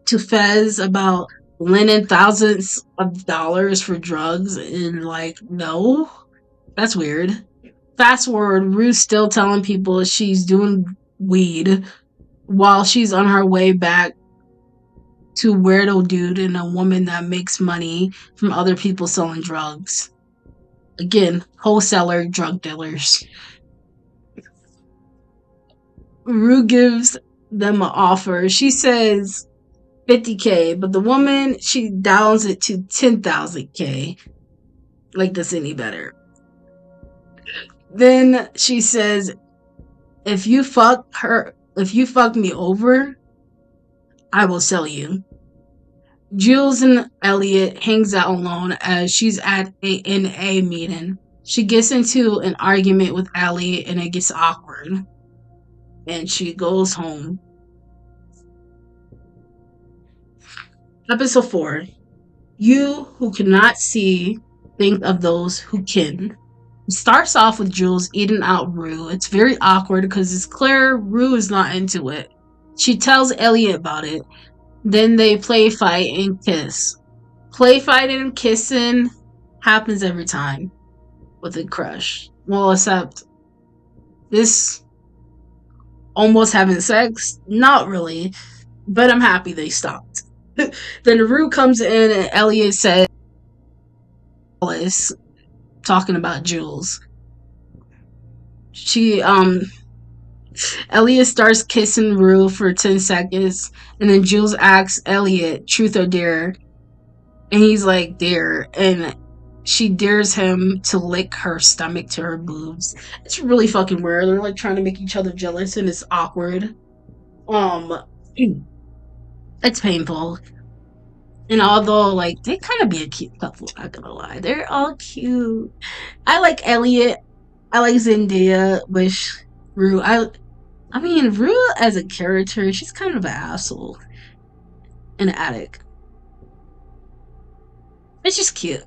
to Fez about lending thousands of dollars for drugs, and like, no, that's weird. Fast forward, Rue's still telling people she's doing weed while she's on her way back to weirdo dude and a woman that makes money from other people selling drugs. Again, wholesaler drug dealers. Rue gives them an offer. She says $50K, but the woman, she downs it to $10,000K. Like that's any better. Then she says, if you fuck me over, I will sell you. Jules and Elliot hangs out alone as she's at a NA meeting. She gets into an argument with Elliot and it gets awkward. And she goes home. Episode 4. You who cannot see, think of those who can. It starts off with Jules eating out Rue. It's very awkward because it's clear Rue is not into it. She tells Elliot about it. Then they play fight and kiss. Play fighting and kissing happens every time with a crush. Well, except this almost having sex, not really, but I'm happy they stopped. Then Rue comes in and Elliot says, talking about Jules. Elliot starts kissing Rue for 10 seconds, and then Jules asks Elliot, truth or dare? And he's like, dare. And she dares him to lick her stomach to her boobs. It's really fucking weird. They're like trying to make each other jealous, and it's awkward. It's painful. And although, like, they kind of be a cute couple, not gonna lie. They're all cute. I like Elliot. I like Zendaya, which Rue. I mean, Rue as a character, she's kind of an asshole. An addict. It's just cute.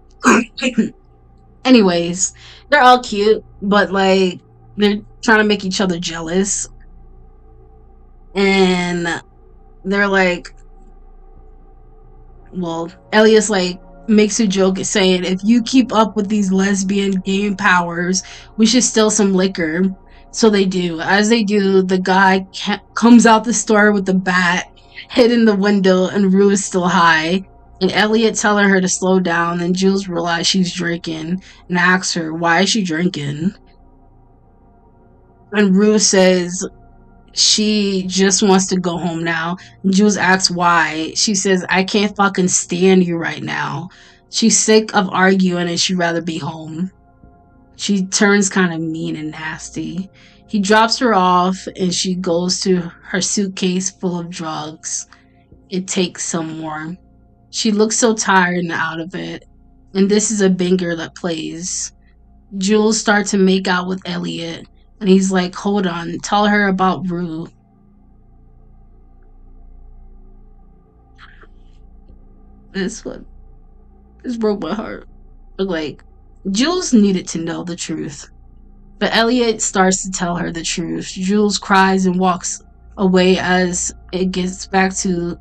Anyways, they're all cute, but like, they're trying to make each other jealous. And they're like, well, Elliot's like, makes a joke saying, if you keep up with these lesbian game powers, we should steal some liquor. So they do. As they do, the guy comes out the store with the bat, hitting the window, and Rue is still high. And Elliot telling her to slow down, and Jules realizes she's drinking and asks her, why is she drinking? And Rue says she just wants to go home now. And Jules asks why. She says, I can't fucking stand you right now. She's sick of arguing and she'd rather be home. She turns kind of mean and nasty. He drops her off and she goes to her suitcase full of drugs. It takes some more. She looks so tired and out of it. And this is a banger that plays. Jules starts to make out with Elliot. And he's like, hold on, tell her about Rue. This one, this broke my heart. But like, Jules needed to know the truth. But Elliot starts to tell her the truth. Jules cries and walks away as it gets back to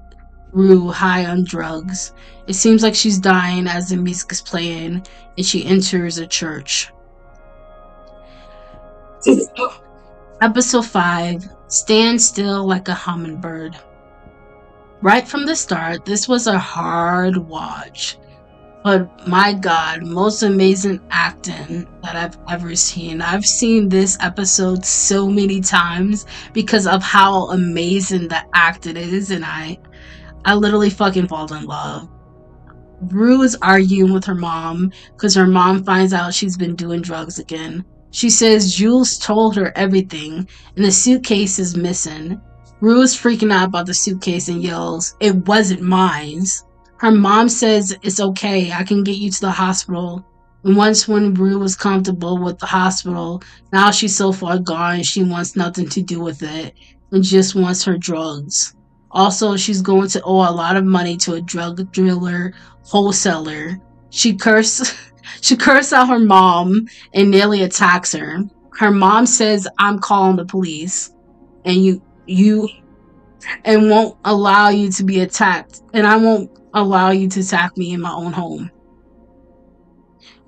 Rue high on drugs. It seems like she's dying as the music is playing and she enters a church. Episode 5, Stand Still Like a Hummingbird. Right from the start, this was a hard watch. But my god, most amazing acting that I've ever seen. I've seen this episode so many times because of how amazing the acting is, and I literally fucking fall in love. Rue is arguing with her mom because her mom finds out she's been doing drugs again. She says Jules told her everything and the suitcase is missing. Rue is freaking out about the suitcase and yells, "It wasn't mine." Her mom says it's okay, I can get you to the hospital. And once when Rue was comfortable with the hospital, now she's so far gone she wants nothing to do with it and just wants her drugs. Also, she's going to owe a lot of money to a drug dealer wholesaler. She cursed out her mom and nearly attacks her. Her mom says, "I'm calling the police and you and won't allow you to be attacked, and I won't allow you to attack me in my own home."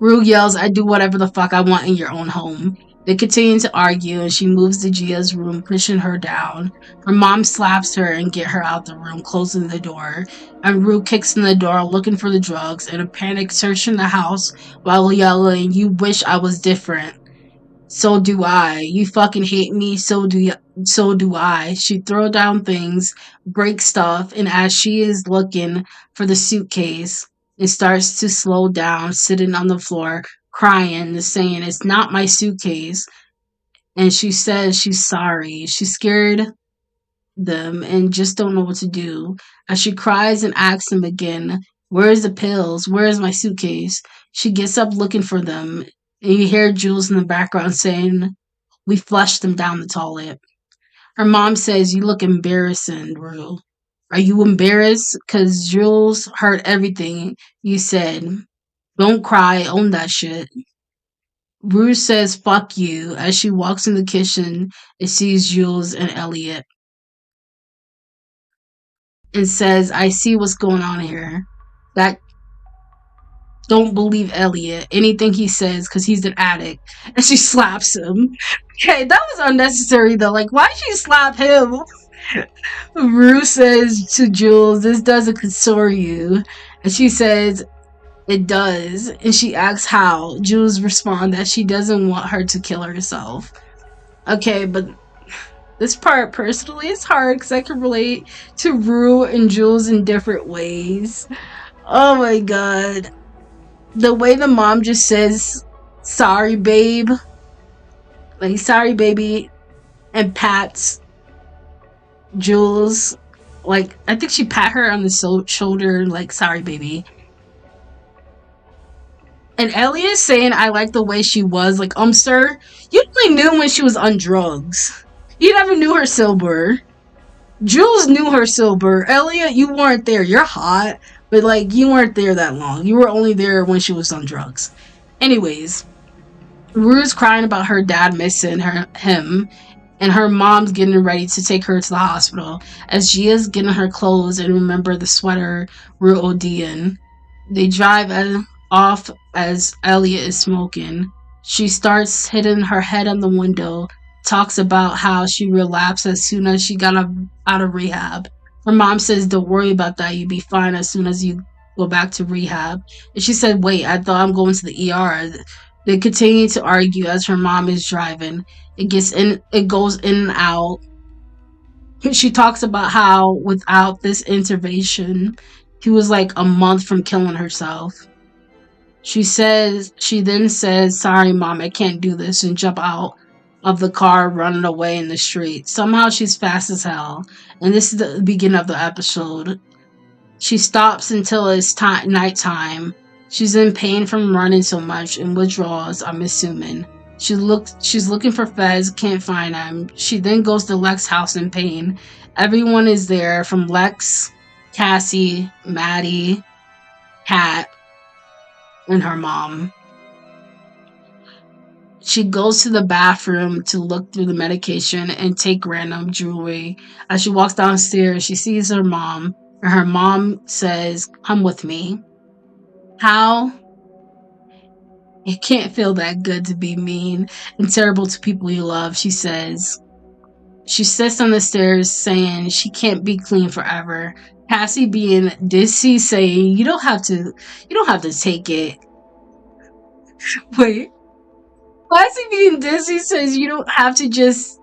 Rue yells, "I do whatever the fuck I want in your own home." They continue to argue and she moves to Gia's room, pushing her down. Her mom slaps her and get her out the room, closing the door. And Rue kicks in the door looking for the drugs, in a panic searching the house while yelling, "You wish I was different. So do I. You fucking hate me, so do I." She throws down things, breaks stuff, and as she is looking for the suitcase, it starts to slow down, sitting on the floor, crying, saying, "It's not my suitcase." And she says she's sorry. She's scared them and just don't know what to do. As she cries and asks him again, "Where's the pills? Where's my suitcase?" She gets up looking for them, and you hear Jules in the background saying, "We flushed them down the toilet." Her mom says, "You look embarrassing, Rue. Are you embarrassed? Because Jules heard everything you said. Don't cry, own that shit." Rue says, "Fuck you," as she walks in the kitchen and sees Jules and Elliot and says, "I see what's going on here. That don't believe Elliot. Anything he says because he's an addict." And she slaps him. Okay, that was unnecessary though. Like, why'd she slap him? Rue says to Jules, "This doesn't console you." And she says, "It does." And she asks how. Jules responds that she doesn't want her to kill herself. Okay, but this part personally is hard because I can relate to Rue and Jules in different ways. Oh my god. The way the mom just says, "Sorry, babe." Like, "Sorry, baby," and pats Jules. Like, I think she pat her on the shoulder, like, "Sorry, baby." And Elliot saying, "I like the way she was." Like, sir, you only knew when she was on drugs. You never knew her sober. Jules knew her sober. Elliot, you weren't there. You're hot, but like, you weren't there that long. You were only there when she was on drugs. Anyways, Rue's crying about her dad missing him, and her mom's getting ready to take her to the hospital as Gia's getting her clothes and remember the sweater Rue OD'ing. They drive off as Elliot is smoking. She starts hitting her head on the window, talks about how she relapsed as soon as she got out of rehab. Her mom says, "Don't worry about that, you'll be fine as soon as you go back to rehab." And she said, "Wait, I thought I'm going to the ER." They continue to argue as her mom is driving. It goes in and out. She talks about how without this intervention, he was like a month from killing herself. She then says, "Sorry, mom, I can't do this," and jump out of the car, running away in the street. Somehow she's fast as hell. And this is the beginning of the episode. She stops until it's nighttime. She's in pain from running so much and withdrawals, I'm assuming. She's looking for Fez, can't find him. She then goes to Lex's house in pain. Everyone is there, from Lex, Cassie, Maddie, Kat and her mom. She goes to the bathroom to look through the medication and take random jewelry. As she walks downstairs, she sees her mom, and her mom says, "Come with me." How? It can't feel that good to be mean and terrible to people you love, she says. She sits on the stairs saying she can't be clean forever. Cassie being dizzy saying, you don't have to take it. Wait. Cassie being dizzy says you don't have to just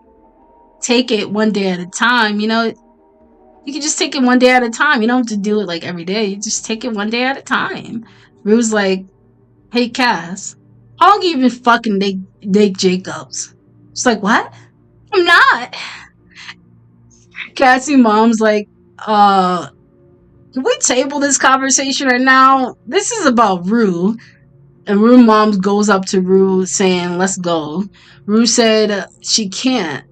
take it one day at a time. You can just take it one day at a time. You don't have to do it like every day. You just take it one day at a time. Rue's like, "Hey Cass, how long you been fucking Nick Jacobs?" She's like, "What? I'm not." Cassie mom's like, can we table this conversation right now? This is about Rue. And Rue mom goes up to Rue saying, "Let's go." Rue said she can't.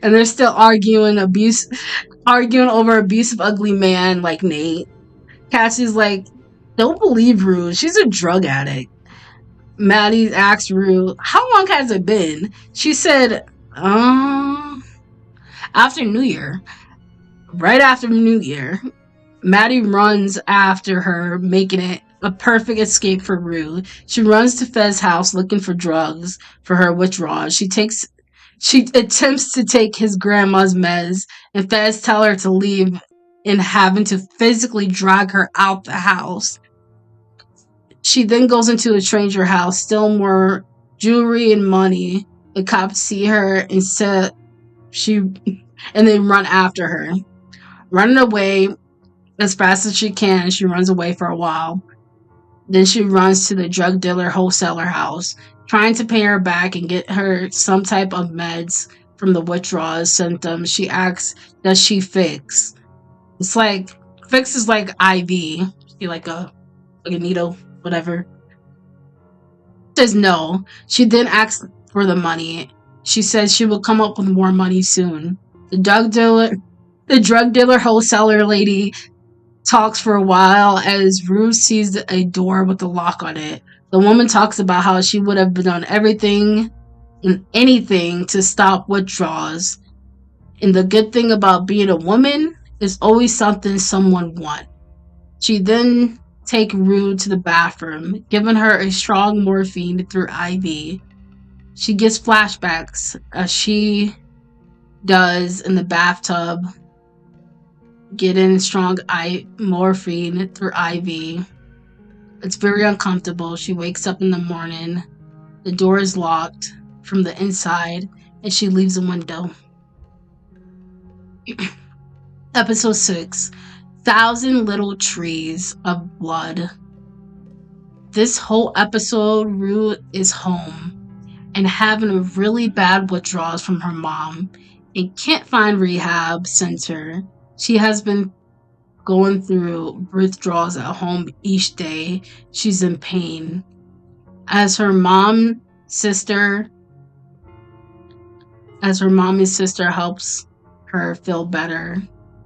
And they're still arguing over abusive ugly man like Nate. Cassie's like, "Don't believe Rue. She's a drug addict." Maddie asks Rue, "How long has it been?" She said, after New Year. Right after New Year. Maddie runs after her, making it a perfect escape for Rue. She runs to Fez's house looking for drugs for her withdrawal. She attempts to take his grandma's meds, and Fez tell her to leave and having to physically drag her out the house. She then goes into a stranger house, steal more jewelry and money. The cops see her and they run after her. Running away as fast as she can, she runs away for a while. Then she runs to the drug dealer wholesaler house, trying to pay her back and get her some type of meds from the withdrawal symptoms. She asks, "Does she fix?" It's like fix is like IV, like a needle, whatever. She says no. She then asks for the money. She says she will come up with more money soon. The drug dealer wholesaler lady talks for a while as Rue sees a door with a lock on it. The woman talks about how she would have done everything and anything to stop withdrawals. And the good thing about being a woman is always something someone wants. She then takes Rue to the bathroom, giving her a strong morphine through IV. She gets flashbacks as she does in the bathtub, getting strong morphine through IV. It's very uncomfortable. She wakes up in the morning. The door is locked from the inside, and she leaves a window. Episode 6, 1,000 Little Trees of Blood. This whole episode, Rue is home and having a really bad withdrawals from her mom and can't find rehab center. She has been going through withdrawals at home each day. She's in pain. As her mommy's sister helps her feel better,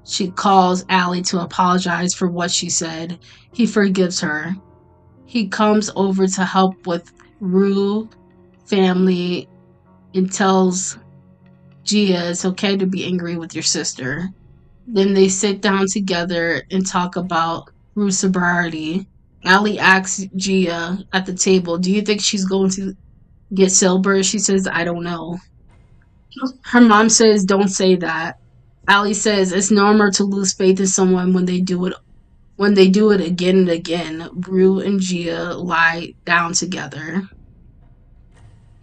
she calls Allie to apologize for what she said. He forgives her. He comes over to help with Rue family and tells Gia it's okay to be angry with your sister. Then they sit down together and talk about Rue's sobriety. Allie asks Gia at the table, "Do you think she's going to get sober?" She says, "I don't know." Her mom says, "Don't say that." Allie says, "It's normal to lose faith in someone when they do it again and again." Rue and Gia lie down together.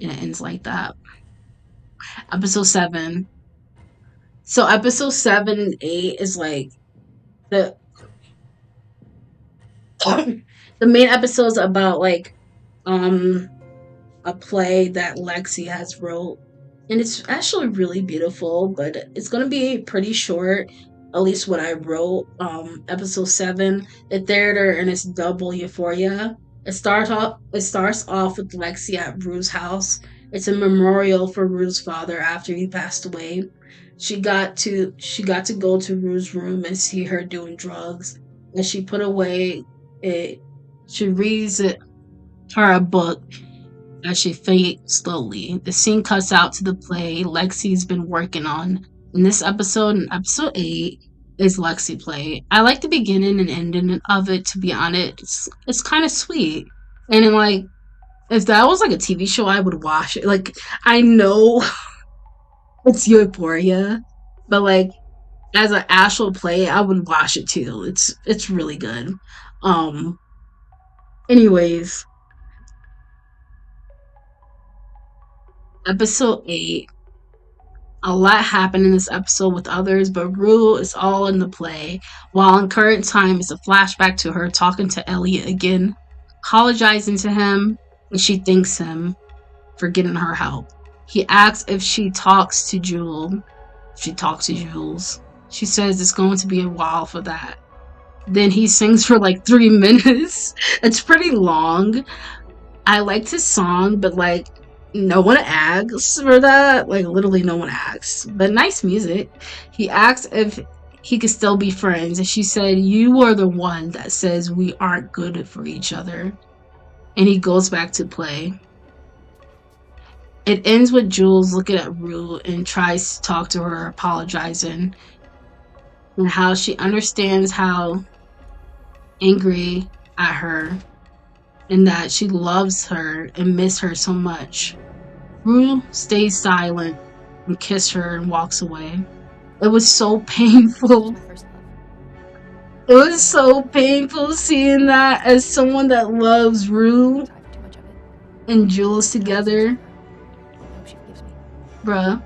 And it ends like that. Episode 7. So episode 7 and 8 is like the the main episodes about like a play that Lexi has wrote, and it's actually really beautiful, but it's gonna be pretty short, at least what I wrote. Episode 7, the theater and its double Euphoria. It starts off with Lexi at Rue's house. It's a memorial for Rue's father after he passed away. She got to go to Rue's room and see her doing drugs, and she put away it. She reads her a book as she fades slowly. The scene cuts out to the play Lexi's been working on. In this episode, in episode 8, is Lexi play. I like the beginning and ending of it, to be honest. It's kind of sweet. And then, like, if that was like a TV show, I would watch it. Like, I know it's Euphoria, but like as an actual play, I would watch it too. It's really good. Um anyways, episode 8, a lot happened in this episode with others, but Rue is all in the play. While in current time is a flashback to her talking to Elliot again, apologizing to him, and she thanks him for getting her help. He asks if she talks to Jules. She talks to Jules. She says it's going to be a while for that. Then he sings for like 3 minutes. It's pretty long. I liked his song, but like no one asks for that. Like literally no one asks. But nice music. He asks if he could still be friends, and she said, "You are the one that says we aren't good for each other." And he goes back to play. It ends with Jules looking at Rue and tries to talk to her, apologizing, and how she understands how angry at her and that she loves her and miss her so much. Rue stays silent and kisses her and walks away. It was so painful. It was so painful seeing that as someone that loves Rue and Jules together. Bruh.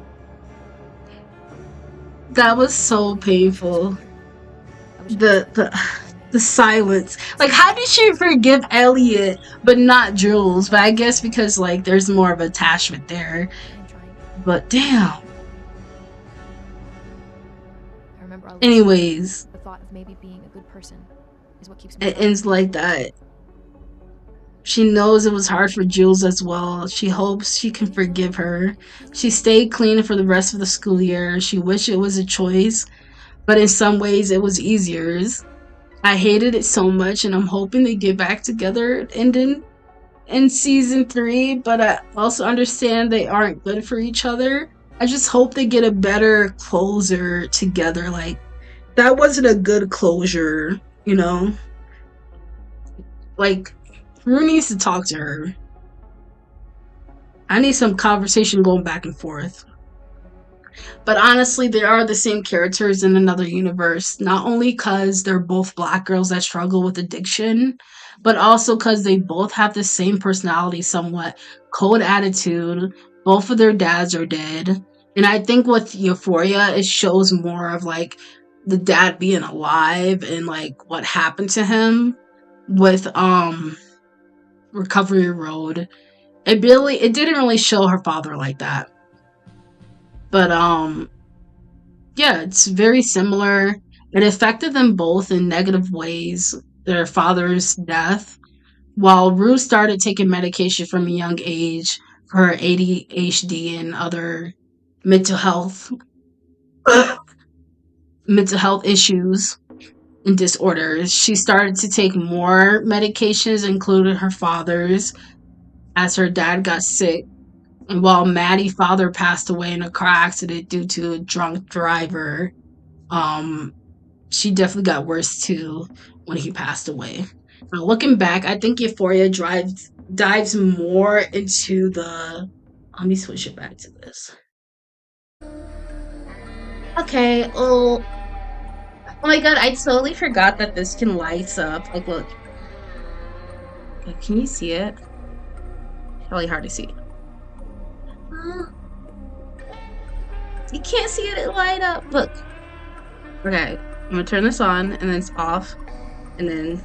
That was so painful. The silence. Like, how did she forgive Elliot but not Jules? But I guess because like there's more of attachment there. But damn. Anyways, the thought of maybe being a good person is what keeps me. It ends like that. She knows it was hard for Jules as well. She hopes she can forgive her. She stayed clean for the rest of the school year. She wished it was a choice, but in some ways it was easier. I hated it so much, and I'm hoping they get back together ending in season 3, but I also understand they aren't good for each other. I just hope they get a better closer together. Like, that wasn't a good closure, you know? Like, Rue needs to talk to her. I need some conversation going back and forth. But honestly, they are the same characters in another universe. Not only because they're both black girls that struggle with addiction, but also because they both have the same personality somewhat. Cold attitude. Both of their dads are dead. And I think with Euphoria, it shows more of like the dad being alive and like what happened to him. With Recovery Road, it didn't really show her father like that. But yeah, it's very similar. It affected them both in negative ways, their father's death. While Rue started taking medication from a young age for her ADHD and other mental health issues and disorders, she started to take more medications, including her father's, as her dad got sick. And while Maddie's father passed away in a car accident due to a drunk driver, she definitely got worse too when he passed away. Now, looking back, I think Euphoria dives more into the. Let me switch it back to this. Okay. Oh my god! I totally forgot that this can light up. Like, look. Like, can you see it? Really hard to see. You can't see it light up. Look. Okay, I'm gonna turn this on, and then it's off, and then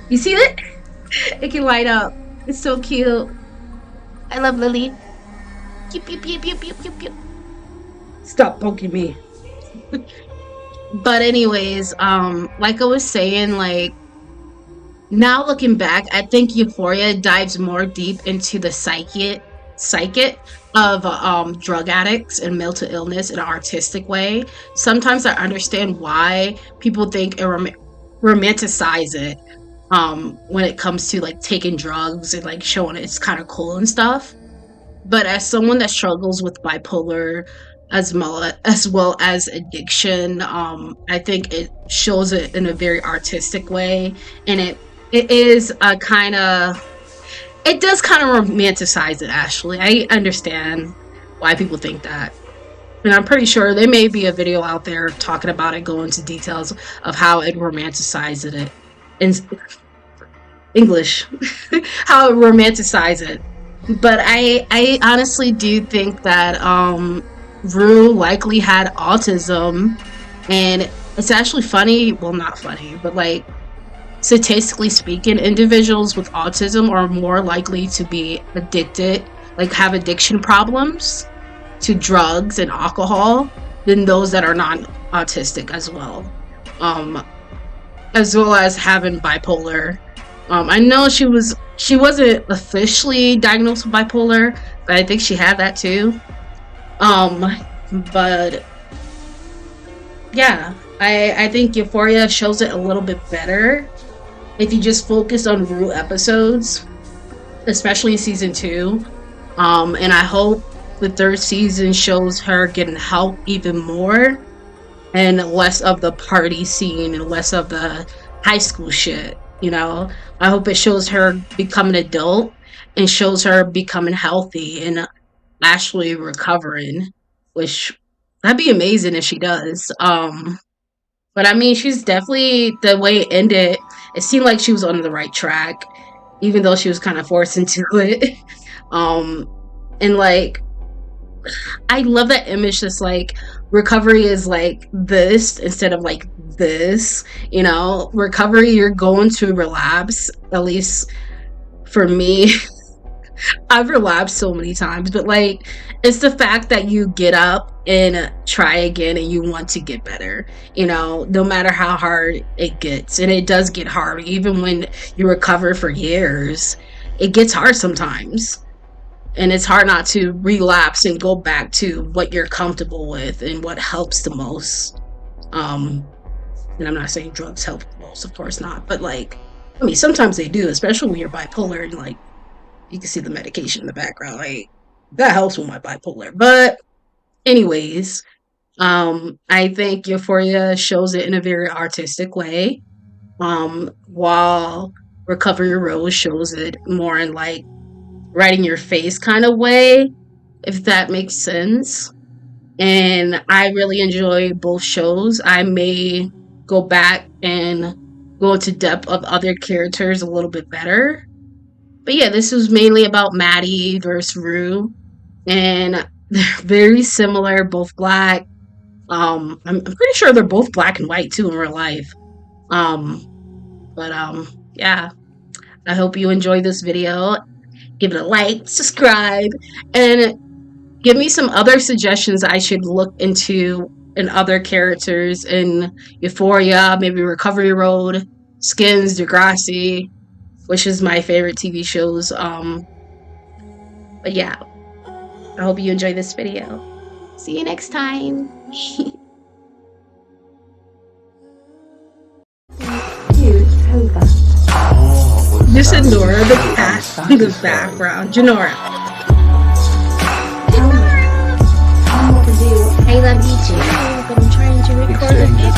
you see it? It can light up. It's so cute. I love Lily. Pew, pew, pew, pew, pew, pew, pew. Stop poking me. But anyways, like I was saying, like now looking back, I think Euphoria dives more deep into the psyche of drug addicts and mental illness in an artistic way. Sometimes I understand why people think it romanticize it. when it comes to like taking drugs and like showing it's kind of cool and stuff. But as someone that struggles with bipolar as well as addiction, I think it shows it in a very artistic way, and it is a kind of it does kind of romanticize it. Actually, I understand why people think that, and I'm pretty sure there may be a video out there talking about it, go into details of how it romanticizes it in English, how it romanticizes it. But I honestly do think that Rue likely had autism, and it's actually funny. Well, not funny, but like statistically speaking, individuals with autism are more likely to be addicted, like have addiction problems to drugs and alcohol than those that are non-autistic as well. As well as having bipolar. I know she wasn't officially diagnosed with bipolar, but I think she had that too. But yeah, I think Euphoria shows it a little bit better if you just focus on Rue episodes, especially season 2. And I hope the 3rd season shows her getting help even more, and less of the party scene and less of the high school shit. You know, I hope it shows her becoming an adult and shows her becoming healthy and actually recovering, which that'd be amazing if she does. But I mean, she's definitely, the way it ended, it seemed like she was on the right track, even though she was kind of forced into it. And like, I love that image that's like recovery is like this instead of like this, you know. Recovery, you're going to relapse, at least for me. I've relapsed so many times, but like, it's the fact that you get up and try again and you want to get better, you know, no matter how hard it gets. And it does get hard, even when you recover for years, it gets hard sometimes. And it's hard not to relapse and go back to what you're comfortable with and what helps the most. And I'm not saying drugs help the most, of course not, but like, I mean, sometimes they do, especially when you're bipolar and like, you can see the medication in the background. Like, that helps with my bipolar. But anyways, I think Euphoria shows it in a very artistic way. While Recovery Road shows it more in like right in your face kind of way, if that makes sense. And I really enjoy both shows. I may go back and go into depth of other characters a little bit better. But yeah, this was mainly about Maddie versus Rue, and they're very similar, both black. I'm pretty sure they're both black and white too in real life. Yeah, I hope you enjoyed this video. Give it a like, subscribe, and give me some other suggestions I should look into in other characters in Euphoria, maybe Recovery Road, Skins, Degrassi, which is my favorite TV shows. But yeah, I hope you enjoy this video. See you next time. Just ignore the cat in the background. Janora. I love you too, but I'm trying to record a video.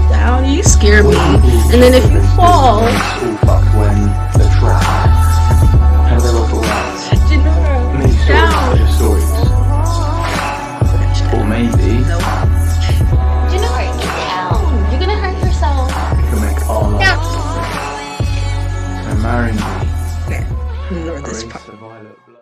Down, you scare me. And then if you fall, Janora, down. Or maybe. Nope. Janora, get down. You're gonna hurt yourself. You can make our lives. And marry me. There. Ignore this part. Violet blue.